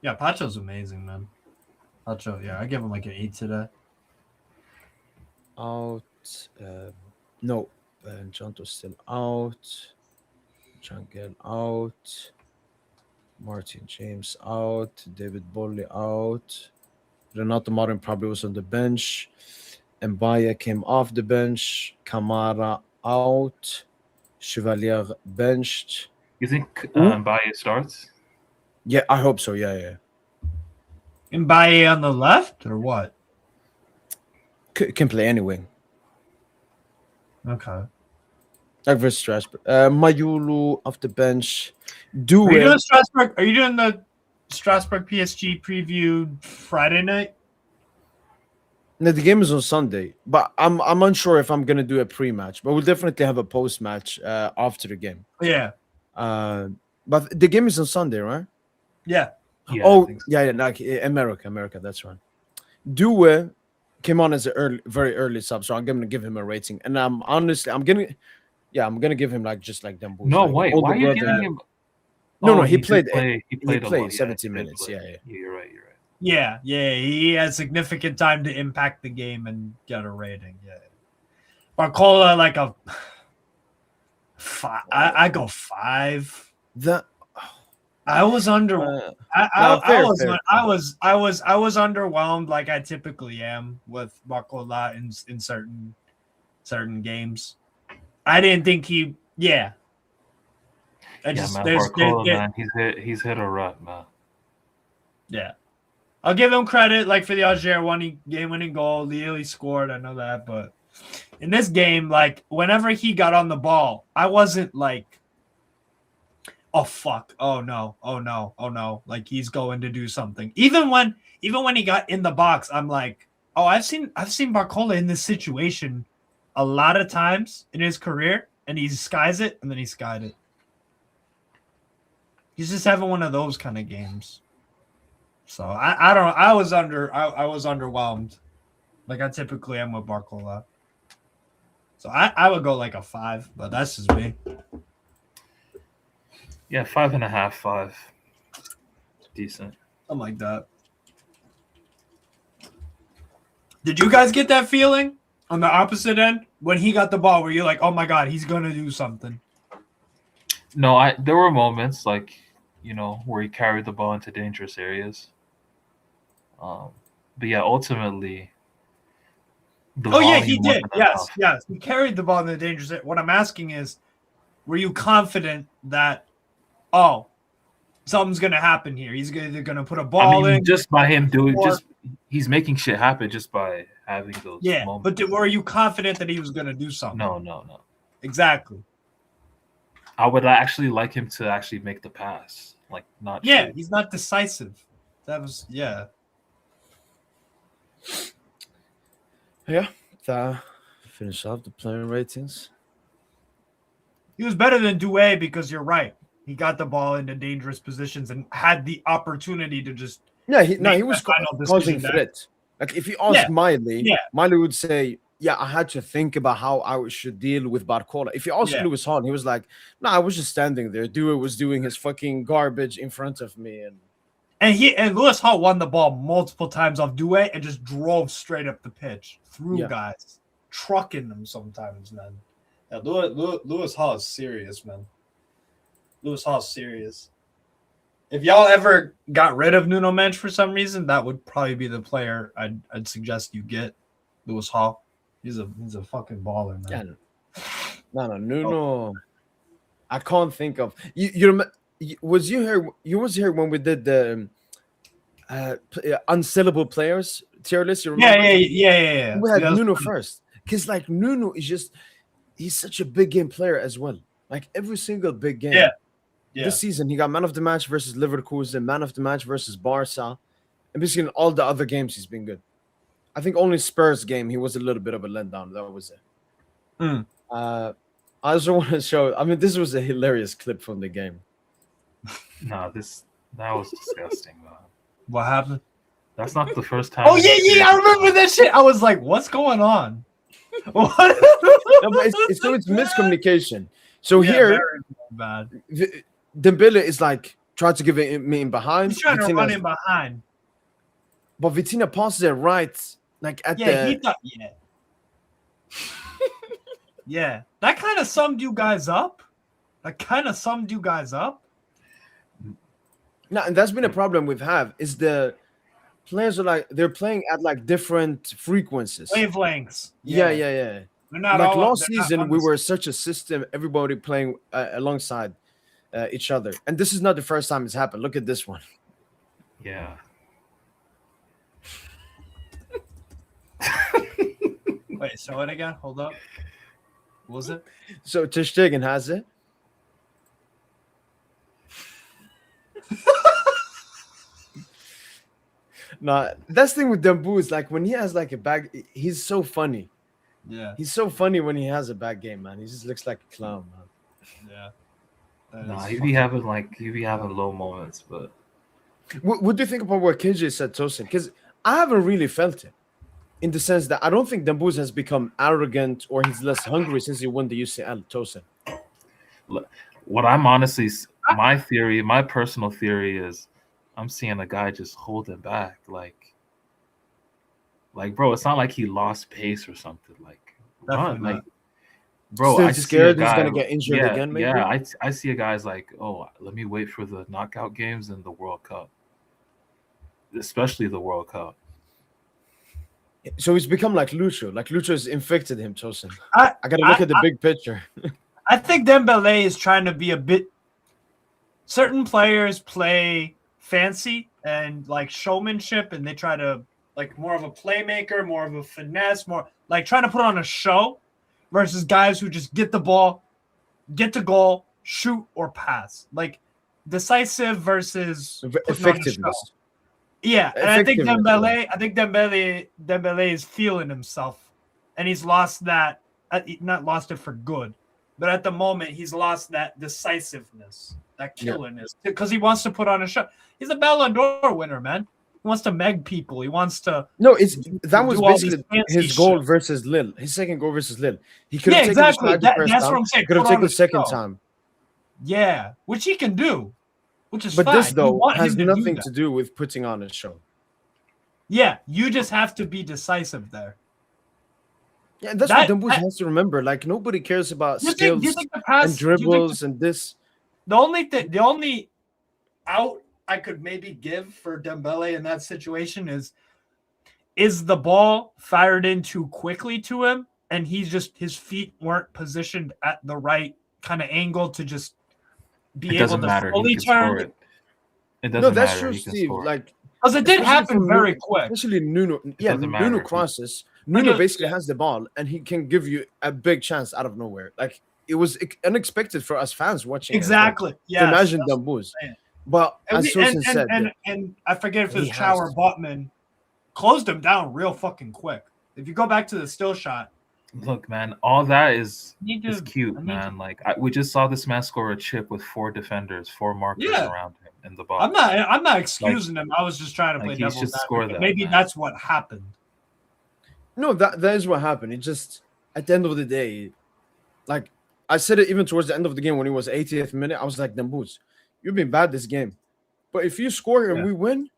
Yeah, Pacho's amazing, man. Pacho, I give him like an 8 today. Out. No. Janto's still out. Changel out. Martin James out. David Bolly out. Renato Marin probably was on the bench. Mbaya came off the bench. Kamara out. Chevalier benched. You think Mbaya starts? Yeah, I hope so. Yeah. Mbaye on the left or what? Can play any wing. Okay. Like versus Strasbourg. Mayulu off the bench. Are you doing Strasbourg? Are you doing the Strasbourg PSG preview Friday night? No, the game is on Sunday, but I'm unsure if I'm gonna do a pre-match. But we'll definitely have a post-match after the game. Yeah. But the game is on Sunday, right? Yeah. Yeah, like America. That's right. Due came on as a very early sub, so I'm gonna give him a rating. And I'm gonna give him like just like them. No, like, wait, why are you giving him? No, he played 17 minutes. Yeah. You're right. Yeah, he had significant time to impact the game and get a rating. Yeah. Barcola like a 5. I go 5. I was under. I was underwhelmed, like I typically am with Barcola in certain games. I didn't think he. Yeah. Barcola, man, he's hit a rut, man. Yeah. I'll give him credit, like for the Algeria game-winning goal. Lille, he scored. I know that, but in this game, like whenever he got on the ball, I wasn't oh fuck, oh no, oh no, oh no, like he's going to do something. Even when he got in the box, I'm like, oh, I've seen Barcola in this situation a lot of times in his career, and he skies it, and then he skied it. He's just having one of those kind of games. So I don't know. I was underwhelmed. Like I typically am with Barcola. So I would go like a 5, but that's just me. Yeah, 5.5, 5. Decent. Something like that. Did you guys get that feeling on the opposite end when he got the ball where you're like, oh my God, he's going to do something? No, there were moments like, where he carried the ball into dangerous areas. But yeah, ultimately, he did. Yes. He carried the ball in the dangerous area. What I'm asking is, were you confident that, oh, something's going to happen here? He's either going to put a ball in. Just by him he's making shit happen just by having those moments. But were you confident that he was going to do something? No. Exactly. I would actually like him to actually make the pass. Like, not. Yeah, shoot. he's not decisive. That was, yeah. Yeah, that finish off the player ratings. He was better than Doué because you're right. He got the ball into dangerous positions and had the opportunity to just. Yeah, he was causing threat. Like if you ask Miley, Miley would say, "Yeah, I had to think about how I should deal with Barcola." If you ask Lewis Hall, he was like, "No, I was just standing there. Doué was doing his fucking garbage in front of me." And Lewis Hall won the ball multiple times off Doué and just drove straight up the pitch through guys, trucking them sometimes, man. Yeah, Lewis Hall is serious, man. Lewis Hall is serious. If y'all ever got rid of Nuno Mensch for some reason, that would probably be the player I'd suggest you get. Lewis Hall. He's a fucking baller, man. Yeah, no, Nuno. I can't think of you. Was you here? You was here when we did the unsellable players tier list. You remember? Yeah. We had Nuno first because like Nuno is just he's such a big game player as well. Like every single big game. Yeah. This season he got man of the match versus Leverkusen, man of the match versus Barca, and basically in all the other games he's been good. I think only Spurs game he was a little bit of a letdown. That was it. I also want to show. I mean, this was a hilarious clip from the game. No, that was disgusting, man. What happened? That's not the first time. Oh yeah, I remember that shit. I was like, "What's going on?" What? No, but it's miscommunication. So here, bad. Dembele is like trying to give it me in behind. He's trying to run in behind, but Vitinha passes it right, like at the. Yeah, that kind of summed you guys up. No, and that's been a problem we've had. Is the players are like they're playing at like different frequencies, wavelengths. Yeah. They're not like last season, we were such a system, everybody playing alongside each other, and this is not the first time it's happened. Look at this one. Yeah. Wait, show it again. Hold up. What was it? So Ter Stegen has it. No, that's the thing with Dembu is like when he has like a bad, he's so funny. Yeah, he's so funny when he has a bad game, man. He just looks like a clown, man. Yeah. Nah, he be having low moments, but what do you think about what KJ said, Tosin? Because I haven't really felt it, in the sense that I don't think Dembuz has become arrogant or he's less hungry since he won the UCL. Tosin. What I'm honestly, my personal theory is, I'm seeing a guy just holding back, like, bro. It's not like he lost pace or something. Like, run, like, bro. Still I just scared see a guy, he's gonna get injured again. Maybe? Yeah, I see a guy's like, oh, let me wait for the knockout games and the World Cup, especially the World Cup. So he's become like Lucho. Like Lucho has infected him, Tosin. I gotta look at the big picture. I think Dembele is trying to be a bit. Certain players play fancy and like showmanship, and they try to like more of a playmaker, more of a finesse, more like trying to put on a show, versus guys who just get the ball, get to goal, shoot or pass. Like decisive versus putting on a show. Effectiveness. Yeah, and I think Effectiveness, Dembele is feeling himself, and he's lost that. Not lost it for good, but at the moment he's lost that decisiveness, that killerness, because he wants to put on a show. He's a Ballon d'Or winner, man. He wants to meg people. He wants to. No, that was do all these basically fancy his goal shit. versus Lille. His second goal versus Lille. He could have Yeah, taken exactly. the first That's time. what I'm saying. Could have Put on taken a the second show. time. Yeah, which he can do, which is But fine. this You though want has him to do nothing that. to do with putting on a show. Yeah, you just have to be decisive there. Yeah, that's That- what Dumbouz that- has to remember. Like nobody cares about Do you skills think the and pass, do you think dribbles and this. the only out I could maybe give for Dembele in that situation is the ball fired in too quickly to him, and his feet weren't positioned at the right kind of angle to just be It able doesn't to matter. fully He can score turn. it. It doesn't No, that's matter. true, He can Steve. score. Like Because it did especially happen from very Nuno- quick. Especially Nuno. Yeah, doesn't Nuno matter. crosses. Like Nuno a- basically has the ball and he can give you a big chance out of nowhere. Like it was unexpected for us fans watching. Exactly. To Yeah. imagine Dumbouz. saying. But as Sosin said, And I forget if he it's Chow has or to. Botman closed him down real fucking quick. If you go back to the still shot, Look, man, all that is you need is to- cute, I need man. Like we just saw this man score a chip with 4 defenders, 4 markers Yeah. around him in the box. I'm not excusing him. I was just trying to like, play he devil's should score advocate. that, Maybe man. that's what happened. no, that is what happened. It just at the end of the day, like I said it even towards the end of the game when it was 80th minute, I was like, Dumbouz, you've been bad this game. But if you score and Yeah. we win,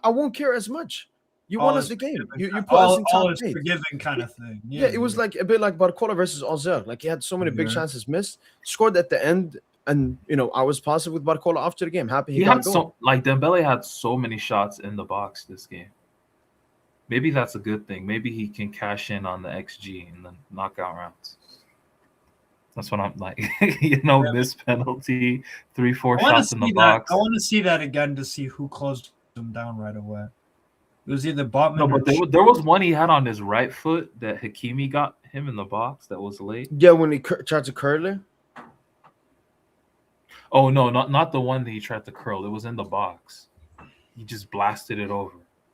I won't care as much. You won All us is the game. forgiven. You put us in all top is 8. forgiven kind of thing. Yeah, it was like a bit like Barcola versus Alzer. Like he had so many big Yeah. chances missed, scored at the end, and I was positive with Barcola after the game. Happy he He got had going. Dembele had so many shots in the box this game. Maybe that's a good thing. Maybe he can cash in on the XG in the knockout rounds. That's what I'm like. Missed penalty, 3-4 shots in the box. I want to see that again to see who closed him down right away. It was either Botman No, or but there was one he had on his right foot that Hakimi got him in the box that was late. Yeah, when he tried to curl it. Oh no, not the one that he tried to curl. It was in the box. He just blasted it over.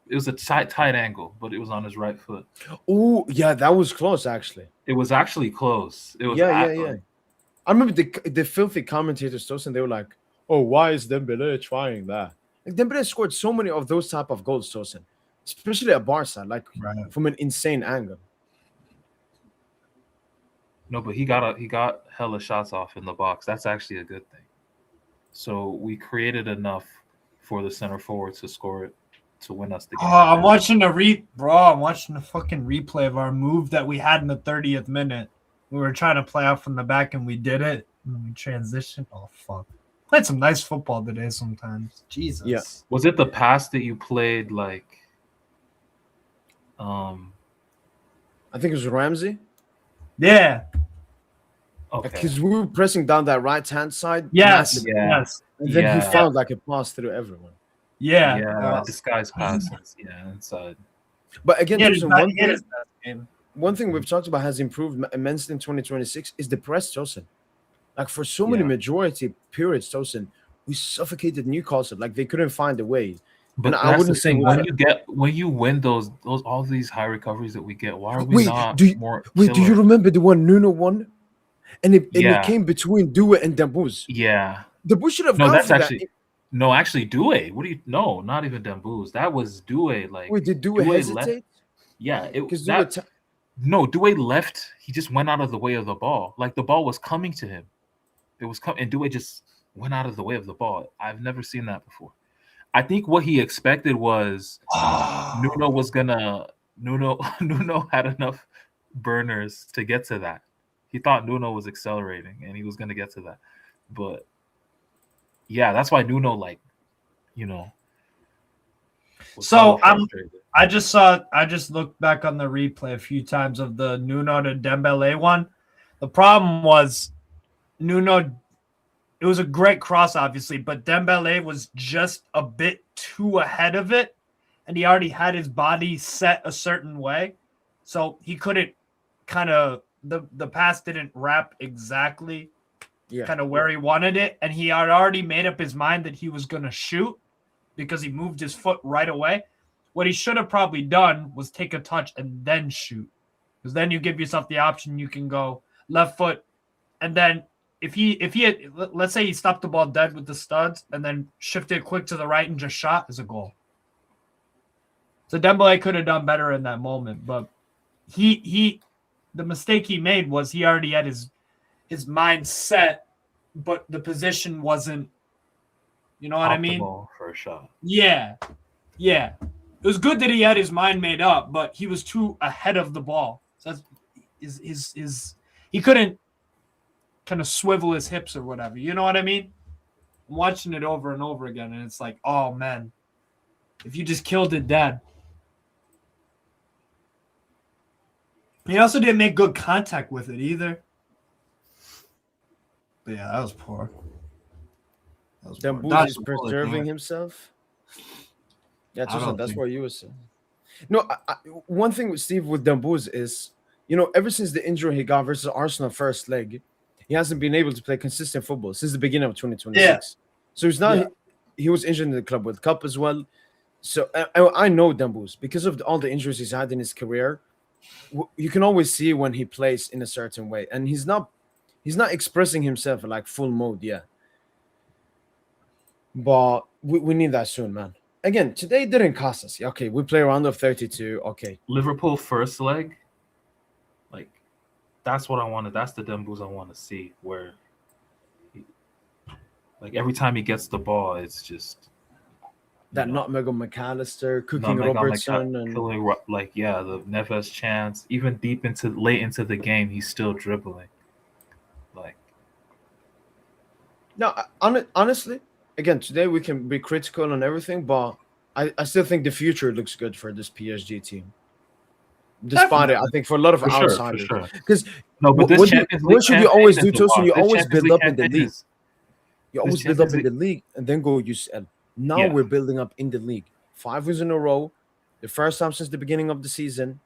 It was a tight angle, but it was on his right foot. Oh, yeah, that was close actually. It was actually close. It was Yeah. I remember the filthy commentators Tosin, they were like, "Oh, why is Dembele trying that?" Like Dembele scored so many of those type of goals, Tosin, especially at Barca, like Right. from an insane angle. No, but he got hella shots off in the box. That's actually a good thing. So we created enough for the center forward to score it to win us the game. I'm watching I'm watching the fucking replay of our move that we had in the 30th minute. We were trying to play out from the back and we did it. And we transitioned. Oh fuck. Played some nice football today sometimes. Jesus. Yeah. Was it the pass that you played like I think it was Ramsey. Yeah. okay. Because we were pressing down that right hand side. Yes. massively, Yeah. Yes. And then Yeah. he found like a pass through everyone. Yeah. Yeah, disguise passes. Yeah, inside. But again, Yeah, there's he had his best game. one thing we've talked about has improved immensely in 2026 is the press, Tosin. Like for so many Yeah. majority periods, Tosin, we suffocated Newcastle. Like they couldn't find a way. But And I that's wouldn't the say thing. we When you win those all these high recoveries that we get, why are we Wait, not do you- more Wait, do you killer? remember the one Nuno won? And it Yeah. came between Due and Dumbouz. Yeah. Dumbouz should have No, gone that's for actually that. no, actually Due. What do you no, not even Dembouz. That was Due. Like Wait, did Due Due hesitate? yeah, it Because that, no, Due left. He just went out of the way of the ball. Like the ball was coming to him. It was coming, and Due just went out of the way of the ball. I've never seen that before. I think what he expected was Nuno was gonna Nuno had enough burners to get to that. He thought Nuno was accelerating and he was gonna get to that. But yeah, that's why Nuno was So, kinda frustrated. I just looked back on the replay a few times of the Nuno to Dembele one. The problem was Nuno, it was a great cross, obviously, but Dembele was just a bit too ahead of it, and he already had his body set a certain way. So he couldn't the pass didn't wrap exactly Yeah. kind of where he wanted it, and he had already made up his mind that he was going to shoot because he moved his foot right away. What he should have probably done was take a touch and then shoot, because then you give yourself the option. You can go left foot, and then if he had, let's say he stopped the ball dead with the studs and then shifted quick to the right and just shot, is a goal. So Dembele could have done better in that moment, but the mistake he made was he already had his mind set, but the position wasn't, you know what I mean? Optimal for a shot. Yeah. Yeah. It was good that he had his mind made up, but he was too ahead of the ball. So that's he couldn't kind of swivel his hips or whatever. You know what I mean? I'm watching it over and over again, and it's like, oh man, if you just killed it dead. He also didn't make good contact with it either. But yeah, that was poor. Dembele is preserving himself. Yeah, that's what you were saying. No, one thing with Steve with Dembele is, ever since the injury he got versus Arsenal first leg, he hasn't been able to play consistent football since the beginning of 2026. Yeah. So he's not. Yeah. He was injured in the Club World Cup as well. So I know Dembele because of all the injuries he's had in his career. You can always see when he plays in a certain way, and he's not expressing himself in like full mode yet. But we need that soon, man. Again, today didn't cost us. Okay, we play a round of 32. Okay, Liverpool first leg, like that's what I wanted. That's the Dembele I want to see. Where, like every time he gets the ball, it's just that nutmeg on McAllister, cooking Robertson, and the Neves chance. Even late into the game, he's still dribbling. Like, no, honestly. Again, today we can be critical on everything, but I still think the future looks good for this PSG team. Despite it, I think for a lot of outsiders. Because what should you always do, Tosin? You always build up in the league. You always build up in the league and then go UCL. Now we're building up in the league. 5 wins in a row. The first time since the beginning of the season.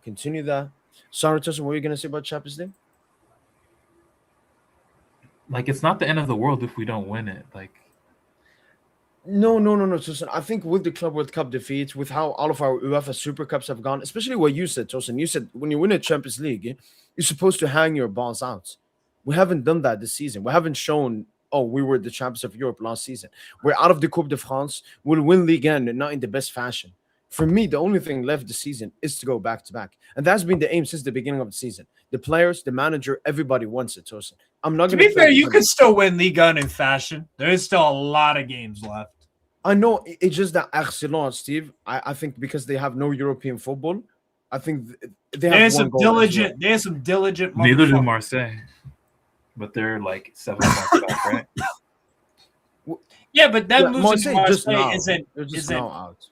Continue that. Sorry, Tosin, what are you going to say about Champions League? Like, it's not the end of the world if we don't win it. Like, no. Tosin, I think with the Club World Cup defeats, with how all of our UEFA Super Cups have gone, especially what you said, Tosin. You said when you win a Champions League, you're supposed to hang your balls out. We haven't done that this season. We haven't shown, we were the champions of Europe last season. We're out of the Coupe de France. We'll win Ligue 1 and not in the best fashion. For me, the only thing left this season is to go back-to-back. And that's been the aim since the beginning of the season. The players, the manager, everybody wants it, Tosin. I'm not going to be fair, you could still win Ligue 1 in fashion. There is still a lot of games left. I know. It's just that Arsenal, Steve, I think because they have no European football, I think they have some diligent. There's some diligent. Neither do Marseille, but they're like 7 months back, right? Yeah, but that losing Marseille isn't now out.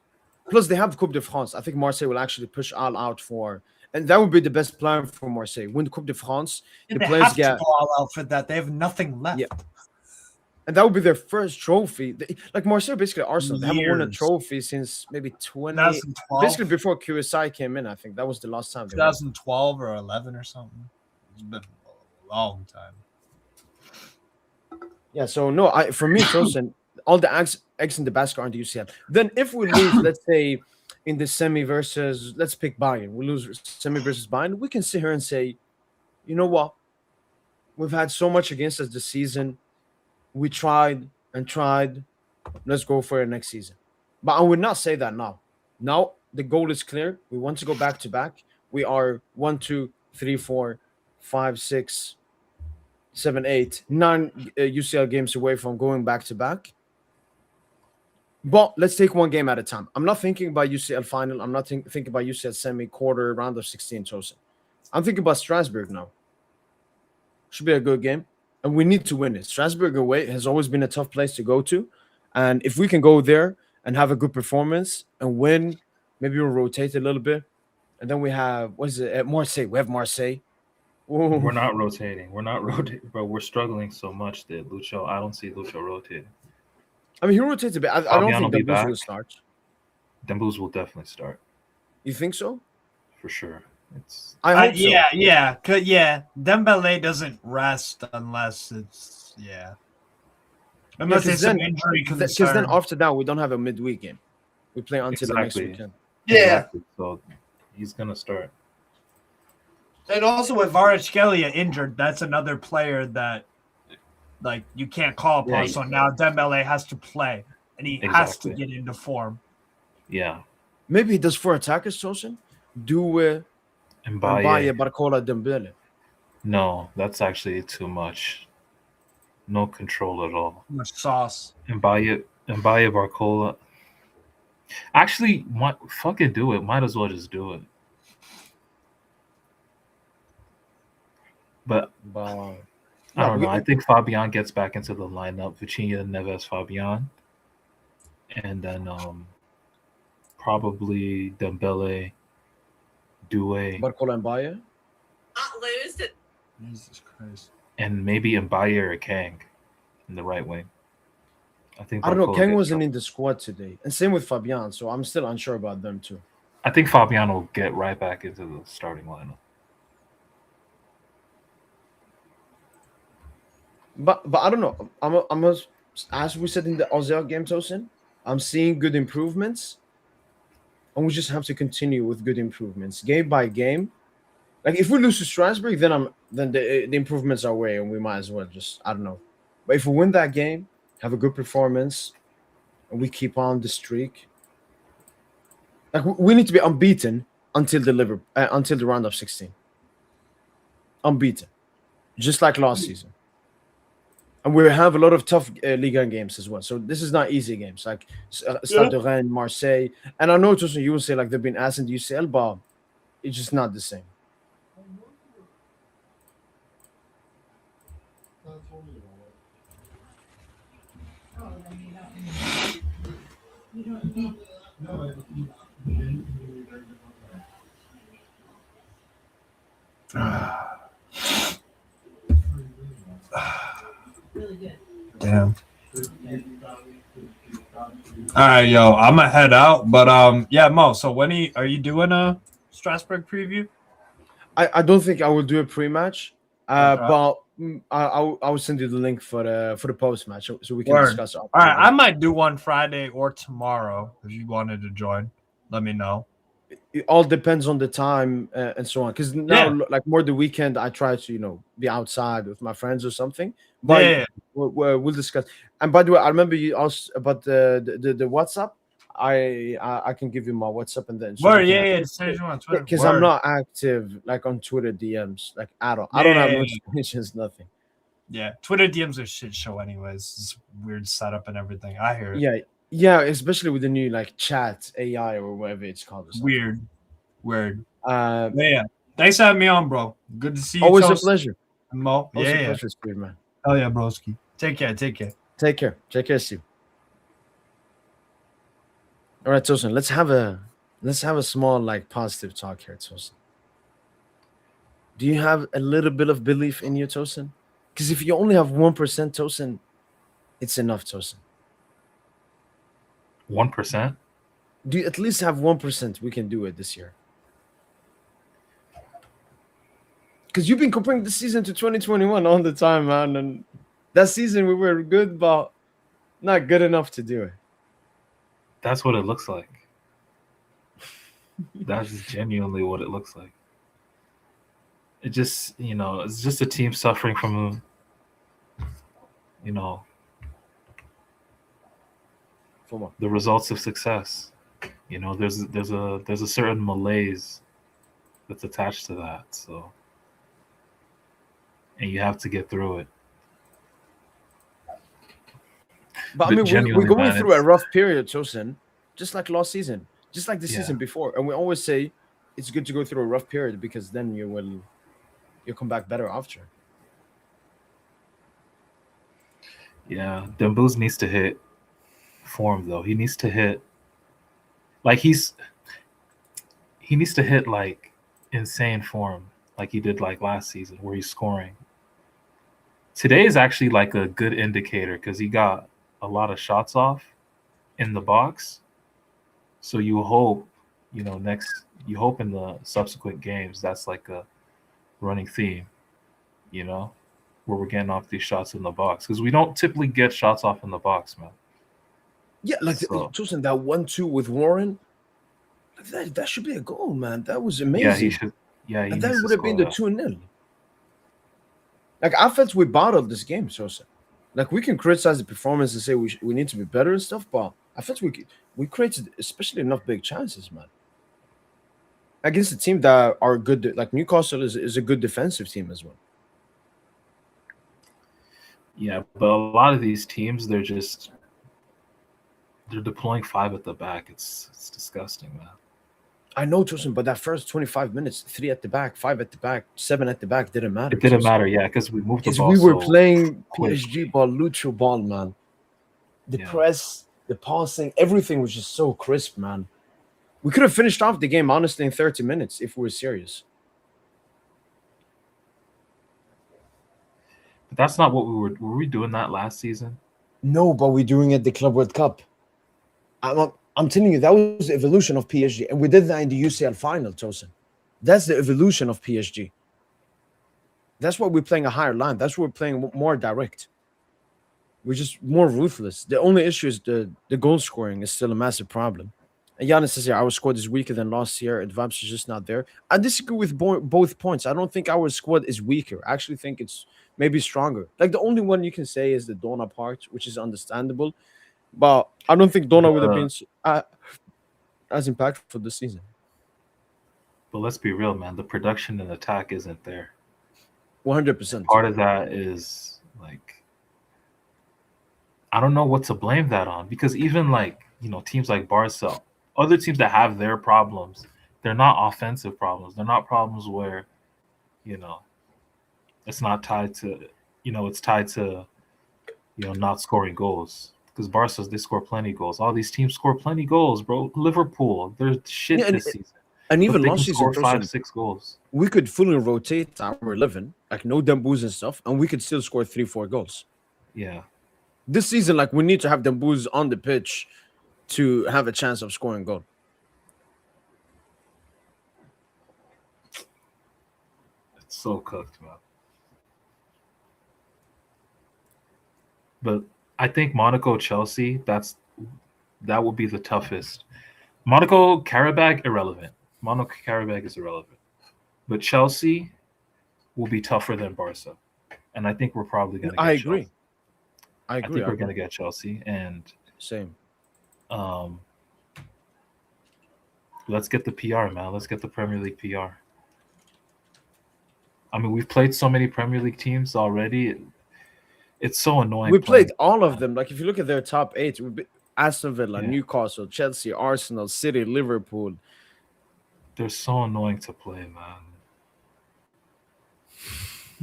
Plus, they have Coupe de France. I think Marseille will actually push all out for, and that would be the best plan for Marseille. Win the Coupe de France, the players get to go all out for that. They have nothing left. Yeah, and that would be their first trophy. Like Marseille, basically Arsenal, they haven't won a trophy since maybe 2012. Basically before QSI came in. I think that was the last time. 2012 or 11 or something. It's been a long time. Yeah. So no, for me, Tosin, all the eggs in the basket are in the UCL. Then if we lose, let's say in the semi versus, let's pick Bayern. We lose semi versus Bayern. We can sit here and say, you know what? We've had so much against us this season. We tried and tried. Let's go for it next season. But I would not say that now. Now the goal is clear. We want to go back to back. We are 1, 2, 3, 4, 5, 6, 7, 8, 9 UCL games away from going back to back. But let's take one game at a time. I'm not thinking about UCL final. I'm not thinking about UCL semi-quarter, round of 16, Tosin. I'm thinking about Strasbourg now. Should be a good game. And we need to win it. Strasbourg away has always been a tough place to go to. And if we can go there and have a good performance and win, maybe we'll rotate a little bit. And then we have, Marseille. We have Marseille. Ooh. We're not rotating. But we're struggling so much that I don't see Lucho rotating. I mean, he rotates a bit. I don't think Dembele will start. Dembele will definitely start. You think so? For sure. It's I hope so. Yeah. Dembele doesn't rest unless it's unless it's an injury concern. Because then after that, we don't have a midweek game. We play until the next Exactly. weekend. Yeah. exactly. So he's gonna start. And also with Kvaratskhelia injured, that's another player that like you can't call upon. Yeah. So now Dembele has to play, and he has to Exactly. get into form. Yeah. Maybe he does 4 attackers, Tosin. Do Mbaye, Barcola, Dembele. No, that's actually too much. No control at all. Much sauce. Mbaye, Barcola. Actually, fucking do it. Might as well just do it. But I don't know. I think Fabian gets back into the lineup. Vitinha, Neves, Fabian. And then probably Dembele, Doué, Barcola and Mbaye. Not lose it. Jesus Christ. and maybe Mbaye or Kang in the right wing. I think I don't know. Barcola Kang gets wasn't up. in the squad today. And same with Fabian. So I'm still unsure about them too. I think Fabian will get right back into the starting lineup. But I don't know. As we said in the Ozil game, Tosin, I'm seeing good improvements. And we just have to continue with good improvements, game by game. Like if we lose to Strasbourg, then the improvements are way, and we might as well just I don't know. But if we win that game, have a good performance, and we keep on the streak, like we need to be unbeaten until the round of 16. Unbeaten, just like last season. And we have a lot of tough Ligue 1 games as well. So this is not easy games like Stade de Rennes, Marseille. And I know, Tosin, you will say like they've been ass in the UCL, but it's just not the same. Damn. All right, yo, I'm gonna head out, but yeah, Mo. So when are you doing a Strasbourg preview? I don't think I will do a pre-match, Okay. but I will send you the link for the post-match so we can Word. discuss it. All right, I might do one Friday or tomorrow if you wanted to join. Let me know. It all depends on the time and so on. Because now, like more the weekend, I try to be outside with my friends or something. But we'll discuss. And by the way, I remember you asked about the WhatsApp. I can give you my WhatsApp and then. Because I'm not active like on Twitter DMs like at all. I don't have notifications, nothing. Yeah, Twitter DMs are shit show anyways. It's weird setup and everything. I hear it. Yeah, especially with the new like chat AI or whatever it's called. Weird. Yeah. Thanks for having me on, bro. Good to see you. Always a pleasure. Mo. Always a pleasure, Steve, man. Oh yeah, broski. Take care. Take care, Steve. All right, Tosin. Let's have a small like positive talk here, Tosin. Do you have a little bit of belief in you, Tosin? Because if you only have 1%, Tosin, it's enough, Tosin. 1%? Do you at least have 1%? We can do it this year. Because you've been comparing this season to 2021 all the time, man. And that season we were good, but not good enough to do it. That's what it looks like. That's genuinely what it looks like. It just, it's just a team suffering from, the results of success. There's a certain malaise that's attached to that. So, and you have to get through it. But I mean, we're going through a rough period, Tosin, just like last season, just like the season before. And we always say it's good to go through a rough period because then you'll come back better after. Yeah, Dembele needs to hit form though. He needs to hit like insane form like he did like last season where he's scoring. Today is actually like a good indicator because he got a lot of shots off in the box. So you hope you hope in the subsequent games that's like a running theme, where we're getting off these shots in the box, because we don't typically get shots off in the box, man. Yeah, like So- Tosin, that 1-2 with Warren, that should be a goal, man. That was amazing. Yeah, he should. Yeah, he And needs that to would have been the score 2-0. Like, I felt we bottled this game, Sosa. Like, we can criticize the performance and say we need to be better and stuff, but I felt we created especially enough big chances, man. Against a team that are good, like Newcastle is a good defensive team as well. Yeah, but a lot of these teams, they're deploying 5 at the back. It's disgusting, man. I know, Tosin, but that first 25 minutes, 3 at the back, 5 at the back, 7 at the back didn't matter. It didn't Tosin. matter, yeah, because we moved the Because ball. we were so playing quick. PSG ball, Lucho ball, man. The Yeah. press, the passing, everything was just so crisp, man. We could have finished off the game, honestly, in 30 minutes if we were serious. But that's not what were we doing that last season? No, but we're doing it at the Club World Cup. I'm telling you, that was the evolution of PSG. And we did that in the UCL final, Tosin. That's the evolution of PSG. That's why we're playing a higher line. That's why we're playing more direct. We're just more ruthless. The only issue is the goal scoring is still a massive problem. And Giannis says here, our squad is weaker than last year. Advance is just not there. I disagree with both points. I don't think our squad is weaker. I actually think it's maybe stronger. Like, the only one you can say is the Dona part, which is understandable. But I don't think Dona would have been as impactful this season. But let's be real, man. The production and attack isn't there. 100%. Part of that is like, I don't know what to blame that on, because even like, teams like Barca, other teams that have their problems, they're not offensive problems. They're not problems where, it's not tied to, it's tied to, not scoring goals. Because Barca, they score plenty of goals. All these teams score plenty of goals, bro. Liverpool, they're shit this season. And But even they last can season, score 5-6 goals. we could fully rotate our 11, like no Dembus and stuff, and we could still score 3-4 goals. Yeah. This season, like, we need to have Dembus on the pitch to have a chance of scoring a goal. It's so cooked, man. But I think Monaco-Chelsea, that would be the toughest. Monaco-Karabakh, irrelevant. Monaco-Karabakh is irrelevant. But Chelsea will be tougher than Barca. And I think we're probably going to get I agree. Chelsea. I I agree. think we're going to get Chelsea. And Same. let's get the PR, man. Let's get the Premier League PR. I mean, we've played so many Premier League teams already. It's so annoying. We playing- played all of them. Like, if you look at their top 8, Aston Villa, Yeah. Newcastle, Chelsea, Arsenal, City, Liverpool. They're so annoying to play, man.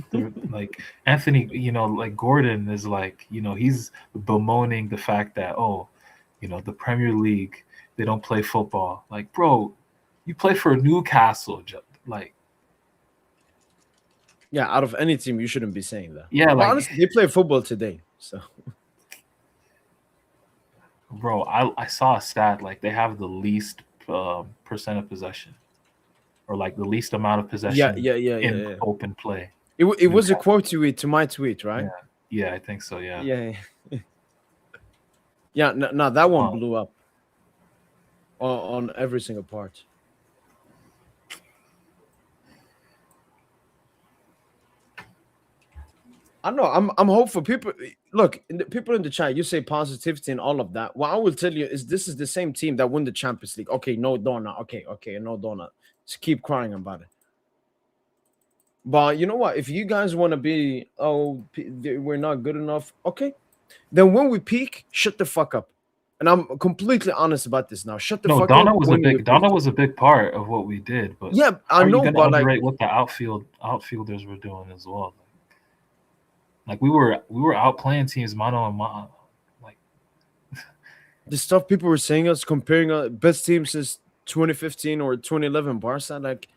They're like Anthony, like Gordon is like, he's bemoaning the fact that, the Premier League, they don't play football. Like, bro, you play for Newcastle. Like, Yeah, out of any team, you shouldn't be saying that. yeah, But like, honestly, they play football today. So bro, I saw a stat, like, they have the least percent of possession, or like the least amount of possession in open play. It was a quote to my tweet, right? Yeah, I think so. Yeah. Yeah. No, that one blew up on every single part. I don't know. I'm hopeful. People look, people in the chat, you say positivity and all of that. What I will tell you is this is the same team that won the Champions League. Okay, no donut. Okay, no donut. Just keep crying about it. But you know what? If you guys want to be, we're not good enough, okay. Then when we peak, shut the fuck up. And I'm completely honest about this now. Shut the fuck Donna up. Was a big part of what we did. But yeah, I know, but like, what the outfielders were doing as well. Like we were outplaying teams mano a mano. Like the stuff people were saying us comparing best team since 2015 or 2011 Barca, like,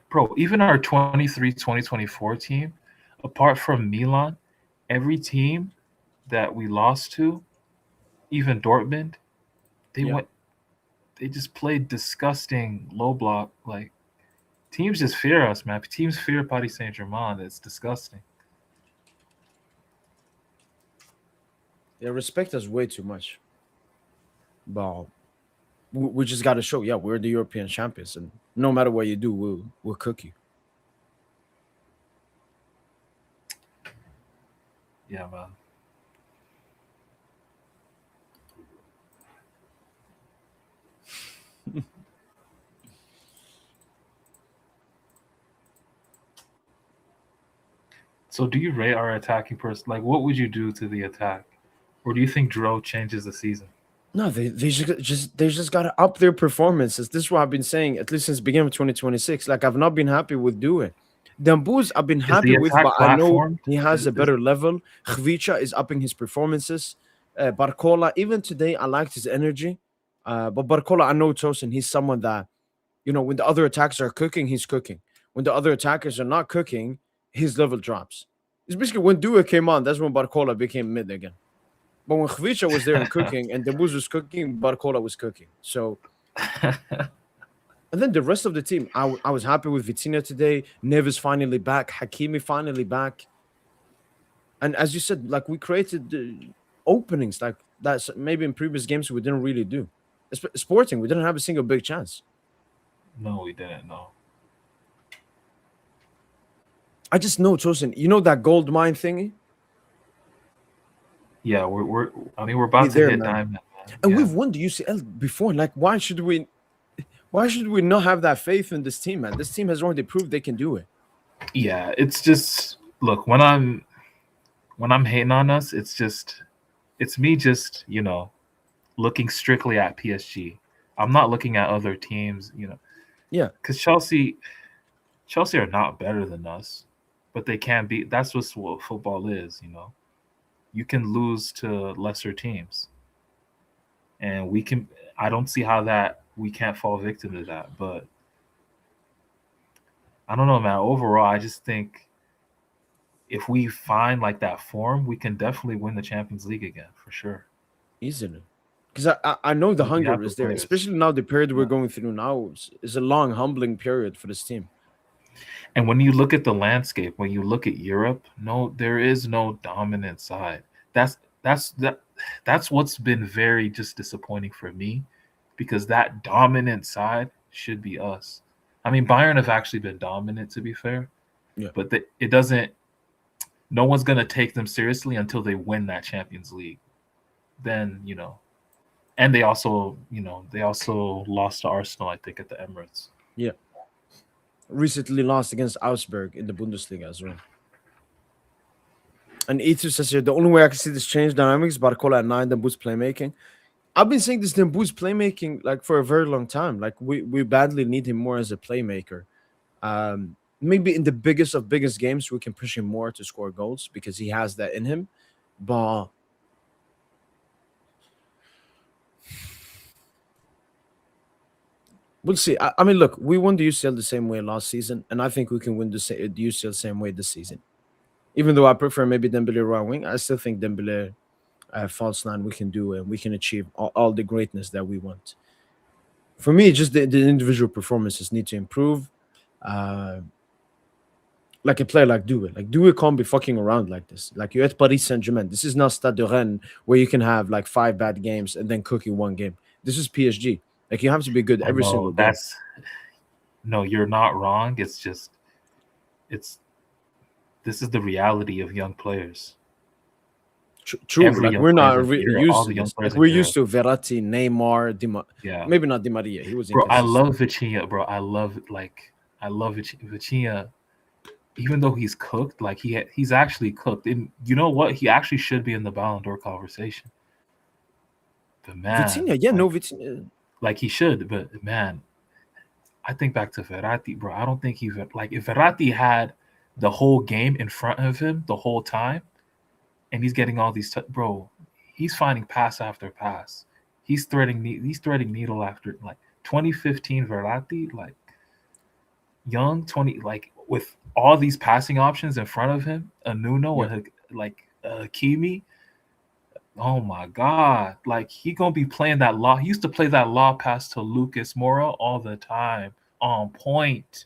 bro, even our 2024 team, apart from Milan, every team that we lost to, even Dortmund, they they just play disgusting low block. Like teams just fear us, man. Teams fear Paris Saint-Germain. It's disgusting. They respect us way too much. But we just got to show, yeah, we're the European champions, and no matter what you do, we'll cook you. Yeah, man. So do you rate our attacking person? Like, what would you do to the attack? Or do you think Dro changes the season? No, they just got to up their performances. This is what I've been saying at least since the beginning of 2026. Like, I've not been happy with doing. Dembele, I've been happy with, but I know he has a better level. Khvicha is upping his performances. Barcola, even today, I liked his energy. But Barcola, I know Tosin, he's someone that, you know, when the other attackers are cooking, he's cooking. When the other attackers are not cooking, his level drops. It's basically when Due came on, that's when Barcola became mid again. But when Khvicha was there and cooking, and Dembele was cooking, Barcola was cooking. So, and then the rest of the team, I was happy with Vitinha today. Neves finally back. Hakimi finally back. And as you said, like, we created openings like that maybe in previous games we didn't really do. Sporting, we didn't have a single big chance. No, we didn't. No. I just know, Tosin, you know that gold mine thingy? Yeah, we're about to there, hit man. diamond. Man. And Yeah. we've won the UCL before. Like, why should we not have that faith in this team, man? This team has already proved they can do it. Yeah, it's just look, when I'm hating on us, it's me just, you know, looking strictly at PSG. I'm not looking at other teams, you know. Yeah. Because Chelsea are not better than us, but they can be. That's what football is, you know. You can lose to lesser teams. And I don't see how that we can't fall victim to that. But I don't know, man. Overall, I just think if we find like that form, we can definitely win the Champions League again for sure. Easily. Because I know the hunger is there, especially now the period we're going through now is a long, humbling period for this team. And when you look at the landscape, when you look at Europe, no, there is no dominant side. That's what's been very just disappointing for me, because that dominant side should be us. I mean, Bayern have actually been dominant, to be fair. Yeah. But it doesn't. No one's gonna take them seriously until they win that Champions League. Then, you know, and they also lost to Arsenal, I think, at the Emirates. Yeah. Recently lost against Augsburg in the Bundesliga as well. And Itu says here, the only way I can see this change dynamics, Barcola at 9, Dembele's playmaking. I've been saying this Dembele's playmaking like for a very long time. Like we badly need him more as a playmaker. Maybe in the biggest games we can push him more to score goals because he has that in him. But we'll see. I mean, look, we won the UCL the same way last season, and I think we can win the UCL the same way this season. Even though I prefer maybe Dembele right wing, I still think Dembele false nine we can do, and we can achieve all the greatness that we want. For me, just the individual performances need to improve. Like a player like Due. Like Due can't be fucking around like this. Like you're at Paris Saint-Germain. This is not Stade de Rennes where you can have like 5 bad games and then cook you 1 game. This is PSG. Like you have to be good every single game. No, you're not wrong. It's just this is the reality of young players. True. Like we're not used to this. Like we're used to Verratti, Neymar, maybe not Di Maria. He was. Bro, I love Vitinha, bro. I love Vitinha. Even though he's cooked, like he's actually cooked. And you know what? He actually should be in the Ballon d'Or conversation. But man, Vitinha, yeah, no Vitinha. Like he should, but man, I think back to Verratti, bro. I don't think if Verratti had the whole game in front of him the whole time, and he's getting all these, bro, he's finding pass after pass. He's threading needle after, like 2015 Verratti, like young 20, like with all these passing options in front of him, a Nuno and like Kimi, Oh my God! Like he gonna be playing that law. He used to play that law pass to Lucas Moura all the time, on point.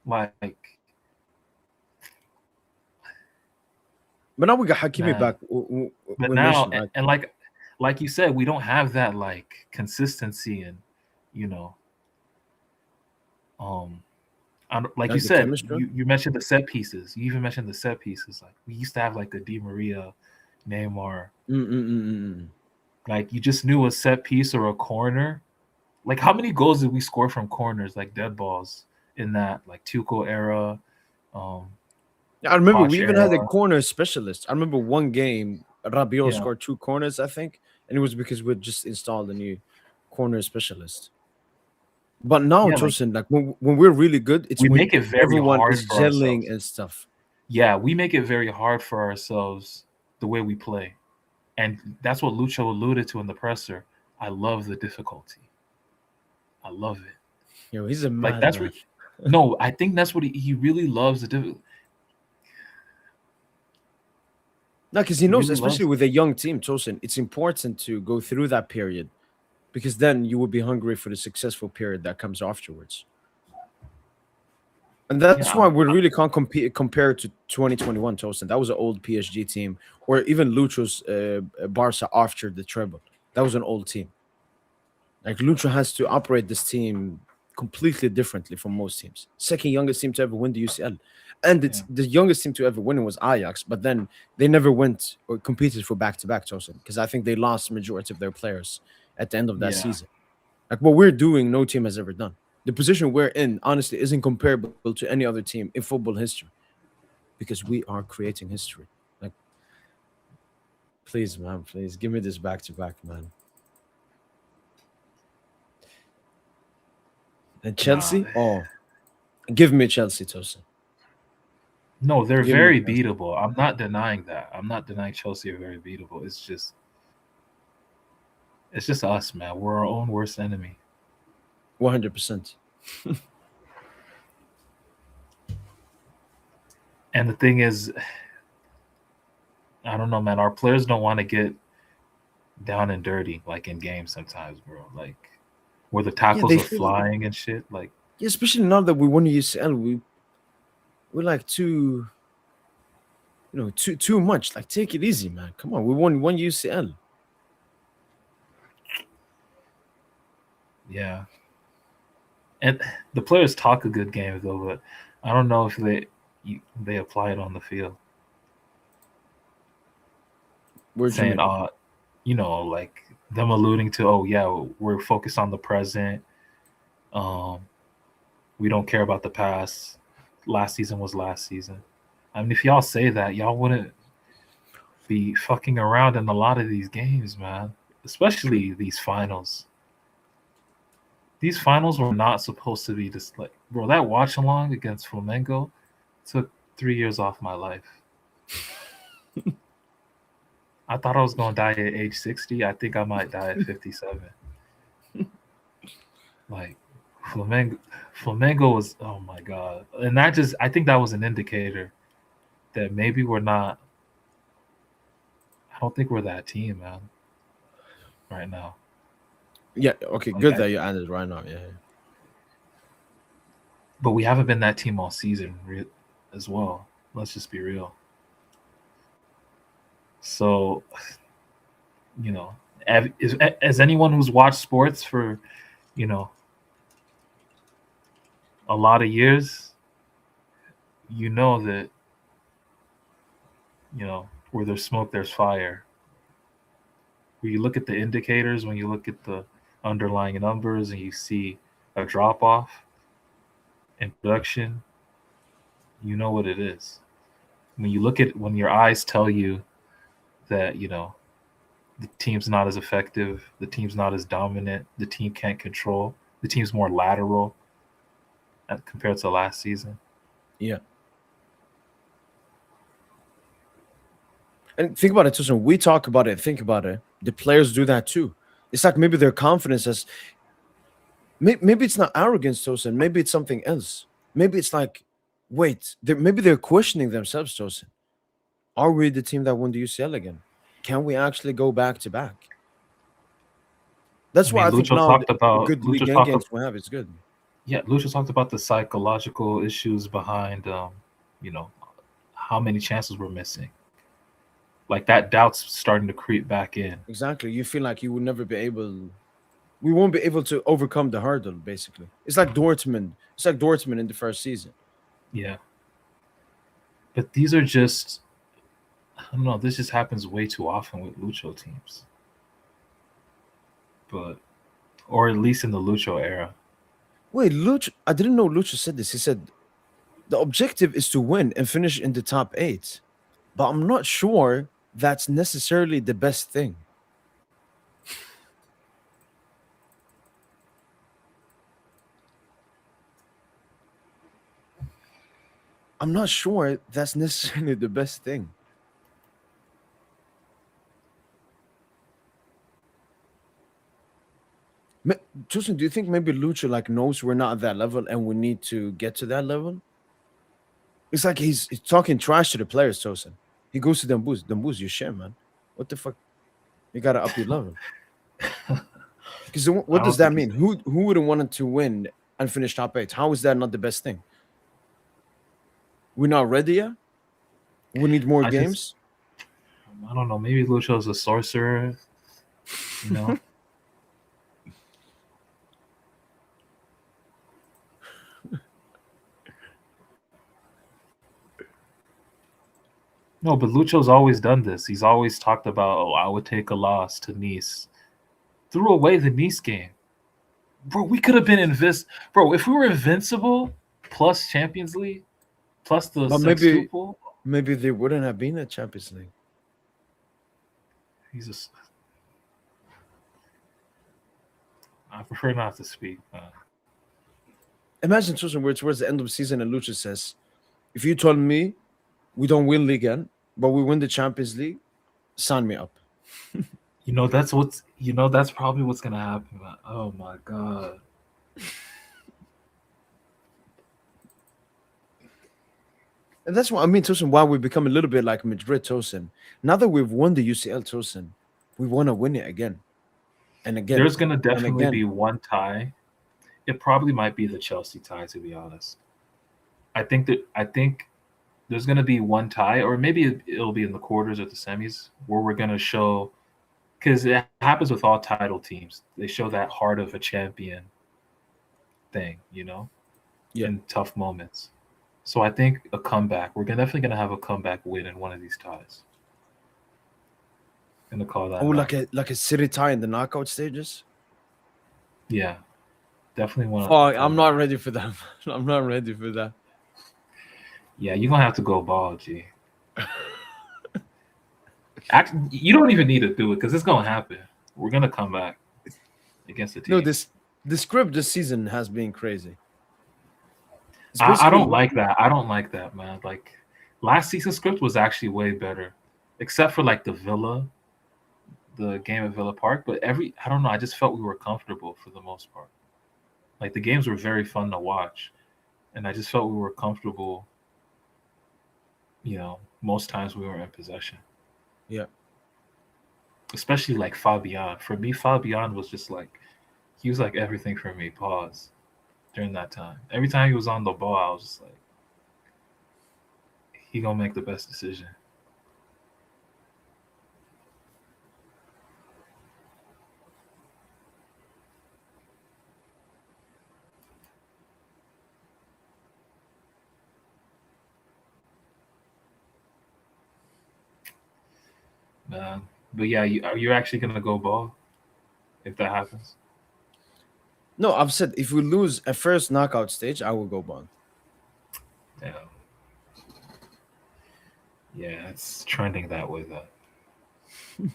Like, But now we got Hakimi man. back. But We now, mentioned, and like you said, we don't have that like consistency and you know, um, like you like the said, chemistry. you mentioned the set pieces. You even mentioned the set pieces. Like we used to have like a Di Maria, Neymar. Like you just knew a set piece or a corner. Like how many goals did we score from corners, like dead balls in that like Tuchel era? I remember Poch we even had a era. corner specialist. I remember one game, Rabiot Yeah. scored 2 corners, I think, and it was because we just installed a new corner specialist. But now, Yeah, like, Tosin, like when we're really good, it's we when make it very everyone hard is for gelling ourselves. and stuff. Yeah, we make it very hard for ourselves the way we play. And that's what Lucho alluded to in the presser. I love the difficulty. I love it. Yo, he's a Like mad that's man. what no, I think that's what he really loves the difficulty. No, because he knows, really especially loves with a young team, Tosin, it's important to go through that period because then you will be hungry for the successful period that comes afterwards. And that's Yeah. why we really can't compare to 2021, Tosin. That was an old PSG team, or even Lucho's Barca after the treble. That was an old team. Like Lucho has to operate this team completely differently from most teams. Second youngest team to ever win the UCL, and it's the youngest team to ever win it was Ajax. But then they never went or competed for back-to-back, Tosin, because I think they lost majority of their players at the end of that season. Like what we're doing, no team has ever done. The position we're in, honestly, isn't comparable to any other team in football history because we are creating history. Like, please, man, please give me this back-to-back, man. And Chelsea? Oh, give me Chelsea, Tosin. No, they're Give me very Chelsea. beatable. I'm not denying that. I'm not denying Chelsea are very beatable. It's just us, man. We're our own worst enemy. 100%. And the thing is, I don't know, man. Our players don't want to get down and dirty like in games sometimes, bro. Like where the tackles they are feel- flying and shit. Like Yeah, especially now that we won the UCL, we're like too much. Like, take it easy, man. Come on, we won one UCL. yeah. And the players talk a good game though, but I don't know if they apply it on the field. Where'd you Saying, mean? like them alluding to, oh yeah, we're focused on the present. We don't care about the past. Last season was last season. I mean, if y'all say that, y'all wouldn't be fucking around in a lot of these games, man. Especially these finals. These finals were not supposed to be just like, bro, that watch along against Flamengo took 3 years off my life. I thought I was going to die at age 60. I think I might die at 57. Like, Flamengo was, oh my God. And I think that was an indicator that maybe we're not, I don't think we're that team, man, right now. Yeah, okay, good that you added right now. Yeah. But we haven't been that team all season as well. Let's just be real. So, as anyone who's watched sports for, a lot of years, you know that, where there's smoke, there's fire. When you look at the indicators, when you look at the underlying numbers and you see a drop off in production, you know what it is. When your eyes tell you that, the team's not as effective, the team's not as dominant, the team can't control, the team's more lateral compared to last season. Yeah. And think about it, Tosin. We talk about it, think about it. The players do that too. It's like maybe their confidence has. Maybe it's not arrogance, Tosin. Maybe it's something else. Maybe it's like, wait, maybe they're questioning themselves, Tosin. Are we the team that won the UCL again? can we actually go back to back? That's I why mean, I think Lucho now talked the about good Lucho weekend talked games we have is good. Yeah, Lucha talked about the psychological issues behind, you know, how many chances we're missing. Like that doubt's starting to creep back in. Exactly. You feel like you would never be able. We won't be able to overcome the hurdle. Basically, it's like Dortmund. It's like Dortmund in the first season. Yeah. But these are just, I don't know, this just happens way too often with Lucho teams. But, or at least in the Lucho era. Wait, Lucho. I didn't know Lucho said this. He said the objective is to win and finish in the top 8, but I'm not sure that's necessarily the best thing. I'm not sure that's necessarily the best thing. Justin, do you think maybe Lucha like knows we're not at that level and we need to get to that level? It's like he's talking trash to the players, Tosin. He goes to Dembuz. Dembuz, you shit, man. What the fuck? You gotta up your level. Because what does that mean? Who would have wanted to win and finish top 8? How is that not the best thing? We're not ready yet. We need more games. I don't know. Maybe Lucho's a sorcerer. You know. No, but Lucho's always done this. He's always talked about, oh, I would take a loss to Nice. Threw away the Nice game. Bro, we could have been Bro, if we were invincible plus Champions League plus the sextuple, maybe they wouldn't have been at Champions League. I prefer not to speak. Imagine Susan, we're towards the end of the season and Lucha says, if you told me we don't win League N, but we win the Champions League, sign me up. That's probably what's gonna happen. Man. Oh my god. And that's what I mean, Tosin, why we become a little bit like Madrid, Tosin. Now that we've won the UCL, Tosin, we want to win it again and again. There's going to definitely be one tie. It probably might be the Chelsea tie, to be honest. I think there's going to be one tie, or maybe it'll be in the quarters or the semis, where we're going to show, because it happens with all title teams. They show that heart of a champion thing, in tough moments. So I think a comeback. We're definitely going to have a comeback win in one of these ties. I'm going to call that. Oh, like a city tie in the knockout stages? Yeah. Definitely want to. Oh, I'm not ready for that. I'm not ready for that. Yeah, you're going to have to go ball, G. Actually, you don't even need to do it because it's going to happen. We're going to come back against the team. No, the script this season has been crazy. I don't like that. I don't like that, man. Like last season's script was actually way better, except for like the game at Villa Park. But I don't know. I just felt we were comfortable for the most part. Like the games were very fun to watch, and I just felt we were comfortable. Most times we were in possession. Yeah. Especially like Fabian. For me, Fabian was just like he was like everything for me. Pause. During that time, every time he was on the ball, I was just like, he gonna make the best decision. Man, but yeah, you're actually gonna go ball if that happens. No, I've said if we lose a first knockout stage, I will go bond. Yeah. Yeah, it's trending that way though.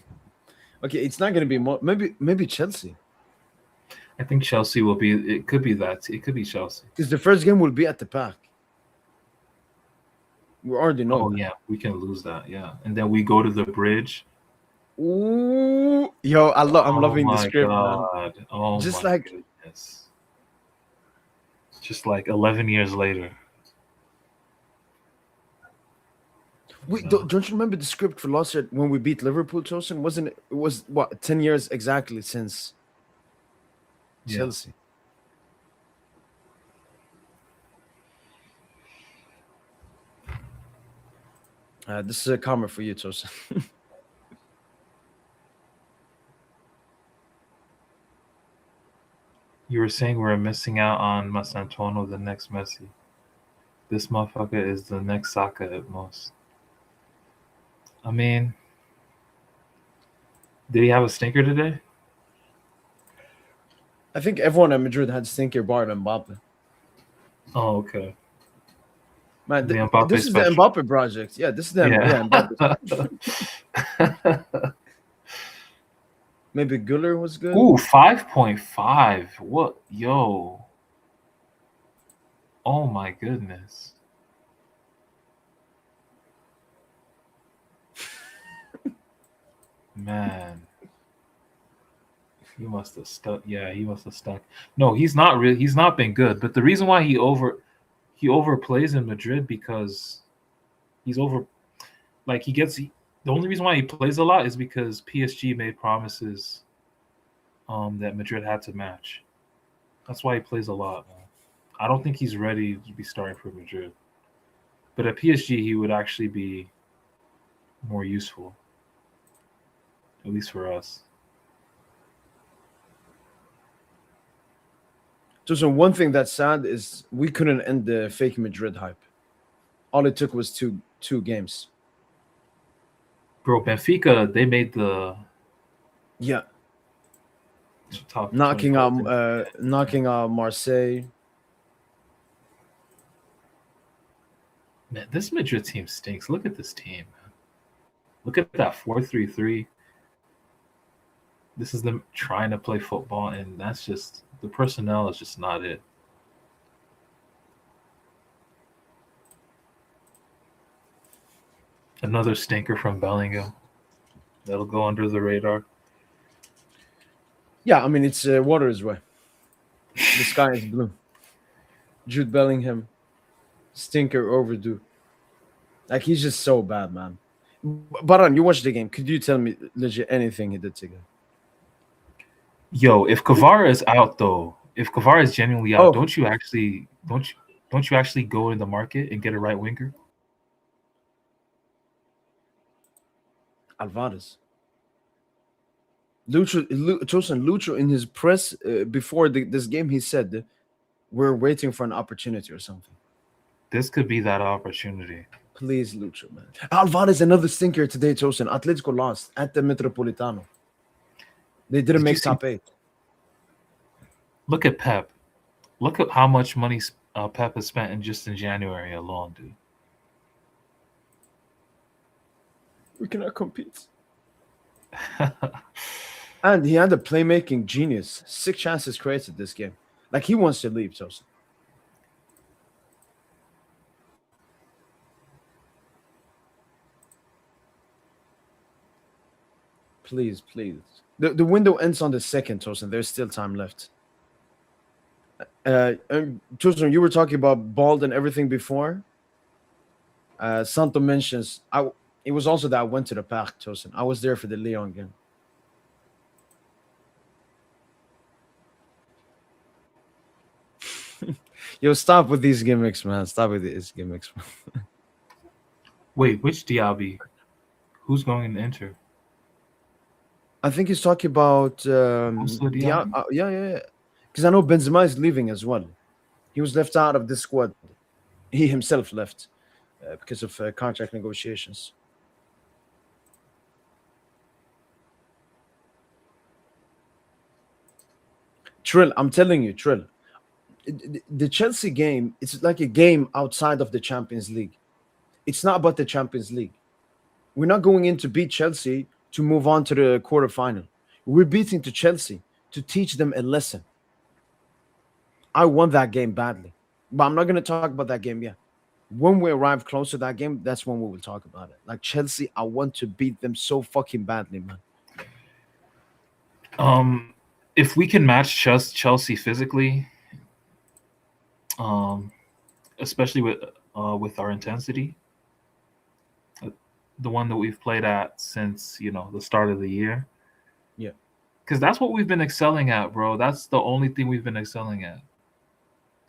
Okay, it's not going to be more. Maybe Chelsea. I think Chelsea will be. It could be that. It could be Chelsea. Because the first game will be at the Park. We already know. Oh yeah, we can lose that. Yeah, and then we go to the bridge. Ooh, yo, I'm loving the script, man. Oh just my like goodness. Just like 11 years later. Wait, No. don't you remember the script for last year when we beat Liverpool, Tosin? Wasn't it? It was what 10 years exactly since Yeah. Chelsea. This is a comment for you, Tosin. You were saying we're missing out on Masantuono, the next Messi. This motherfucker is the next Saka at most. I mean, did he have a stinker today? I think everyone at Madrid had stinker bar than Mbappe. Oh, okay. Man, The Mbappe this is the special. Mbappe project. Yeah, this is the Mbappe. Maybe Güller was good. Ooh, 5.5. What? Yo. Oh my goodness. Man. He must have stuck. Yeah, he must have stuck. No, he's not really. He's not been good. But the reason why he overplays in Madrid because he's over. Like the only reason why he plays a lot is because PSG made promises that Madrid had to match. That's why he plays a lot, man. I don't think he's ready to be starting for Madrid. But at PSG, he would actually be more useful, at least for us. Just one thing that's sad is we couldn't end the fake Madrid hype. All it took was two games. Bro, Benfica, they made the top knocking 25. out Marseille. Man, this Madrid team stinks. Look at this team, man. Look at that 4-3-3. This is them trying to play football, and that's just the personnel is just not it. Another stinker from Bellingham. That'll go under the radar. Yeah, I mean it's water is wet. The sky is blue. Jude Bellingham, stinker overdue. Like he's just so bad, man. Baran, you watched the game. Could you tell me legit anything he did today? Yo, if Kvara is out though, if Kvara is genuinely out, don't you actually go in the market and get a right winger? Alvarez. Lucho in his press before this game, he said we're waiting for an opportunity or something. This could be that opportunity. Please, Lucho, man. Alvarez, another stinker today, Tosin. Atletico lost at the Metropolitano. They didn't make top 8. Look at Pep. Look at how much money Pep has spent in January alone, dude. We cannot compete. And he had a playmaking genius. 6 chances created this game. Like he wants to leave, Tosin. Please. The window ends on the 2nd, Tosin. There's still time left. Tosin, you were talking about bald and everything before. Santo mentions it was also that I went to the park, Tosin. I was there for the Lyon game. Yo, stop with these gimmicks, man. Stop with these gimmicks. Wait, which Diaby? Who's going to enter? I think he's talking about yeah. Because I know Benzema is leaving as well. He was left out of this squad. He himself left because of contract negotiations. Trill, I'm telling you, Trill. The Chelsea game, it's like a game outside of the Champions League. It's not about the Champions League. We're not going in to beat Chelsea to move on to the quarterfinal. We're beating to Chelsea to teach them a lesson. I won that game badly, but I'm not going to talk about that game yet. When we arrive close to that game, that's when we will talk about it. Like Chelsea, I want to beat them so fucking badly, man. If we can match Chelsea physically, especially with our intensity, the one that we've played at since the start of the year. Yeah. Because that's what we've been excelling at, bro. That's the only thing we've been excelling at.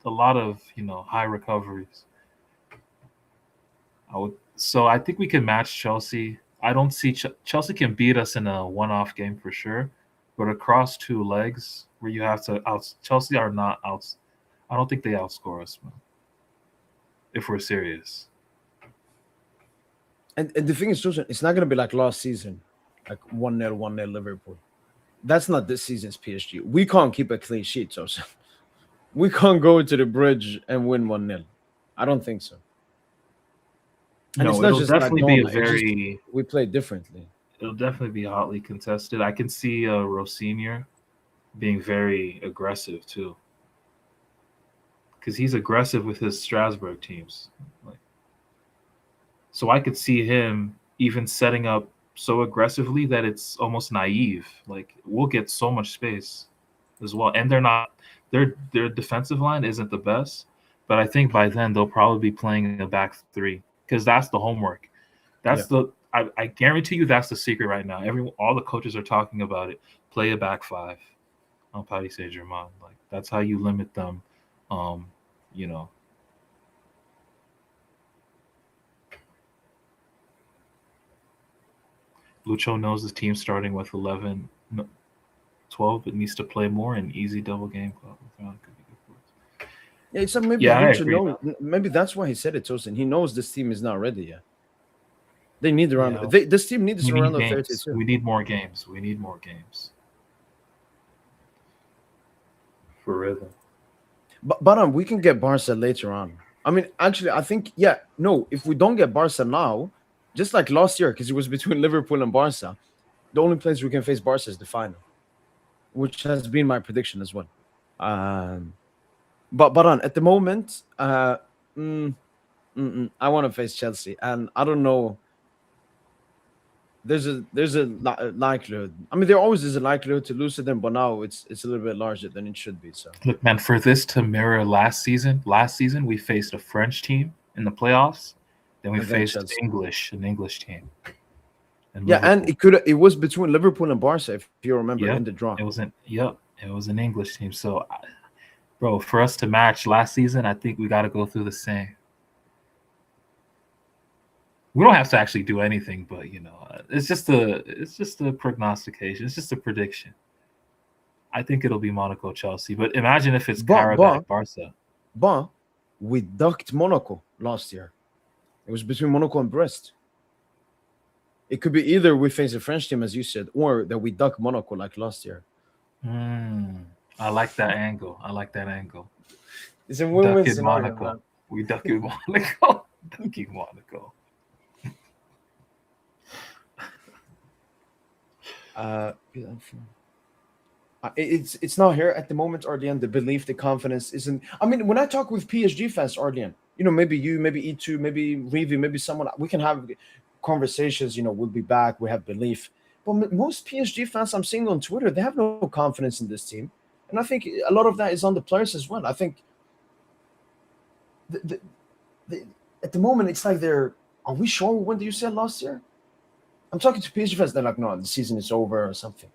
A lot of high recoveries. So I think we can match Chelsea. I don't see Chelsea can beat us in a one-off game for sure, but across two legs where you have to Chelsea are not out. I don't think they outscore us, man. If we're serious. And the thing is, Susan, it's not going to be like last season, like 1-0, 1-0 Liverpool. That's not this season's PSG. We can't keep a clean sheet, Susan. We can't go to the bridge and win 1-0. I don't think so. And No, it's not it'll just definitely like be normal, we play differently. It'll definitely be hotly contested. I can see Rosinha being very aggressive too, because he's aggressive with his Strasbourg teams. So I could see him even setting up so aggressively that it's almost naive. Like, we'll get so much space as well, and their defensive line isn't the best, but I think by then they'll probably be playing a back three because that's the homework. I guarantee you that's the secret right now. All the coaches are talking about it. Play a back five on Paris Saint-Germain. Like, that's how you limit them. Lucho knows his team starting with 11, 12. It needs to play more in easy double game. Yeah, so maybe Lucho knows. Maybe that's why he said it, Tosin. He knows this team is not ready yet. They need around. This team needs around the 32. We need more games. We need more games for rhythm. But we can get Barca later on. I mean, actually, I think if we don't get Barca now, just like last year, because it was between Liverpool and Barca, the only place we can face Barca is the final, which has been my prediction as well. But at the moment, I want to face Chelsea, and I don't know. There's a likelihood. I mean, there always is a likelihood to lose to them, but now it's a little bit larger than it should be. So look, man, for this to mirror last season we faced a French team in the playoffs, then we faced an English team. And it was between Liverpool and Barca, if you remember, in the draw. It was an English team. So, bro, for us to match last season, I think we got to go through the same. We don't have to actually do anything, but it's just a prognostication. It's just a prediction. I think it'll be Monaco Chelsea, but imagine if it's Karabakh Barca. But we ducked Monaco last year. It was between Monaco and Brest. It could be either we face a French team, as you said, or that we duck Monaco like last year. I like that angle. It's a win-win scenario, Monaco. Man. We duck in Monaco. Ducking Monaco. It's not here at the moment, Ardian. The belief, the confidence isn't. I mean, when I talk with PSG fans, Ardian, maybe you, maybe E2, maybe Rivi, maybe someone, we can have conversations. We'll be back. We have belief. But most PSG fans I'm seeing on Twitter, they have no confidence in this team, and I think a lot of that is on the players as well. I think at the moment it's like are we sure we won the UCL last year? I'm talking to PSG fans, they're like, no, the season is over or something.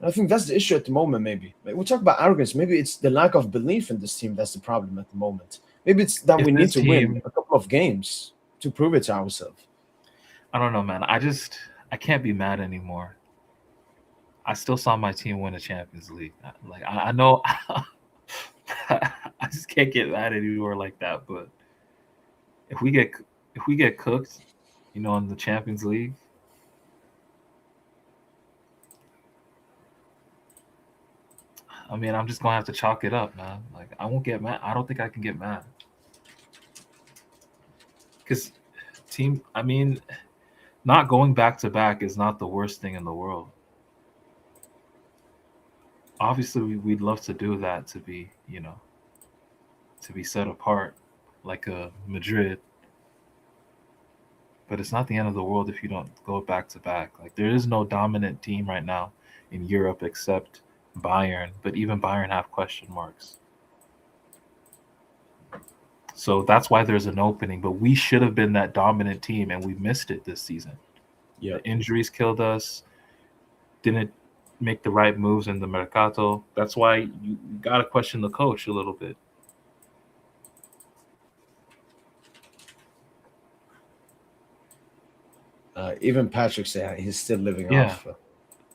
And I think that's the issue at the moment, maybe. We talk about arrogance. Maybe it's the lack of belief in this team that's the problem at the moment. Maybe it's that we need to win a couple of games to prove it to ourselves. I don't know, man. I can't be mad anymore. I still saw my team win a Champions League. Like, I know I just can't get mad anymore like that. But if we get cooked, in the Champions League, I mean, I'm just gonna have to chalk it up, man. Like, I won't get mad. I don't think I can get mad. Because not going back to back is not the worst thing in the world. Obviously, we'd love to do that to be set apart like a Madrid. But it's not the end of the world if you don't go back to back. Like, there is no dominant team right now in Europe except Bayern, but even Bayern have question marks. So that's why there's an opening. But we should have been that dominant team, and we missed it this season. Yeah. The injuries killed us. Didn't make the right moves in the Mercato. That's why you got to question the coach a little bit. Even Patrick said he's still living Yeah. off.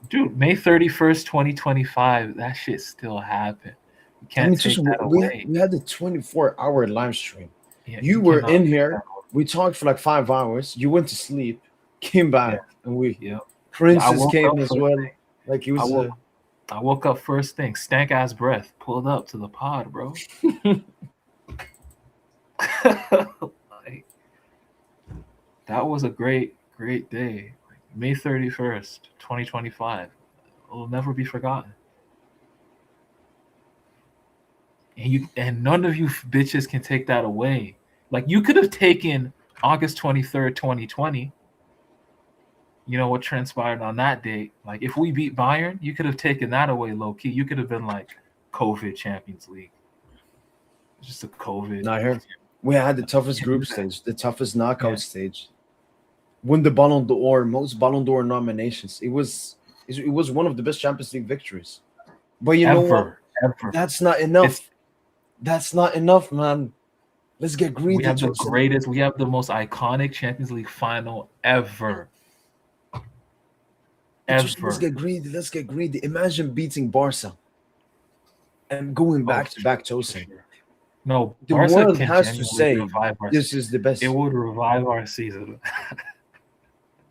Dude, May 31st, 2025, that shit still happened. You can't take that away. We had the 24-hour live stream. Yeah, You were cannot in take here. that away. We talked for like 5 hours. You went to sleep, came back, and we Yeah. Princess woke came up as first well. thing. Like he was. I woke up first thing, stank ass breath, pulled up to the pod, bro. Like, that was a great day. May 31st, 2025. It will never be forgotten. And none of you bitches can take that away. Like, you could have taken August 23rd, 2020. You know what transpired on that date? Like, if we beat Bayern, you could have taken that away low key. You could have been like COVID Champions League. It's just a COVID. Not here. We had the toughest group stage, the toughest knockout stage. Won the Ballon d'Or, most Ballon d'Or nominations. It was one of the best Champions League victories. But you know what? Ever. That's not enough. That's not enough, man. Let's get greedy. We have the greatest. We have the most iconic Champions League final ever. Let's get greedy. Imagine beating Barca and going back to back Tosin. No, the Barca world can has to say this is the best. It would revive our season.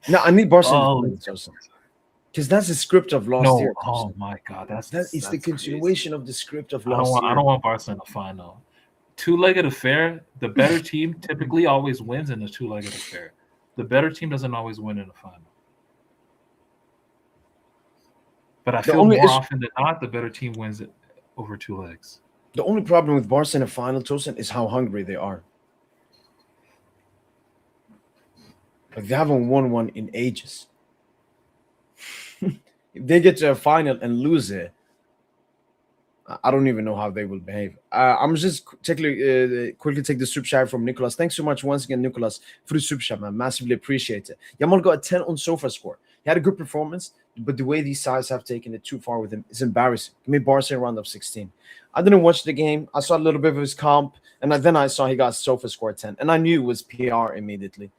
No, I need Barca to win Tosin. Because that's the script of last year. Oh my god, that's the continuation of the script of last year. I don't want Barca in the final. Two-legged affair. The better team typically always wins in a two-legged affair. The better team doesn't always win in the final. But I feel more often than not, the better team wins it over two legs. The only problem with Barca in the final, Tosin, is how hungry they are. Like they haven't won one in ages. If they get to a final and lose it, I don't even know how they will behave. I'm just quickly take the super chat from Nicholas. Thanks so much once again, Nicholas, for the super chat, man. Massively appreciate it. Yamal got a 10 on sofa score. He had a good performance, but the way these sides have taken it too far with him is embarrassing. Give me Barca in round of 16. I didn't watch the game. I saw a little bit of his comp, and then I saw he got sofa score 10, and I knew it was PR immediately.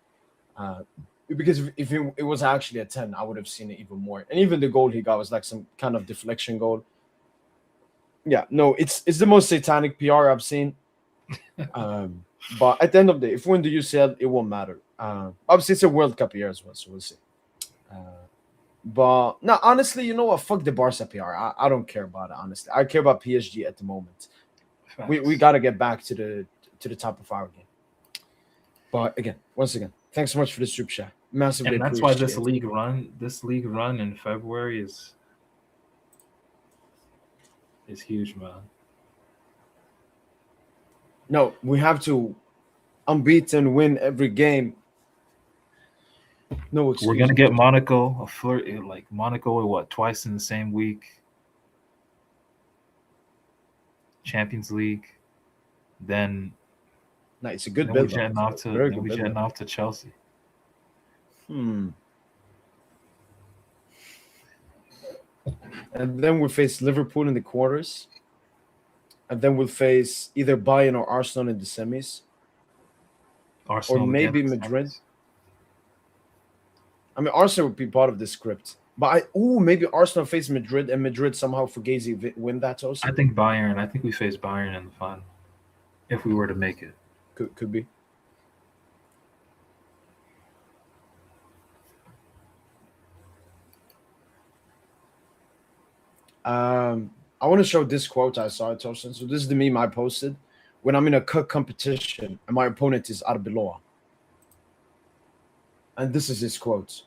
Because if it was actually a 10, I would have seen it even more. And even the goal he got was like some kind of deflection goal. Yeah, no, it's the most satanic PR I've seen. But at the end of the day, if we win the UCL, it won't matter. Obviously, it's a World Cup year as well, so we'll see. But no, honestly, you know what? Fuck the Barca PR. I don't care about it, honestly. I care about PSG at the moment. We got to get back to the top of our game. But again, once again, thanks so much for the super chat. Massively and that's why this league run in February is huge, man. No, we have to unbeaten win every game. No excuse. We're gonna get Monaco twice in the same week. Champions League, then. No, it's a good build. We're jetting off to Chelsea. And then we'll face Liverpool in the quarters. And then we'll face either Bayern or Arsenal in the semis. Arsenal or maybe Madrid. I mean, Arsenal would be part of the script. But maybe Arsenal face Madrid and Madrid somehow Fugazi win that also. I think Bayern. I think we face Bayern in the final. If we were to make it. Could be. I want to show this quote I saw at Tosin. So this is the meme I posted. When I'm in a cup competition and my opponent is Arbeloa. And this is his quote.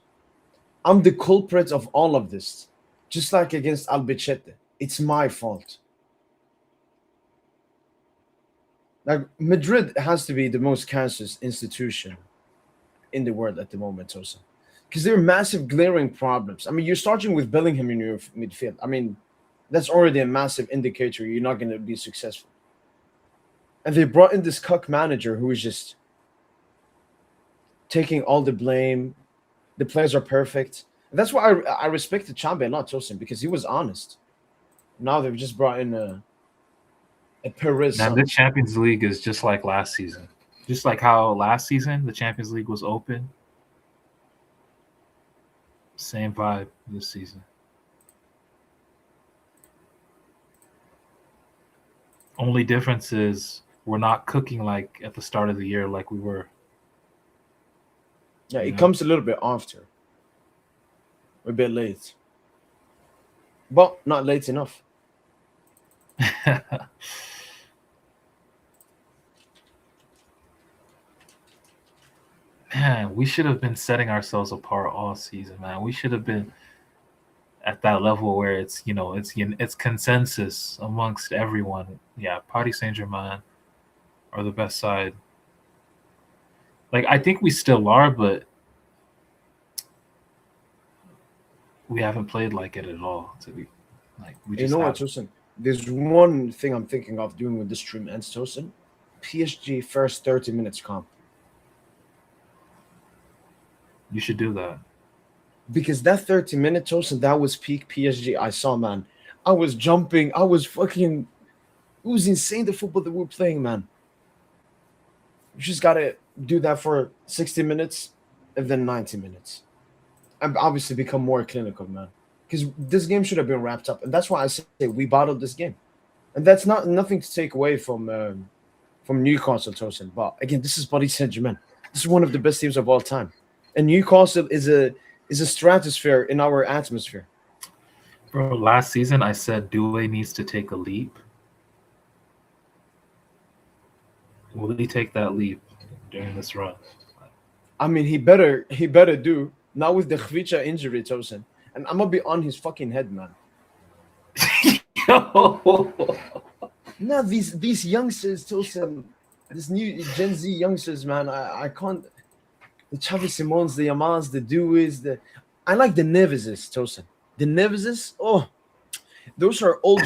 I'm the culprit of all of this. Just like against Albacete. It's my fault. Like Madrid has to be the most cancerous institution in the world at the moment, Tosin. Because there are massive glaring problems. I mean, you're starting with Bellingham in your midfield. I mean, that's already a massive indicator you're not going to be successful. And they brought in this cuck manager who is just taking all the blame. The players are perfect. And that's why I respected Chambe a lot, Tosin, because he was honest. Now they've just brought in a Paris. Now, the Champions League is just like last season. Just like how last season the Champions League was open. Same vibe this season. Only difference is we're not cooking like at the start of the year like we were. Yeah, it comes a little bit after. We're a bit late. But not late enough. Man, we should have been setting ourselves apart all season, man. We should have been at that level where it's it's consensus amongst everyone. Yeah, Paris Saint-Germain are the best side. Like, I think we still are, but we haven't played like it at all. To be like, we just what, Tosin? There's one thing I'm thinking of doing when this stream ends, Tosin. PSG first 30 minutes comp. You should do that. Because that 30 minute Tosin, that was peak PSG. I saw, man. I was jumping. I was fucking. It was insane, the football that we were playing, man. You just gotta do that for 60 minutes and then 90 minutes. And obviously become more clinical, man. Because this game should have been wrapped up. And that's why I say we bottled this game. And that's nothing to take away from Newcastle, Tosin. But again, this is Paris Saint-Germain. This is one of the best teams of all time. And Newcastle is a stratosphere in our atmosphere. Bro, last season I said Doué needs to take a leap. Will he take that leap during this run? I mean, he better do. Now with the Khvicha injury, Tosin. And I'm gonna be on his fucking head, man. Now these youngsters, Tosin, this new Gen Z youngsters, man, I can't. The Xavi Simons, the Yamals, the Doués, I like the Neveses, Tosin. The Neveses, those are old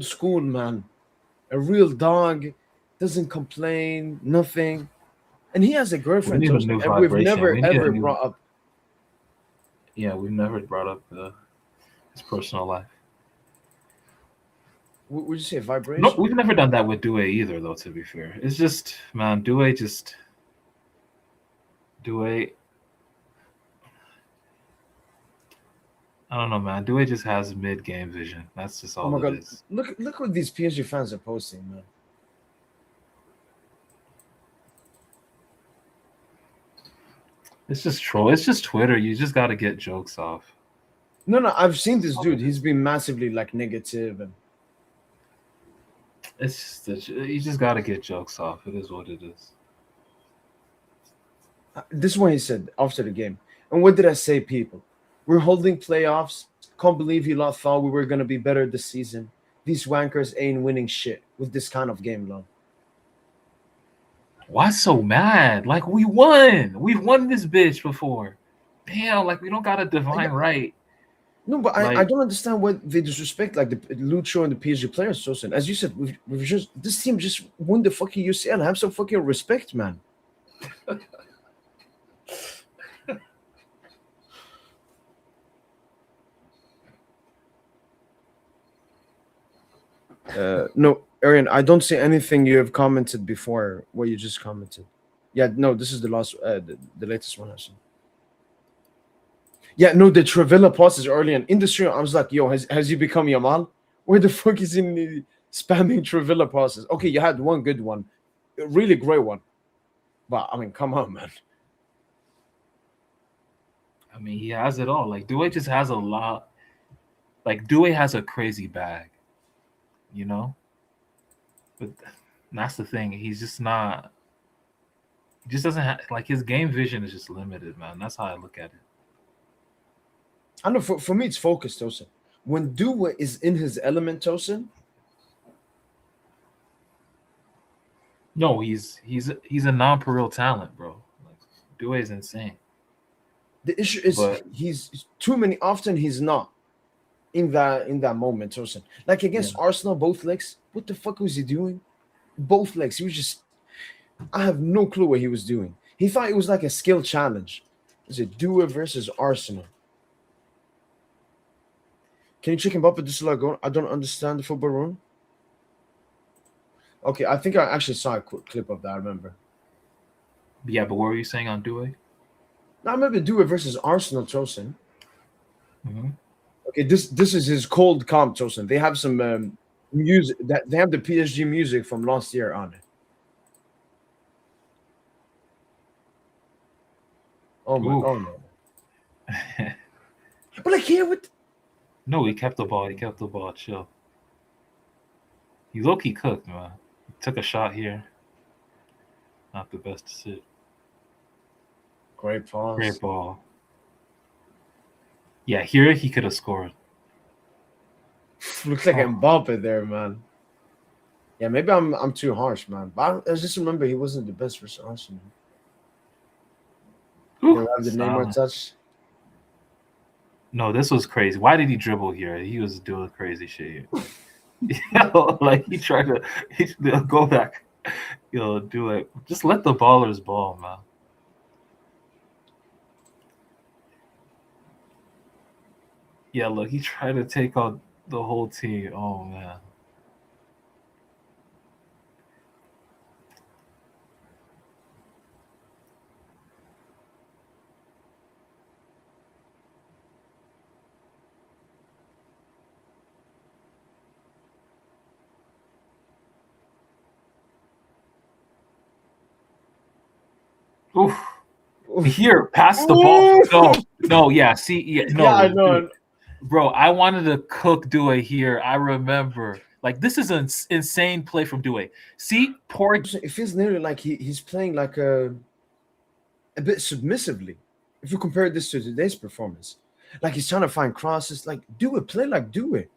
school, man. A real dog, doesn't complain, nothing. And he has a girlfriend, Tosin, and we've never ever brought up. Yeah, we've never brought up his personal life. Would you say vibration? No, we've never done that with Doué either, though, to be fair. It's just, man, Doué. I don't know, man. Doué just has mid-game vision. That's just all it is. Look what these PSG fans are posting, man. It's just troll. It's just Twitter. You just got to get jokes off. No, I've seen this dude. He's been massively like negative, and it's just you just got to get jokes off. It is what it is. This is what he said after the game. And what did I say, people? We're holding playoffs. Can't believe you lot thought we were gonna be better this season. These wankers ain't winning shit with this kind of game, long. Why so mad? Like, we won. We've won this bitch before. Damn, like, we don't got a divine right. No, but I don't understand why they disrespect like the Lucho and the PSG players, Tosin. As you said, we've just this team just won the fucking UCL. Have some fucking respect, man. No, Arian, I don't see anything you have commented before what you just commented. Yeah, no, this is the last, the latest one I saw. Yeah, no, the Travella passes early in the stream. I was like, yo, has he become Yamal? Where the fuck is he spamming Travella passes? Okay, you had one good one, a really great one. But, I mean, come on, man. I mean, he has it all. Like, Doué just has a lot. Like, Doué has a crazy bag, you know? But that's the thing. He's just not. He just doesn't have. Like, his game vision is just limited, man. That's how I look at it. I know for me, it's focused, Tosin. When Doué is in his element, Tosin. No, he's a non-pareil talent, bro. Like, Doué is insane. The issue is he's too many. Often he's not in that moment, Tosin. Like against Arsenal, both legs. What the fuck was he doing? both legs. He was just, I have no clue what he was doing. He thought it was like a skill challenge. Is it Due versus Arsenal? Can you check him up at this logo? I don't understand the football room. Okay, I think I actually saw a quick clip of that. I remember. Yeah, but what were you saying on Dewey? Now I remember Due versus Arsenal, Tosin. Mm-hmm. Okay, this is his cold comp, Tosin. They have some music that they have the PSG music from last year on it. Oh my! Oof. Oh no! But like here with No, he kept the ball. He kept the ball. Chill. He low-key cooked, man. He took a shot here. Not the best to sit. great pass. Great ball. Yeah, here he could have scored. Looks like Mbappe there, man. Yeah, maybe I'm too harsh, man. But I just remember he wasn't the best versus Arsenal. They Ooh, have the Neymar solid. touch. No, this was crazy. Why did he dribble here? He was doing crazy shit here. Like he tried to go back, do it. Just let the ballers ball, man. Yeah, look, he tried to take on the whole team. Oh man. Oof. Here, pass the ball. No, yeah. See, no. Yeah, I know. Dude. Bro, I wanted to cook Due here. I remember. Like, this is an insane play from Due. See, poor. It feels nearly like he's playing like a bit submissively. If you compare this to today's performance, like he's trying to find crosses. Like do it, play like do it.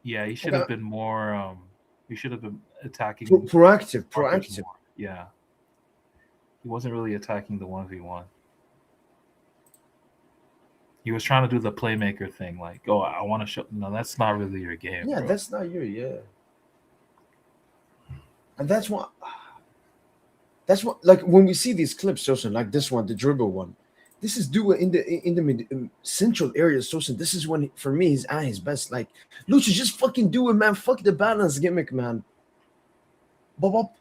Yeah, he should have been more. He should have been attacking. Proactive. More. Yeah, he wasn't really attacking the 1v1. He was trying to do the playmaker thing, like, oh, I want to show. No, that's not really your game. Yeah, bro. that's not you. Yeah, and that's what. Like when we see these clips, Sosan, like this one, the dribble one. This is Due in the central area, Sosan. This is when, for me, he's at his best. Like Lucho, just fucking do it, man. Fuck the balance gimmick, man. Bob.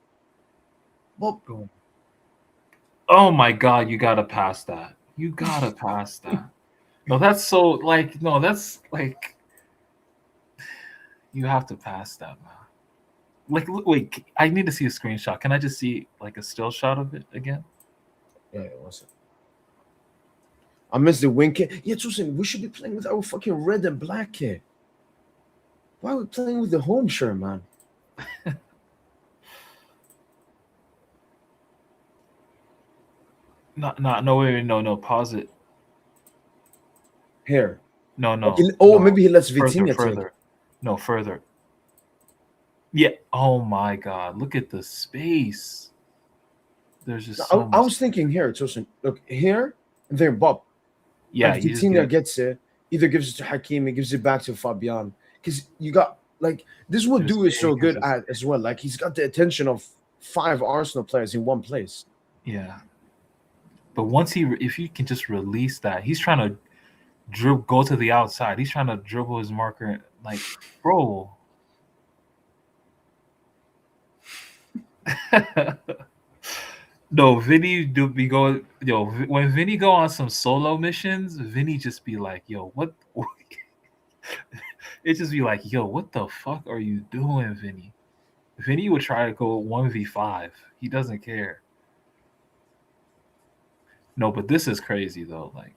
Oh my God, you gotta pass that. You gotta pass that. No, that's so like. No, that's like. You have to pass that, man. Like, wait, I need to see a screenshot. Can I just see like a still shot of it again? Yeah, it wasn't. I missed the wing kit. Yeah, Tosin, we should be playing with our fucking red and black kit. Why are we playing with the home shirt, man? No. Pause it. Here. No. Okay, no. Maybe he lets Vitinha further. No, further. Yeah. Oh my God! Look at the space. There's just. I was thinking here, Tosin. Look here, and then Bob. Yeah, like Vitinha gets it, either gives it to Hakimi, gives it back to Fabian. Because you got like this is what Due is so good at as well. Like he's got the attention of 5 Arsenal players in one place. Yeah. But if he can just release that, he's trying to go to the outside. He's trying to dribble his marker. Like, bro. No, Vinny do be going. When Vinny go on some solo missions, Vinny just be like, "Yo, what?" It just be like, "Yo, what the fuck are you doing, Vinny?" Vinny would try to go 1v5. He doesn't care. No, but this is crazy though. Like,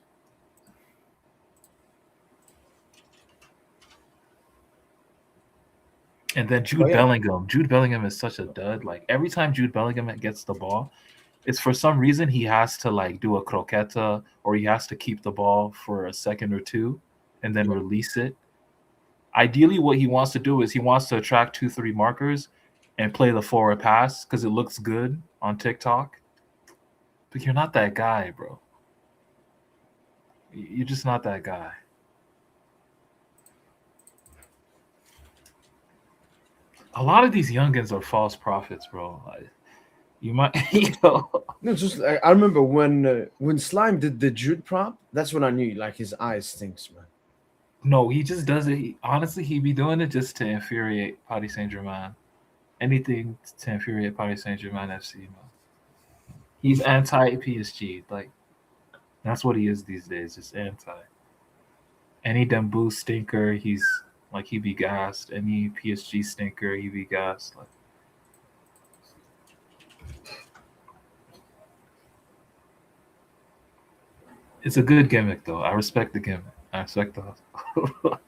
and then Jude Bellingham. Jude Bellingham is such a dud. Like every time Jude Bellingham gets the ball, it's for some reason he has to like do a croqueta or he has to keep the ball for a second or two and then release it. Ideally, what he wants to do is he wants to attract 2-3 markers and play the forward pass because it looks good on TikTok. But you're not that guy, bro. You're just not that guy. a lot of these youngins are false prophets, bro. Like, you might, No, it's just I remember when Slime did the Jude prop. That's when I knew like his eyes stinks, man. no, he just does it. Honestly, he be doing it just to infuriate Paris Saint-Germain. Anything to infuriate Paris Saint-Germain FC, man. He's anti PSG. Like, that's what he is these days, just anti. Any Dembele stinker, he's like he be gassed. Any PSG stinker, he be gassed. Like, it's a good gimmick, though. I respect the gimmick. I respect the hustle.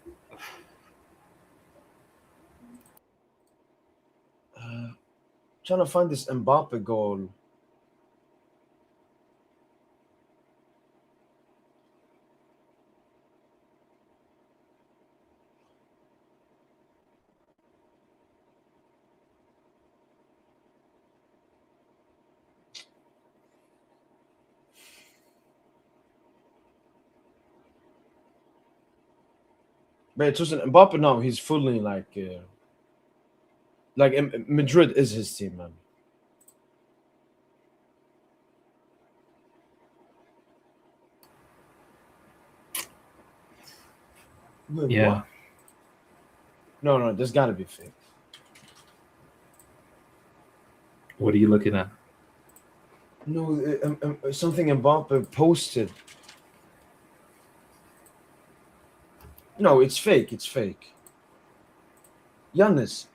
Trying to find this Mbappe goal. But it's just Mbappe now. He's fully like Madrid is his team, man. Wait, Yeah. what? No, there's got to be fake. What are you looking at? No, something Mbappe posted. No, it's fake. It's fake. Giannis,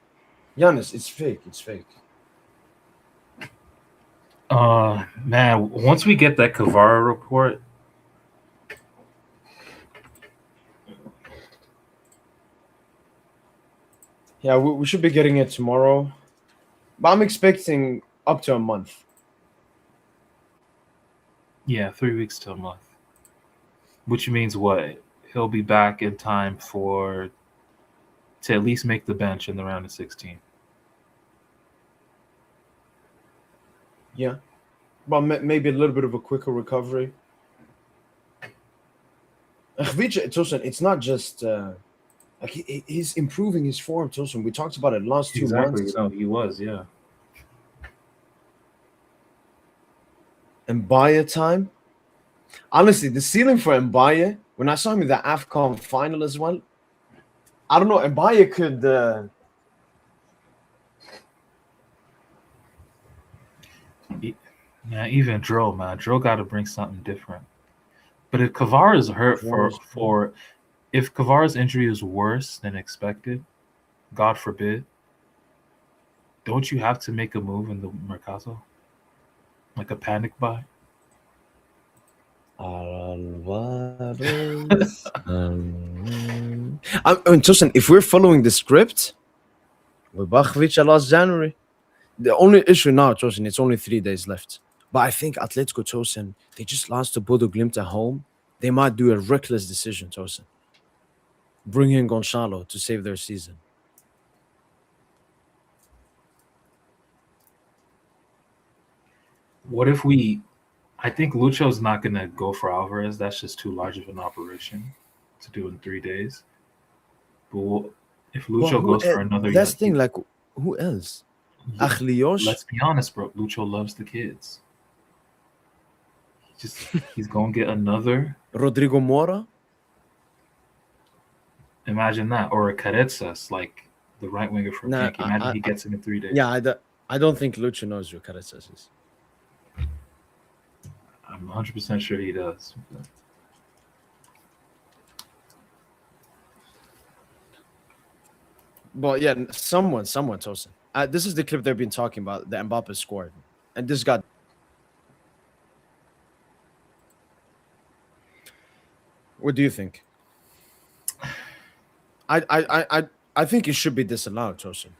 it's fake. It's fake. Man, once we get that Kvara report, Yeah, we should be getting it tomorrow. But I'm expecting up to a month. yeah, 3 weeks to a month. Which means what? He'll be back in time to at least make the bench in the round of 16. Yeah. But maybe a little bit of a quicker recovery. Tosin, it's not just like he's improving his form, Tosin. We talked about it last 2 months. No, he was, yeah. Mbaye time. Honestly, the ceiling for Mbaye, when I saw him in the AFCON final as well, I don't know, Mbaye could Yeah, even Dro, man. Dro got to bring something different. But if Kvara is hurt if Kvara's injury is worse than expected, God forbid, don't you have to make a move in the Mercato? Like a panic buy? Tosin, if we're following the script, with Bachvich last January, the only issue now, Tosin, it's only 3 days left. But I think Atletico, Tosin, they just lost to Bodo Glimt at home. They might do a reckless decision, Tosin. Bring in Gonçalo to save their season. What if I think Lucho's not going to go for Alvarez. That's just too large of an operation to do in 3 days. But if Lucho goes for another... That's the thing, like, who else? Achlios? Let's be honest, bro. Lucho loves the kids. He's going to get another... Rodrigo Mora? Imagine that. Or a Carezas, like the right winger from Yankee. Imagine he gets him in 3 days. Yeah, I don't think Lucho knows who Carezas is. I'm 100% sure he does. But yeah, someone, Tosin. This is the clip they've been talking about, the Mbappe scored. And this got... What do you think? I think it should be disallowed, Tosin.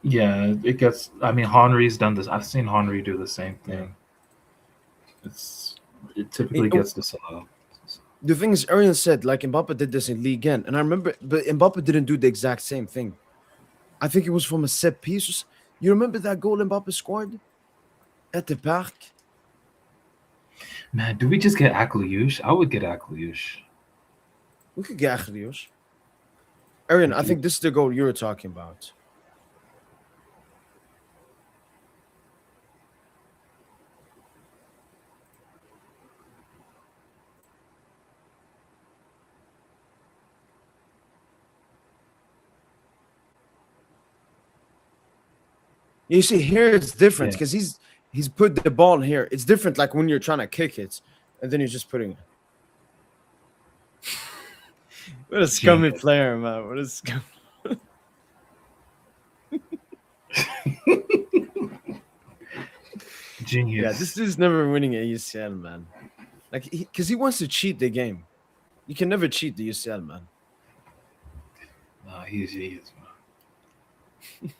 Yeah, it gets... I mean, Henry's done this. I've seen Henry do the same thing. Yeah. It typically gets disallowed. The thing is, Arian said, like, Mbappe did this in Ligue 1. And I remember, but Mbappe didn't do the exact same thing. I think it was from a set piece. You remember that goal Mbappe scored at the Parc? Man, do we just get Akliouche? I would get Akliouche. We could get Akliouche. Arian, I think this is the goal you were talking about. You see, here it's different Yeah. because he's put the ball here. It's different, like when you're trying to kick it, and then you're just putting it. What a scummy Genius. player, man! What a scum. Genius. Yeah, this dude's never winning at UCL, man. Like, because he wants to cheat the game. You can never cheat the UCL, man. Nah, he's genius, man.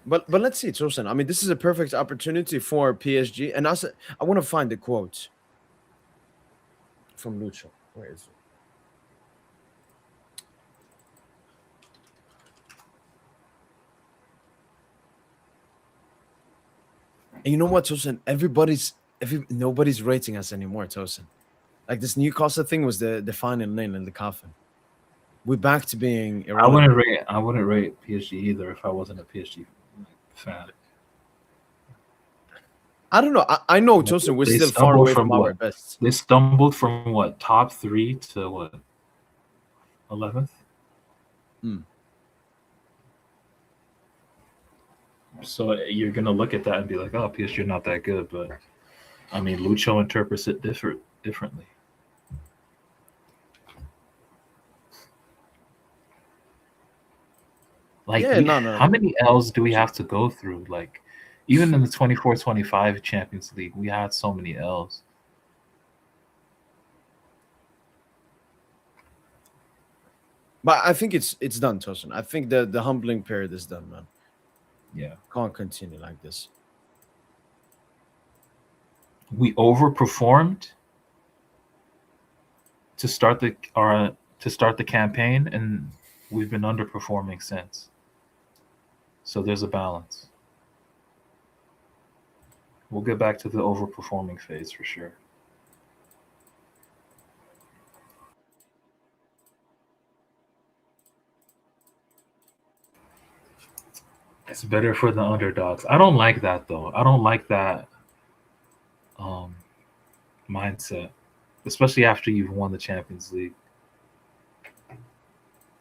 But let's see, Tosin. I mean, this is a perfect opportunity for PSG. And also, I want to find the quote from Lucho. Where is it? And you know what, Tosin? Nobody's rating us anymore, Tosin. Like this Newcastle thing was the final nail in the coffin. We're back to being irrelevant. I wouldn't rate PSG either if I wasn't a PSG fan. I don't know. I know, Tosin, we're They still far stumbled away from our what? best. They stumbled from what, top 3 to what, 11th? So you're gonna look at that and be like, "Oh, PSG are not that good," but I mean, Lucho interprets it differently. Like, Yeah, no. how many L's do we have to go through? Like, even in the 24-25 Champions League, we had so many L's. But I think it's done, Tosin. I think the humbling period is done, man. Yeah, Can't continue like this. we overperformed to start the campaign, and we've been underperforming since. So there's a balance. We'll get back to the overperforming phase for sure. It's better for the underdogs. I don't like that though. I don't like that mindset, especially after you've won the Champions League.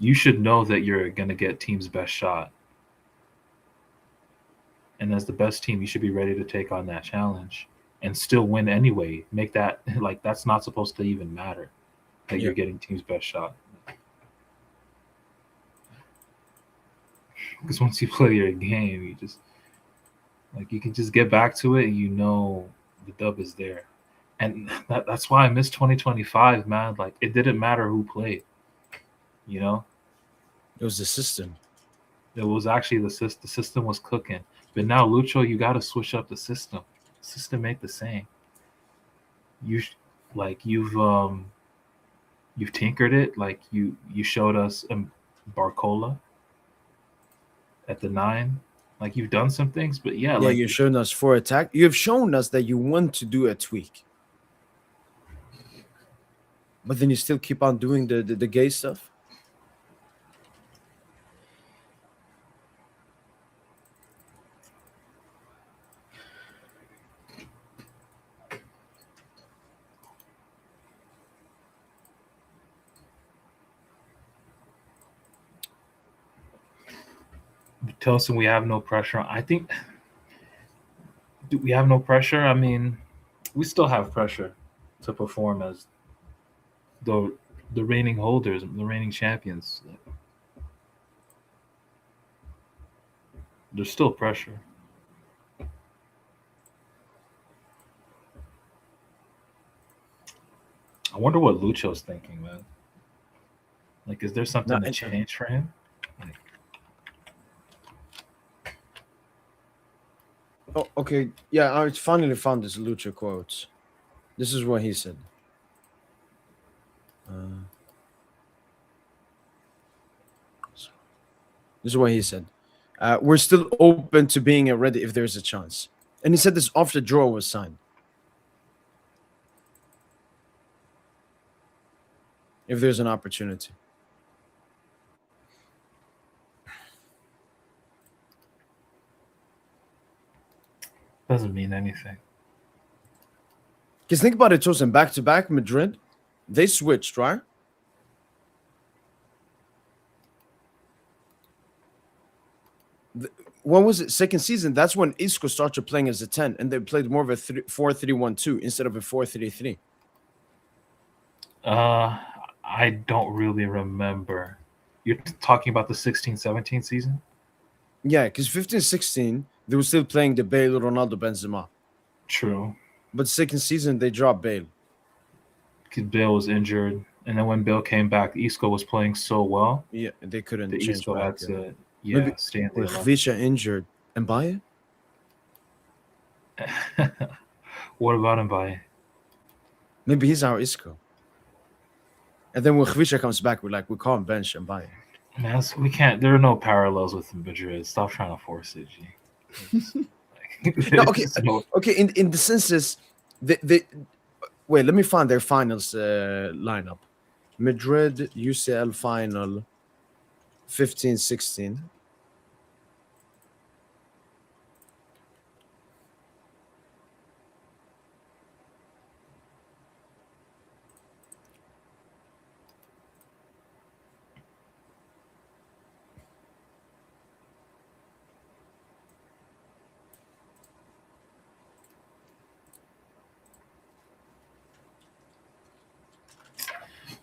You should know that you're going to get team's best shot. And as the best team, you should be ready to take on that challenge and still win anyway. Make that, like, that's not supposed to even matter, that you're getting team's best shot. Because once you play your game, you just, like, you can just get back to it and you know the dub is there. And that's why I miss 2025, man. Like, it didn't matter who played, you know? It was the system. It was actually the system was cooking. But now, Lucho, you got to switch up the system. The system ain't the same. You've tinkered it. Like, you showed us Barcola at the 9. Like, you've done some things, but yeah, like, you've shown us for attack. You have shown us that you want to do a tweak. But then you still keep on doing the gay stuff. Tosin, we have no pressure. I think we have no pressure. I mean, we still have pressure to perform as the reigning holders, the reigning champions. There's still pressure. I wonder what Lucho's thinking, man. Like, is there something to change for him? Like, oh, okay. Yeah, I finally found this Lucho quote. This is what he said. This is what he said. We're still open to being ready if there's a chance. And he said this after the draw was signed. If there's an opportunity. doesn't mean anything. Because think about it, Tosin. Back-to-back Madrid, they switched, right? When was it? Second season. That's when Isco started playing as a 10, and they played more of a 4-3-1-2 instead of a 4-3-3. I don't really remember. You're talking about the 16-17 season? Yeah, because 15-16 they were still playing the Bale, Ronaldo, Benzema. True. But second season they dropped Bale. Because Bale was injured, and then when Bale came back, Isco was playing so well. Yeah, they couldn't The change Isco back. had to, Maybe stay in the with 11. Khvicha injured and Mbaye. What about Mbaye? Maybe he's our Isco. And then when Khvicha comes back, we call him bench and Mbaye. Man, we can't. There are no parallels with Madrid. Stop trying to force it, G. No, okay. In the senses, wait. Let me find their finals lineup. Madrid UCL final, 15-16.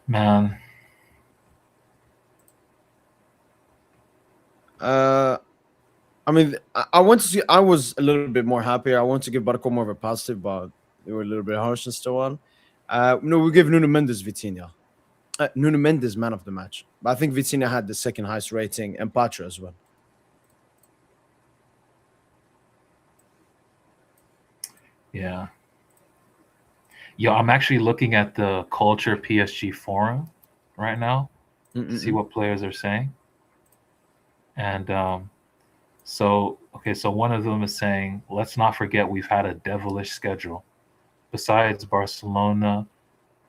Man, I mean, I want to see. I was a little bit more happy. I want to give Barco more of a positive, but they were a little bit harsh and so on. No, we give Nuno Mendes Vitinha. Nuno Mendes man of the match. But I think Vitinha had the second highest rating and Patra as well. yeah. Yo, I'm actually looking at the Culture PSG forum right now to see what players are saying. And so one of them is saying, let's not forget we've had a devilish schedule. Besides Barcelona,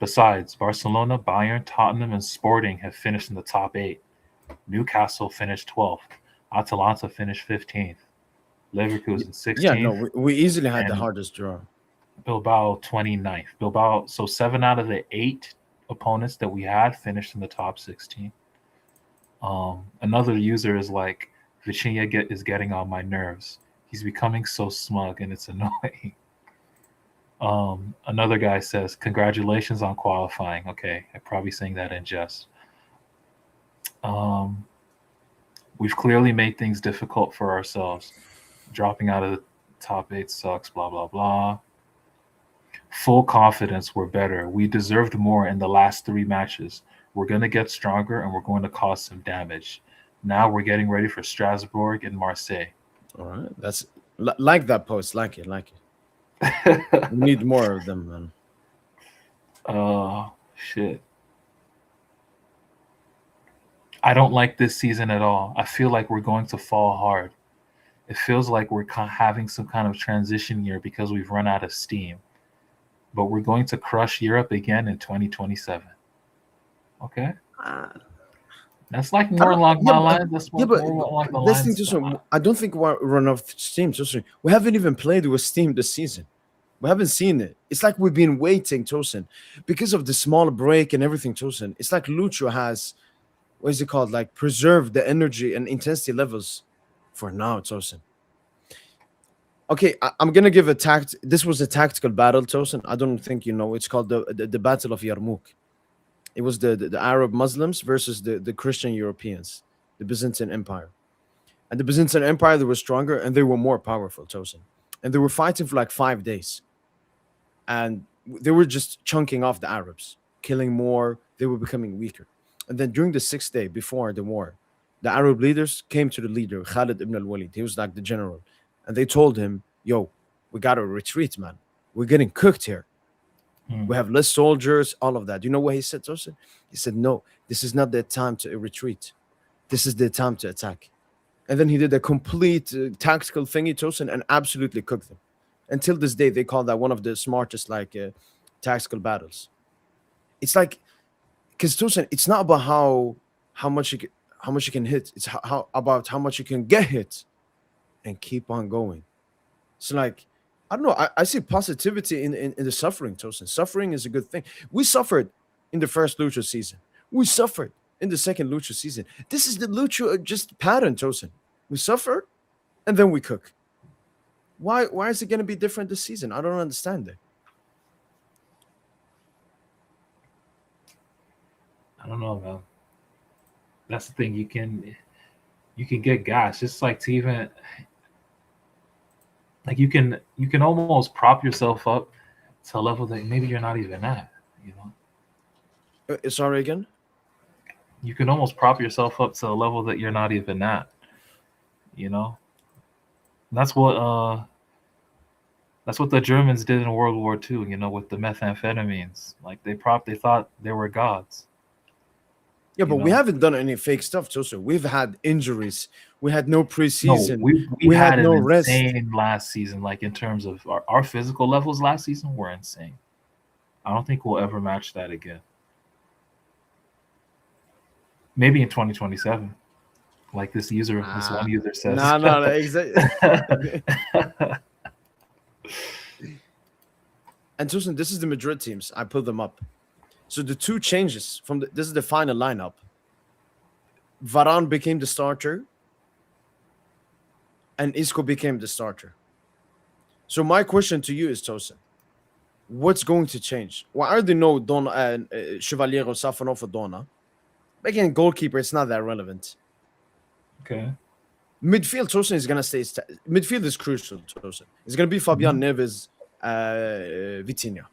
Bayern, Tottenham, and Sporting have finished in the top 8. Newcastle finished 12th. Atalanta finished 15th. Leverkusen 16th. Yeah, no, we easily had the hardest draw. Bilbao 29th. Bilbao, so 7 out of the 8 opponents that we had finished in the top 16. Another user is like, Vitinha is getting on my nerves. He's becoming so smug and it's annoying. Another guy says, congratulations on qualifying. Okay, I'm probably saying that in jest. We've clearly made things difficult for ourselves. Dropping out of the top 8 sucks, blah, blah, blah. Full confidence, we're better. We deserved more in the last 3 matches. We're going to get stronger and we're going to cause some damage. Now we're getting ready for Strasbourg and Marseille. All right. That's like that post. Like it. We need more of them, man. Oh, shit. I don't like this season at all. I feel like we're going to fall hard. It feels like we're having some kind of transition year because we've run out of steam. But we're going to crush Europe again in 2027. Okay? That's like more along my lines. That's more along the lines. I don't think we're run off steam. We haven't even played with steam this season. We haven't seen it. It's like we've been waiting, Tosin, because of the small break and everything, Tosin. It's like Lucho has, what is it called? Like preserved the energy and intensity levels for now, Tosin. Okay, I'm gonna give this was a tactical battle, Tosin. I don't think you know. It's called the Battle of Yarmouk. It was the Arab Muslims versus the Christian Europeans, the Byzantine Empire. And the Byzantine Empire, they were stronger and they were more powerful, Tosin. And they were fighting for like 5 days. And they were just chunking off the Arabs, killing more. They were becoming weaker. And then during the 6th day before the war, the Arab leaders came to the leader, Khalid ibn al-Walid. He was like the general. And they told him, yo, we got to retreat, man. We're getting cooked here. We have less soldiers, all of that. You know what he said, Tosin? He said, no, this is not the time to retreat. This is the time to attack. And then he did a complete tactical thingy, Tosin, and absolutely cooked them. Until this day, they call that one of the smartest tactical battles. It's like, because Tosin, it's not about how much you can hit. It's about how much you can get hit and keep on going. So like, I don't know. I see positivity in the suffering, Tosin. Suffering is a good thing. We suffered in the first Lucho season. We suffered in the second Lucho season. This is the Lucho just pattern, Tosin. We suffered and then we cook. Why is it going to be different this season? I don't understand it. I don't know, man. That's the thing. You can get gas. Just like to even like you can almost prop yourself up to a level that maybe you're not even at. You know. Sorry again. You can almost prop yourself up to a level that you're not even at. You know. And that's what the Germans did in World War II. You know, with the methamphetamines. Like they thought they were gods. Yeah, but we haven't done any fake stuff, Joseph. We've had injuries. We had no preseason. No, we had no an rest. insane last season. Like in terms of our physical levels last season were insane. I don't think we'll ever match that again. Maybe in 2027, like this one user says. No, exactly. And Susan, this is the Madrid teams. I put them up. So the two changes this is the final lineup. Varane became the starter, and Isco became the starter. So my question to you is, Tosin, what's going to change? Why are there no Chevalier or Safanov or Donna? Again, goalkeeper, it's not that relevant. Okay. Midfield, Tosin is going to stay. Midfield is crucial, Tosin. It's going to be Fabian Neves, Vitinha.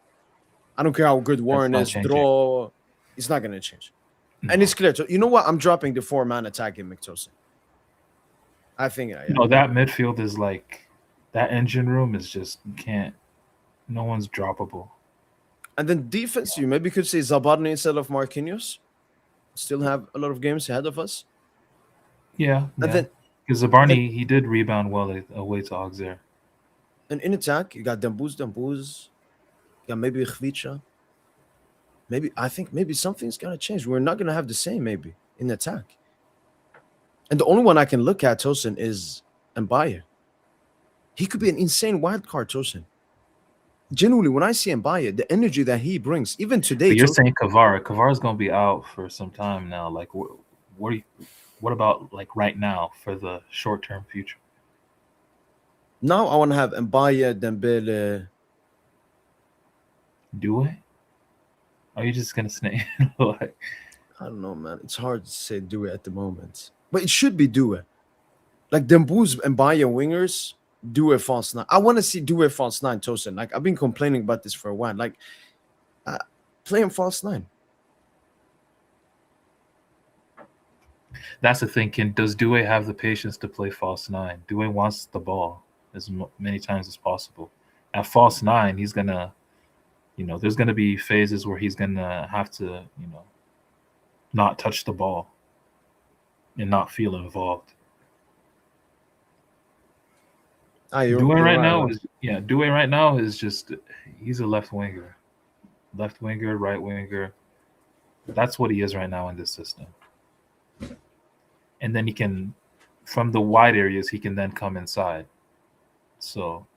I don't care how good Warren is. Draw, it's not going to change. No. And it's clear. So, you know what? I'm dropping the 4-man attack in McTosin. I think. No, that midfield is like that engine room is just no one's droppable. And then defense, you maybe could say Zabarni instead of Marquinhos. Still have a lot of games ahead of us. Yeah. And then because Zabarni, he did rebound well away to Auxerre. And in attack, you got Dembuz. Yeah, maybe Khvicha. I think maybe something's gonna change. We're not gonna have the same maybe in attack. And the only one I can look at, Tosin, is Mbaye. He could be an insane wild card, Tosin. Genuinely, when I see Mbaye, the energy that he brings, even today. But you're saying Kvara is gonna be out for some time now. Like, what about like right now for the short-term future? Now I want to have Mbaye, Dembele. Do it? Are you just gonna snake? Like, I don't know, man. It's hard to say do it at the moment, but it should be do it. Like Dembuz and Mbaye wingers, do a false 9. I want to see do a false 9, Tosin. Like I've been complaining about this for a while. Like play him false 9. That's the thing. Does Due have the patience to play false 9? Due wants the ball as many times as possible. At false 9, he's gonna. There's going to be phases where he's going to have to, not touch the ball and not feel involved. Due right now is just he's a left winger, right winger. That's what he is right now in this system. And then he can, from the wide areas, he can then come inside. So.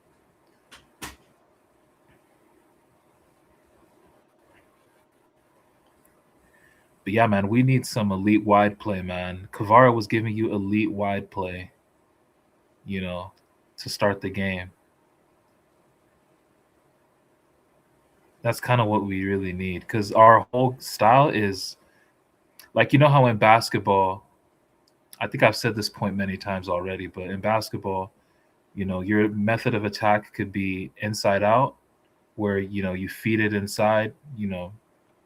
But yeah, man, we need some elite wide play, man. Kvara was giving you elite wide play, to start the game. That's kind of what we really need, because our whole style is like, how in basketball, I think I've said this point many times already, but in basketball, your method of attack could be inside out, where, you feed it inside,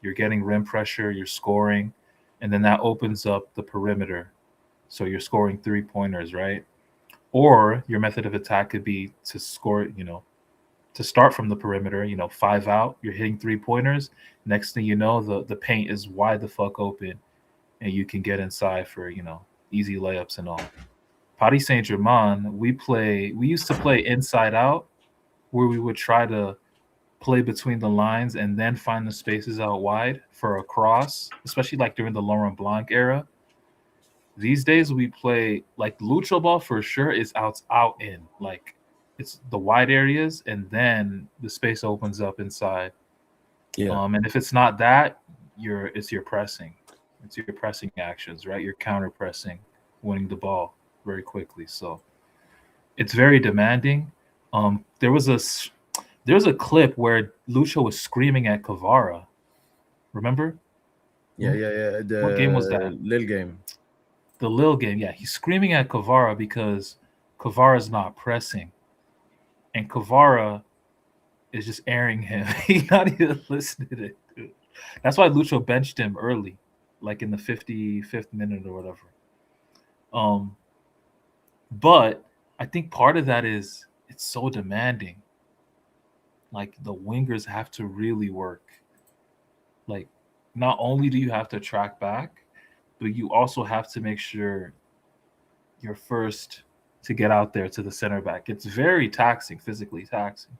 you're getting rim pressure, you're scoring, and then that opens up the perimeter. So you're scoring 3-pointers, right? Or your method of attack could be to score, to start from the perimeter, 5 out, you're hitting 3-pointers. Next thing you know, the paint is wide the fuck open, and you can get inside for, easy layups and all. Paris Saint-Germain, we used to play inside out, where we would try to play between the lines and then find the spaces out wide for a cross, especially like during the Laurent Blanc era. These days we play like Lucho ball for sure is out in. Like it's the wide areas and then the space opens up inside. Yeah. And if it's not that, it's your pressing. It's your pressing actions, right? You're counter pressing, winning the ball very quickly. So It's very demanding. There was a clip where Lucho was screaming at Kvara. Remember? Yeah. The What game was that? Lille game. The Lille game. Yeah, he's screaming at Kvara because Kvara's not pressing, and Kvara is just airing him. He's not even listening to it, dude. That's why Lucho benched him early, like in the 55th minute or whatever. But I think part of that is it's so demanding. Like the wingers have to really work. Like not only do you have to track back, but you also have to make sure you're first to get out there to the center back. It's very taxing, physically taxing.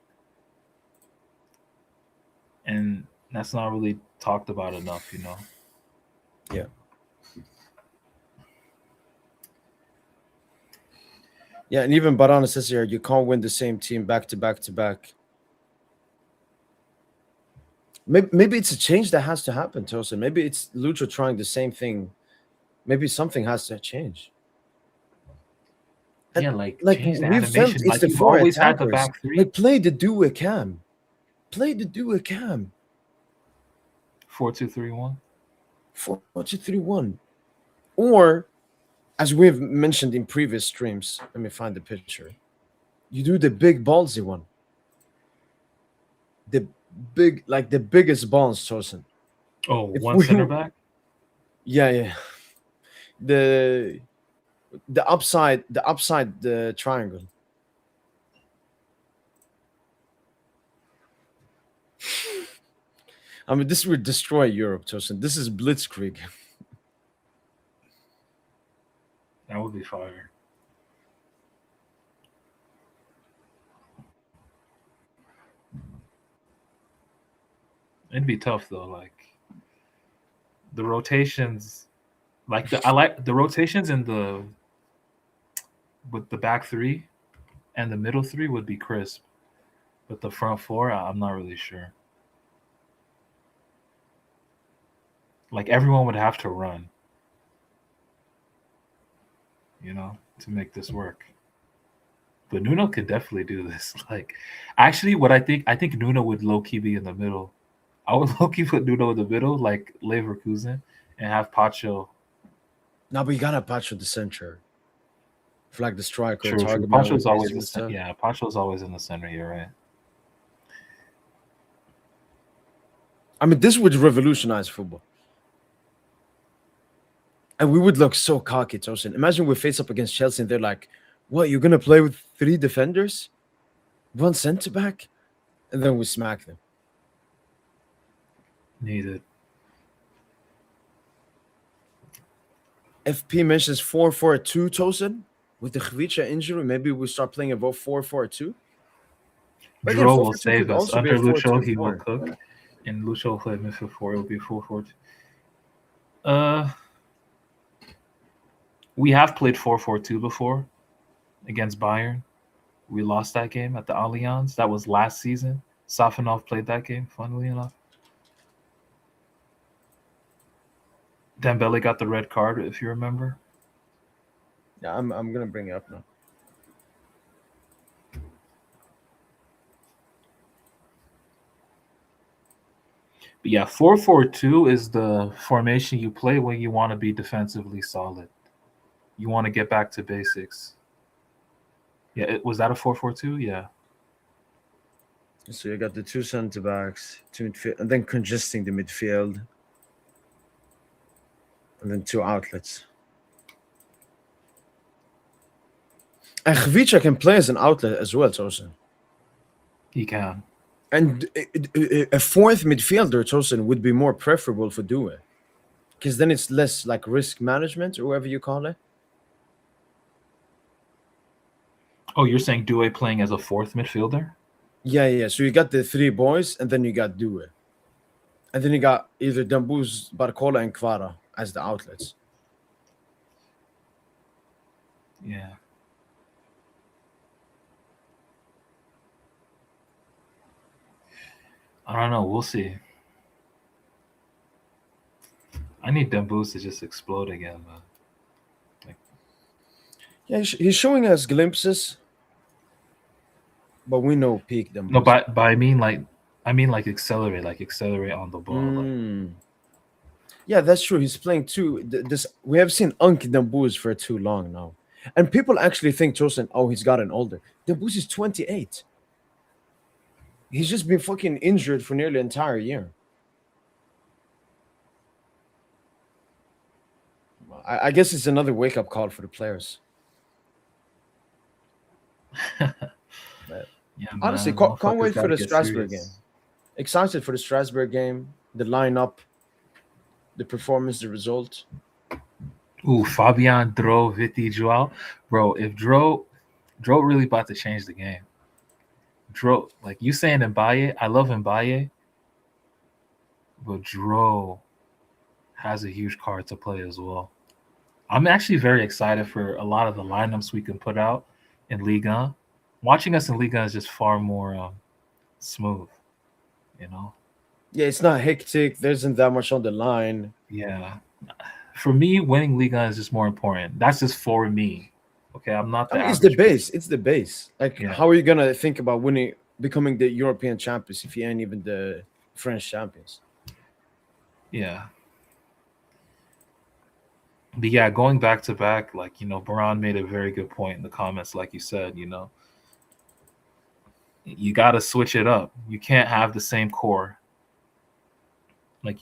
And that's not really talked about enough, you know? Yeah. Yeah, and even Barana says here, you can't win the same team back to back to back. Maybe it's a change that has to happen, Tosin. Maybe it's Lucho trying the same thing. Maybe something has to change. And Yeah, like we've change the felt animation. it's Like the you've four always had the attackers. back three. Like play the duo cam. Play the duo cam. 4-2-3-1. 4-2-3-1. Or, as we've mentioned in previous streams, let me find the picture. You do the big ballsy one. The biggest balls, Tosin. Oh, If one we- center back? Yeah. The upside the triangle. I mean, this would destroy Europe, Tosin. This is blitzkrieg. That would be fire. It'd be tough though. Like the rotations, I like the rotations in the with the back three and the middle three would be crisp, but the front four, I'm not really sure. Like everyone would have to run, you know, to make this work. But Nuno could definitely do this. Like, actually, what I think Nuno would low key be in the middle. I would low key put Nuno in the middle, like Leverkusen, and have Pacho. No, but you gotta patch with the center. Flag the striker. True. target man Pacho's with always pace in the and center. stuff. Yeah, Pacho's always in the center. You're right. I mean, this would revolutionize football. And we would look so cocky, Tosin. Imagine we face up against Chelsea and they're like, what, you're going to play with 3 defenders? 1 centre back? And then we smack them. Needed. FP mentions 4-4-2, Tosin. With the Khvicha injury, maybe we start playing about 4-4-2. But again, Dro will 4-4-2 save could us. also be Under a Lucho, he will 4-2-4. cook. And Lucho will play midfield 4. It will be 4-4-2. We have played 4-4-2 before against Bayern. We lost that game at the Allianz. That was last season. Safanov played that game, funnily enough. Dembele got the red card, if you remember. Yeah, I'm going to bring it up now. But yeah, 4-4-2 is the formation you play when you want to be defensively solid. You want to get back to basics. Yeah, was that a 4-4-2? Yeah. So you got the 2 centre backs, 2 midfield, and then congesting the midfield, and then 2 outlets. And Khvicha can play as an outlet as well, Tosin. He can. And a 4th midfielder, Tosin, would be more preferable for Due. Because then it's less like risk management or whatever you call it. Oh, you're saying Due playing as a 4th midfielder? Yeah. So you got the 3 boys, and then you got Due. And then you got either Dambuz, Barcola, and Kvara as the outlets. Yeah. I don't know. We'll see. I need Dembele to just explode again, man. Yeah, he's showing us glimpses. But we know peak them. No, but I mean like accelerate on the ball. Like, yeah, that's true. He's playing too. This we have seen Unk Dembooz for too long now, and people actually think Tosin. Oh, he's gotten older. Dembooz is 28. He's just been fucking injured for nearly an entire year. I guess it's another wake up call for the players. yeah, Honestly, man, can't wait motherfuckers for gotta the get Strasbourg serious. game. Excited for the Strasbourg game, the lineup, the performance, the result. Ooh, Fabian, Dro, Viti, Joao. Bro, if Dro really about to change the game. Dro, like you saying Mbaye, I love Mbaye, but Dro has a huge card to play as well. I'm actually very excited for a lot of the lineups we can put out in Liga. Watching us in Liga is just far more smooth, you know? Yeah, it's not hectic. There isn't that much on the line. Yeah. For me, winning Liga is just more important. That's just for me. Okay, I'm not the I mean, it's the average base. It's the base. Like, Yeah. how are you gonna think about winning, becoming the European champions if you ain't even the French champions? Yeah. But yeah, going back to back, like, you know, Baran made a very good point in the comments, like you said, you know. You got to switch it up. You can't have the same core. Like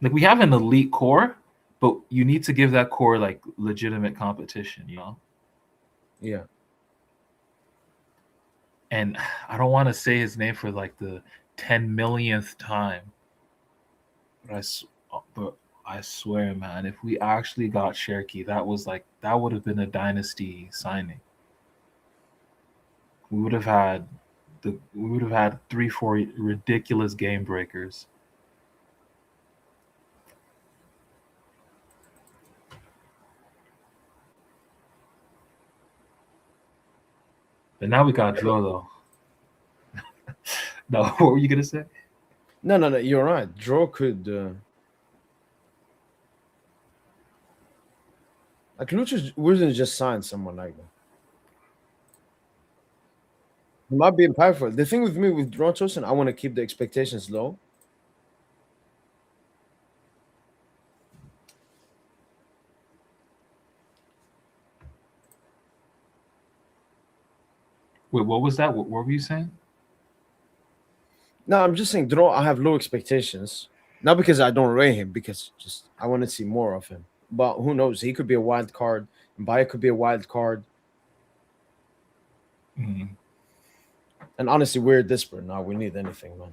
we have an elite core, but you need to give that core like legitimate competition, you know? Yeah. And I don't want to say his name for like the 10 millionth time. But I swear, man, if we actually got Cherki, that would have been a dynasty signing. We would have had 3-4 ridiculous game breakers. But now we got Dro though. No, what were you gonna say? No. You're right. Draw could. Like Lucho wouldn't just sign someone like that. It might be impactful. The thing with me with Draw Tosin, I want to keep the expectations low. Wait, what was that? What were you saying? No, I'm just saying Draw. I have low expectations, not because I don't rate him, because just I want to see more of him. But who knows? He could be a wild card. Mbaye could be a wild card. Mm. And honestly, we're desperate now. We need anything, man.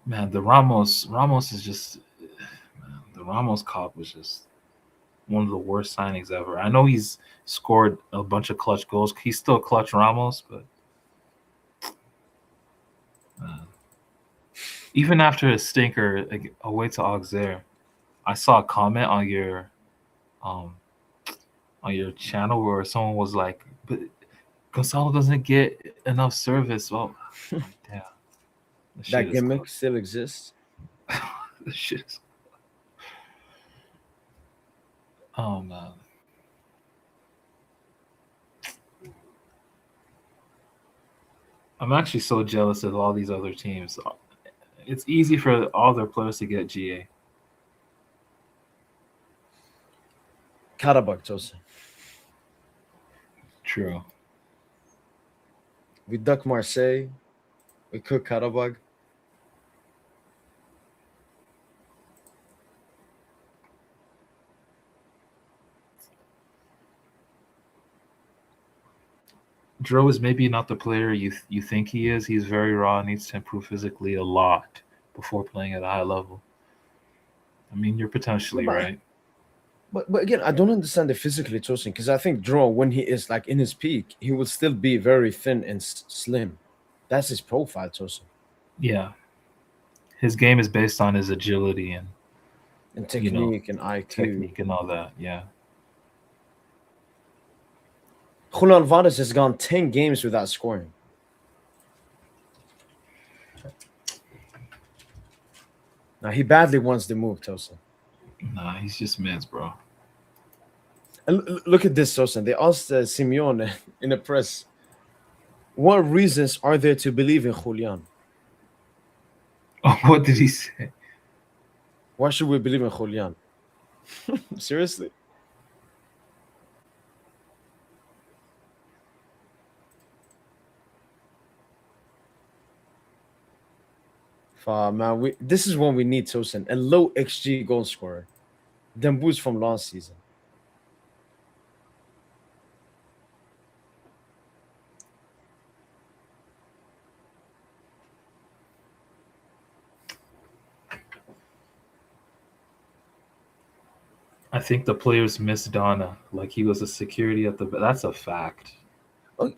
Man, the Ramos is just, man, the Ramos cop was just one of the worst signings ever. I know he's scored a bunch of clutch goals. He's still clutch Ramos, but even after a stinker away to Auxerre, I saw a comment on your channel where someone was like, "But Gonzalo doesn't get enough service." Well, damn, That gimmick still exists. the shit. Oh man. I'm actually so jealous of all these other teams. It's easy for all their players to get GA. Karabakh, Tosin. True. We duck Marseille. We cook Karabakh. Dro is maybe not the player you think he is. He's very raw, needs to improve physically a lot before playing at a high level. I mean, you're potentially right. But again, I don't understand the physically Tosin, because I think Dro, when he is like in his peak, he will still be very thin and slim. That's his profile, Tosin. Yeah. His game is based on his agility and technique and IQ. Technique and all that, yeah. Julian Alvarez has gone 10 games without scoring. Now, he badly wants the move, Tosin. Nah, he's just mids, bro. And look at this, Tosin. They asked Simeone in the press, what reasons are there to believe in Julian? What did he say? Why should we believe in Julian? Seriously? Man, this is what we need, Tosin. A low XG goal scorer. Dembele's from last season. I think the players miss Donna. Like he was a security at the. That's a fact.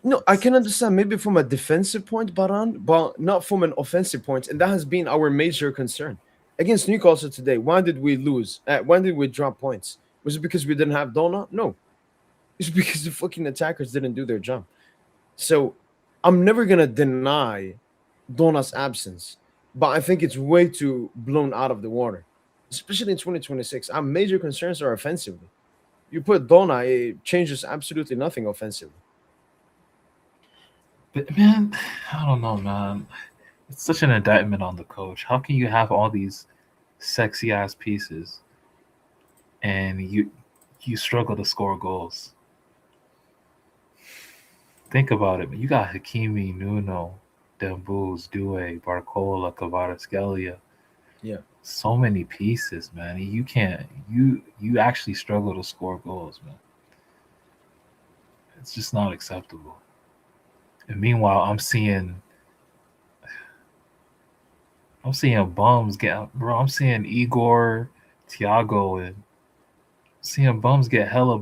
No, I can understand maybe from a defensive point, Baran, but not from an offensive point. And that has been our major concern. Against Newcastle today, why did we lose? Why did we drop points? Was it because we didn't have Donna? No. It's because the fucking attackers didn't do their job. So I'm never going to deny Donna's absence, but I think it's way too blown out of the water, especially in 2026. Our major concerns are offensively. You put Donna, it changes absolutely nothing offensively. But man, I don't know, man. It's such an indictment on the coach. How can you have all these sexy ass pieces and you struggle to score goals? Think about it, man. You got Hakimi, Nuno, Dembele, Doué, Barcola, Kvaratskhelia. Yeah. So many pieces, man. You can't. You actually struggle to score goals, man. It's just not acceptable. And meanwhile, I'm seeing bums get, bro. I'm seeing Igor, Thiago, and seeing bums get hella.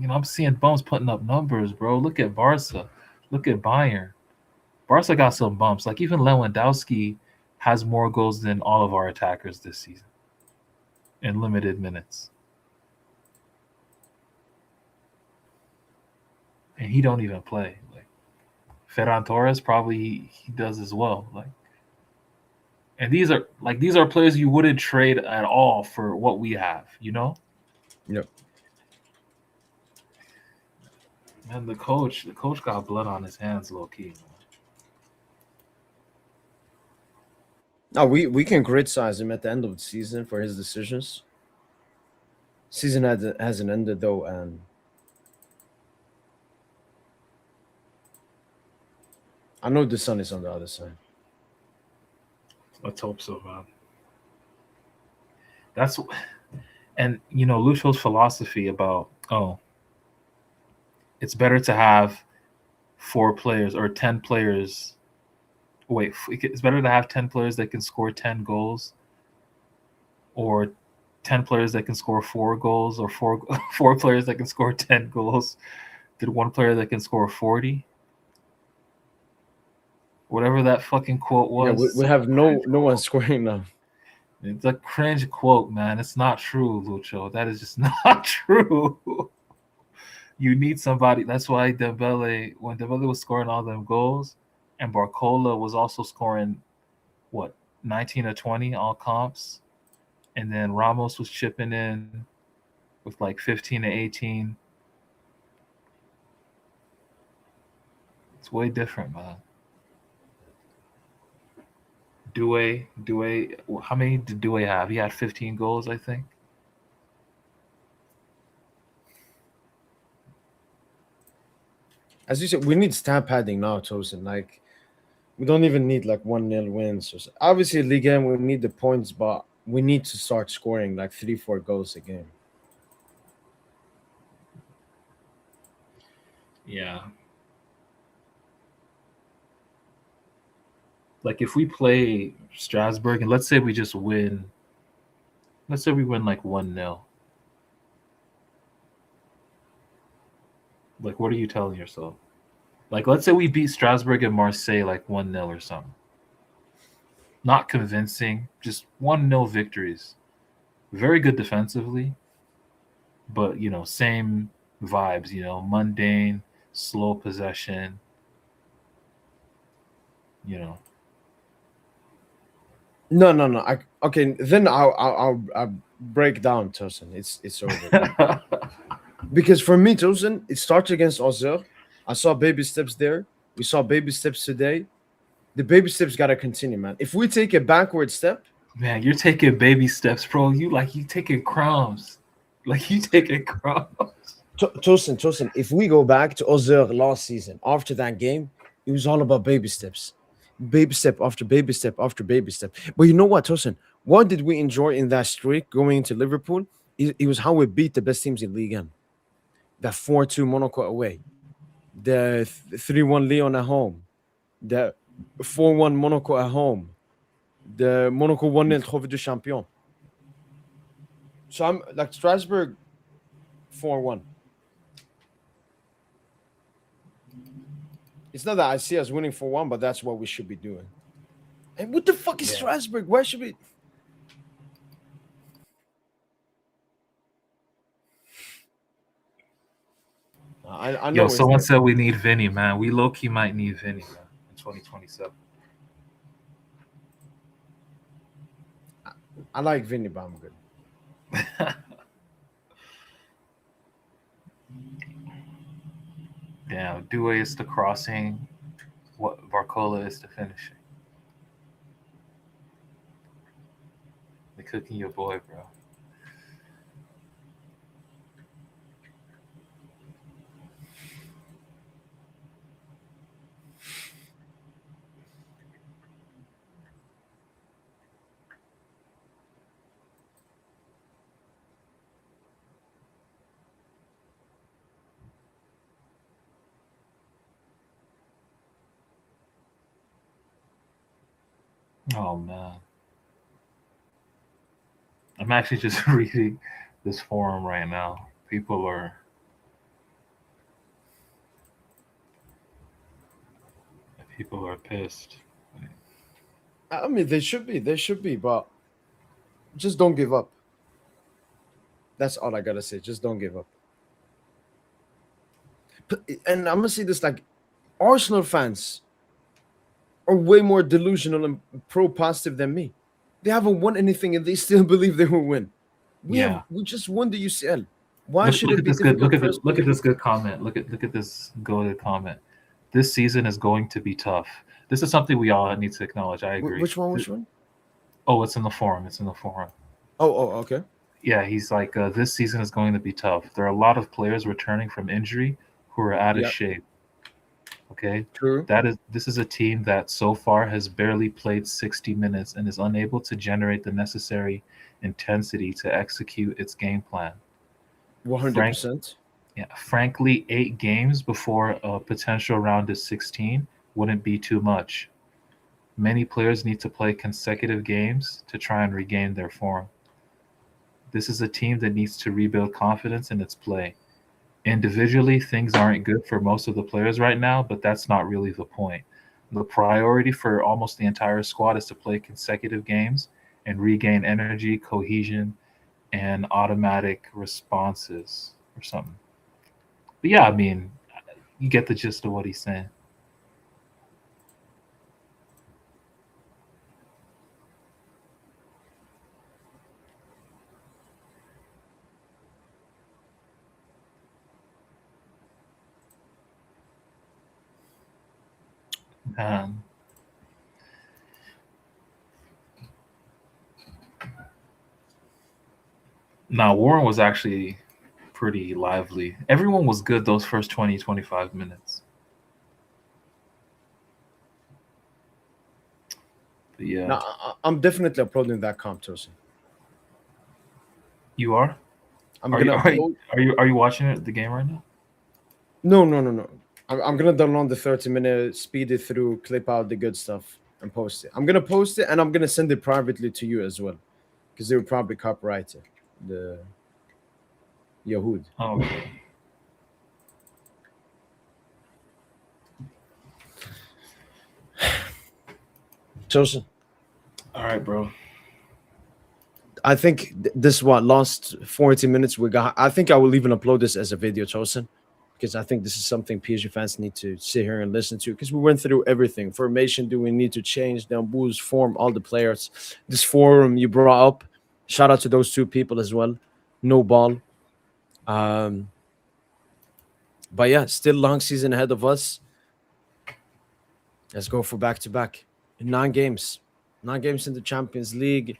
I'm seeing bums putting up numbers, bro. Look at Barca. Look at Bayern. Barca got some bumps. Like even Lewandowski has more goals than all of our attackers this season in limited minutes. And he don't even play. Like Ferran Torres probably he does as well. Like, and these are players you wouldn't trade at all for what we have, you know? Yep. Man, the coach got blood on his hands, low key. No, we can criticize him at the end of the season for his decisions. Season hasn't ended though, and I know the sun is on the other side. Let's hope so, man. And Lucho's philosophy about it's better to have 4 players or 10 players. Wait, it's better to have 10 players that can score 10 goals, or 10 players that can score 4 goals, or 4 players that can score 10 goals, than 1 player that can score 40. Whatever that fucking quote was. Yeah, we have no one scoring now. It's a cringe quote, man. It's not true, Lucho. That is just not true. You need somebody. That's why when Dembele was scoring all them goals, and Barcola was also scoring, 19 or 20 all comps, and then Ramos was chipping in with like 15 to 18. It's way different, man. Doué, how many did Doué have? He had 15 goals, I think. As you said, we need stat padding now, Tosin. Like, we don't even need like 1-0 wins. Or so. Obviously, Ligue 1, we need the points, but we need to start scoring like 3-4 goals a game. Yeah. Like if we play Strasbourg and let's say we just win. Let's say we win like 1-0. Like, what are you telling yourself? Like, let's say we beat Strasbourg and Marseille like 1-0 or something. Not convincing, just 1-0 victories. Very good defensively, but, same vibes, mundane, slow possession, No. Okay, then I'll break down, Tosin. It's over. Because for me, Tosin, it starts against Auxerre. I saw baby steps there. We saw baby steps today. The baby steps got to continue, man. If we take a backward step, Man, you're taking baby steps, bro. You taking crumbs. Like you taking crumbs. Tosin, if we go back to Ozil last season, after that game, it was all about baby steps. Baby step after baby step after baby step. But you know what, Tosin? What did we enjoy in that streak going into Liverpool? It was how we beat the best teams in Ligue 1. That 4-2 Monaco away. The 3-1 Lyon at home. The 4-1 Monaco at home. The Monaco 1-0 Trophée du Champion. So I'm like Strasbourg 4-1. It's not that I see us winning 4-1, but that's what we should be doing. And what the fuck is Strasbourg? Why should we? I know. Yo, someone said we need Vinny, man. We low key might need Vinny, man, in 2027. I like Vinny, but I'm good. Damn, Due is the crossing. What Barcola is the finishing. They cooking your boy, bro. Oh man. I'm actually just reading this forum right now. People are pissed. I mean, they should be, but just don't give up. That's all I gotta say. Just don't give up. And I'm gonna say this: like, Arsenal fans are way more delusional and pro-positive than me. They haven't won anything, and they still believe they will win. We just won the UCL. Why should it be difficult? Look at this good comment. Look at this good comment. This season is going to be tough. This is something we all need to acknowledge. I agree. Which one? Oh, it's in the forum. Oh, okay. Yeah, he's like, this season is going to be tough. There are a lot of players returning from injury who are out of shape. Okay, true. This is a team that so far has barely played 60 minutes and is unable to generate the necessary intensity to execute its game plan. 100%. Frankly, 8 games before a potential round of 16 wouldn't be too much. Many players need to play consecutive games to try and regain their form. This is a team that needs to rebuild confidence in its play. Individually, things aren't good for most of the players right now, but that's not really the point. The priority for almost the entire squad is to play consecutive games and regain energy, cohesion, and automatic responses or something. But yeah, I mean, you get the gist of what he's saying. Now, Warren was actually pretty lively. Everyone was good those first 20, 25 minutes. But yeah. No, I'm definitely uploading that comp, Tosin. You are? Are you watching the game right now? No. I'm gonna download the 30-minute, speed it through, clip out the good stuff, and post it. I'm gonna post it, and I'm gonna send it privately to you as well, because they will probably copyright it. The Yahoo. Oh, okay. Tosin. All right, bro. I think this last 40 minutes we got. I think I will even upload this as a video, Tosin, because I think this is something PSG fans need to sit here and listen to, because we went through everything. Formation, do we need to change? Dembele's form, all the players. This forum you brought up, shout out to those 2 people as well. No ball. But yeah, still long season ahead of us. Let's go for back-to-back. 9 games. 9 games in the Champions League.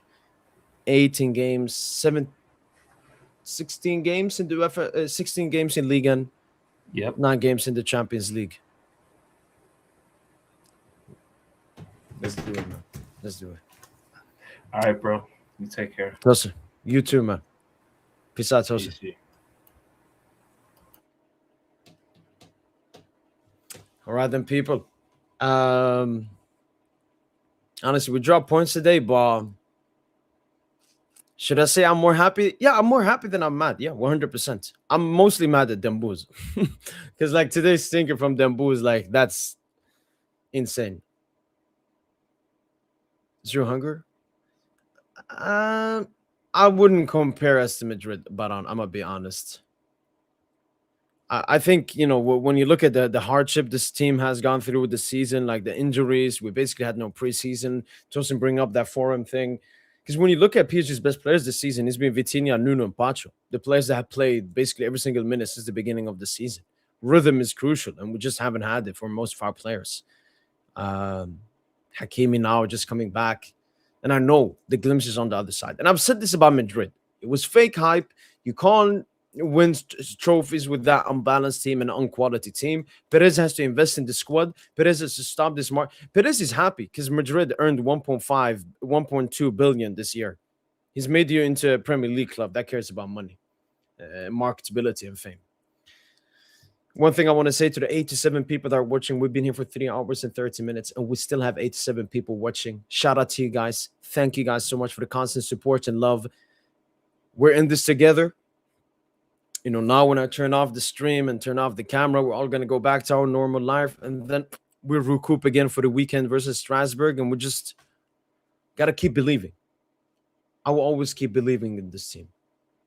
18 games. 16 games in the UEFA. 16 games in Ligue 1. Yep. 9 games in the Champions League. Let's do it, man. Let's do it. All right, bro. You take care. Tosin, you too, man. Peace out, Tosin. Peace. All right, then, people. Honestly, we dropped points today, but should I say I'm more happy? Yeah, I'm more happy than I'm mad. Yeah, 100%. I'm mostly mad at Dembele because, like, today's stinker from Dembele is like, that's insane. Zero hunger. I wouldn't compare us to Madrid, but I'm gonna be honest. I think, you know, when you look at the hardship this team has gone through with the season, like the injuries, we basically had no preseason. Tosin bring up that forum thing. Because when you look at PSG's best players this season, it's been Vitinha, Nuno, and Pacho. The players that have played basically every single minute since the beginning of the season. Rhythm is crucial, and we just haven't had it for most of our players. Hakimi now just coming back. And I know the glimpses on the other side. And I've said this about Madrid. It was fake hype. You can't win trophies with that unbalanced team and unquality team. Perez has to invest in the squad. Perez has to stop this mark. Perez is happy because Madrid earned 1.2 billion this year. He's made you into a Premier League club that cares about money, marketability, and fame. One thing I want to say to the 87 people that are watching, we've been here for 3 hours and 30 minutes, and we still have 87 people watching. Shout out to you guys. Thank you guys so much for the constant support and love. We're in this together. You know, now when I turn off the stream and turn off the camera, we're all going to go back to our normal life, and then we'll recoup again for the weekend versus Strasbourg, and we just got to keep believing. I will always keep believing in this team.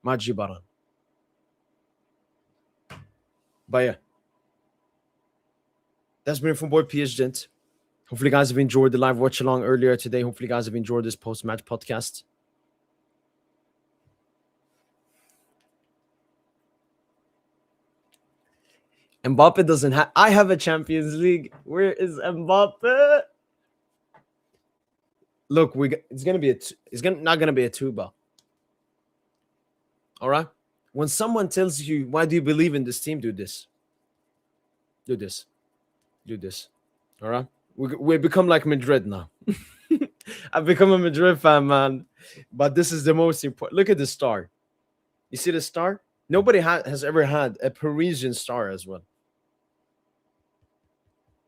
Maji Baran. But yeah, that's been it from boy PSGINT. Hopefully, you guys have enjoyed the live watch along earlier today. Hopefully, you guys have enjoyed this post-match podcast. Mbappe doesn't have. I have a Champions League. Where is Mbappe? Look, it's gonna be not gonna be a tuba. All right. When someone tells you, why do you believe in this team? Do this. Do this. Do this. All right. We become like Madrid now. I've become a Madrid fan, man. But this is the most important. Look at the star. You see the star? Nobody has ever had a Parisian star as well.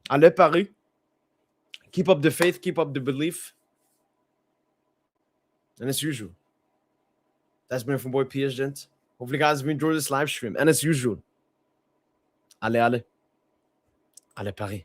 Allez, Paris. Keep up the faith. Keep up the belief. And as usual, that's been from boy PSGINT. Hopefully, guys have enjoyed this live stream. And as usual, allez, allez. Allez, Paris.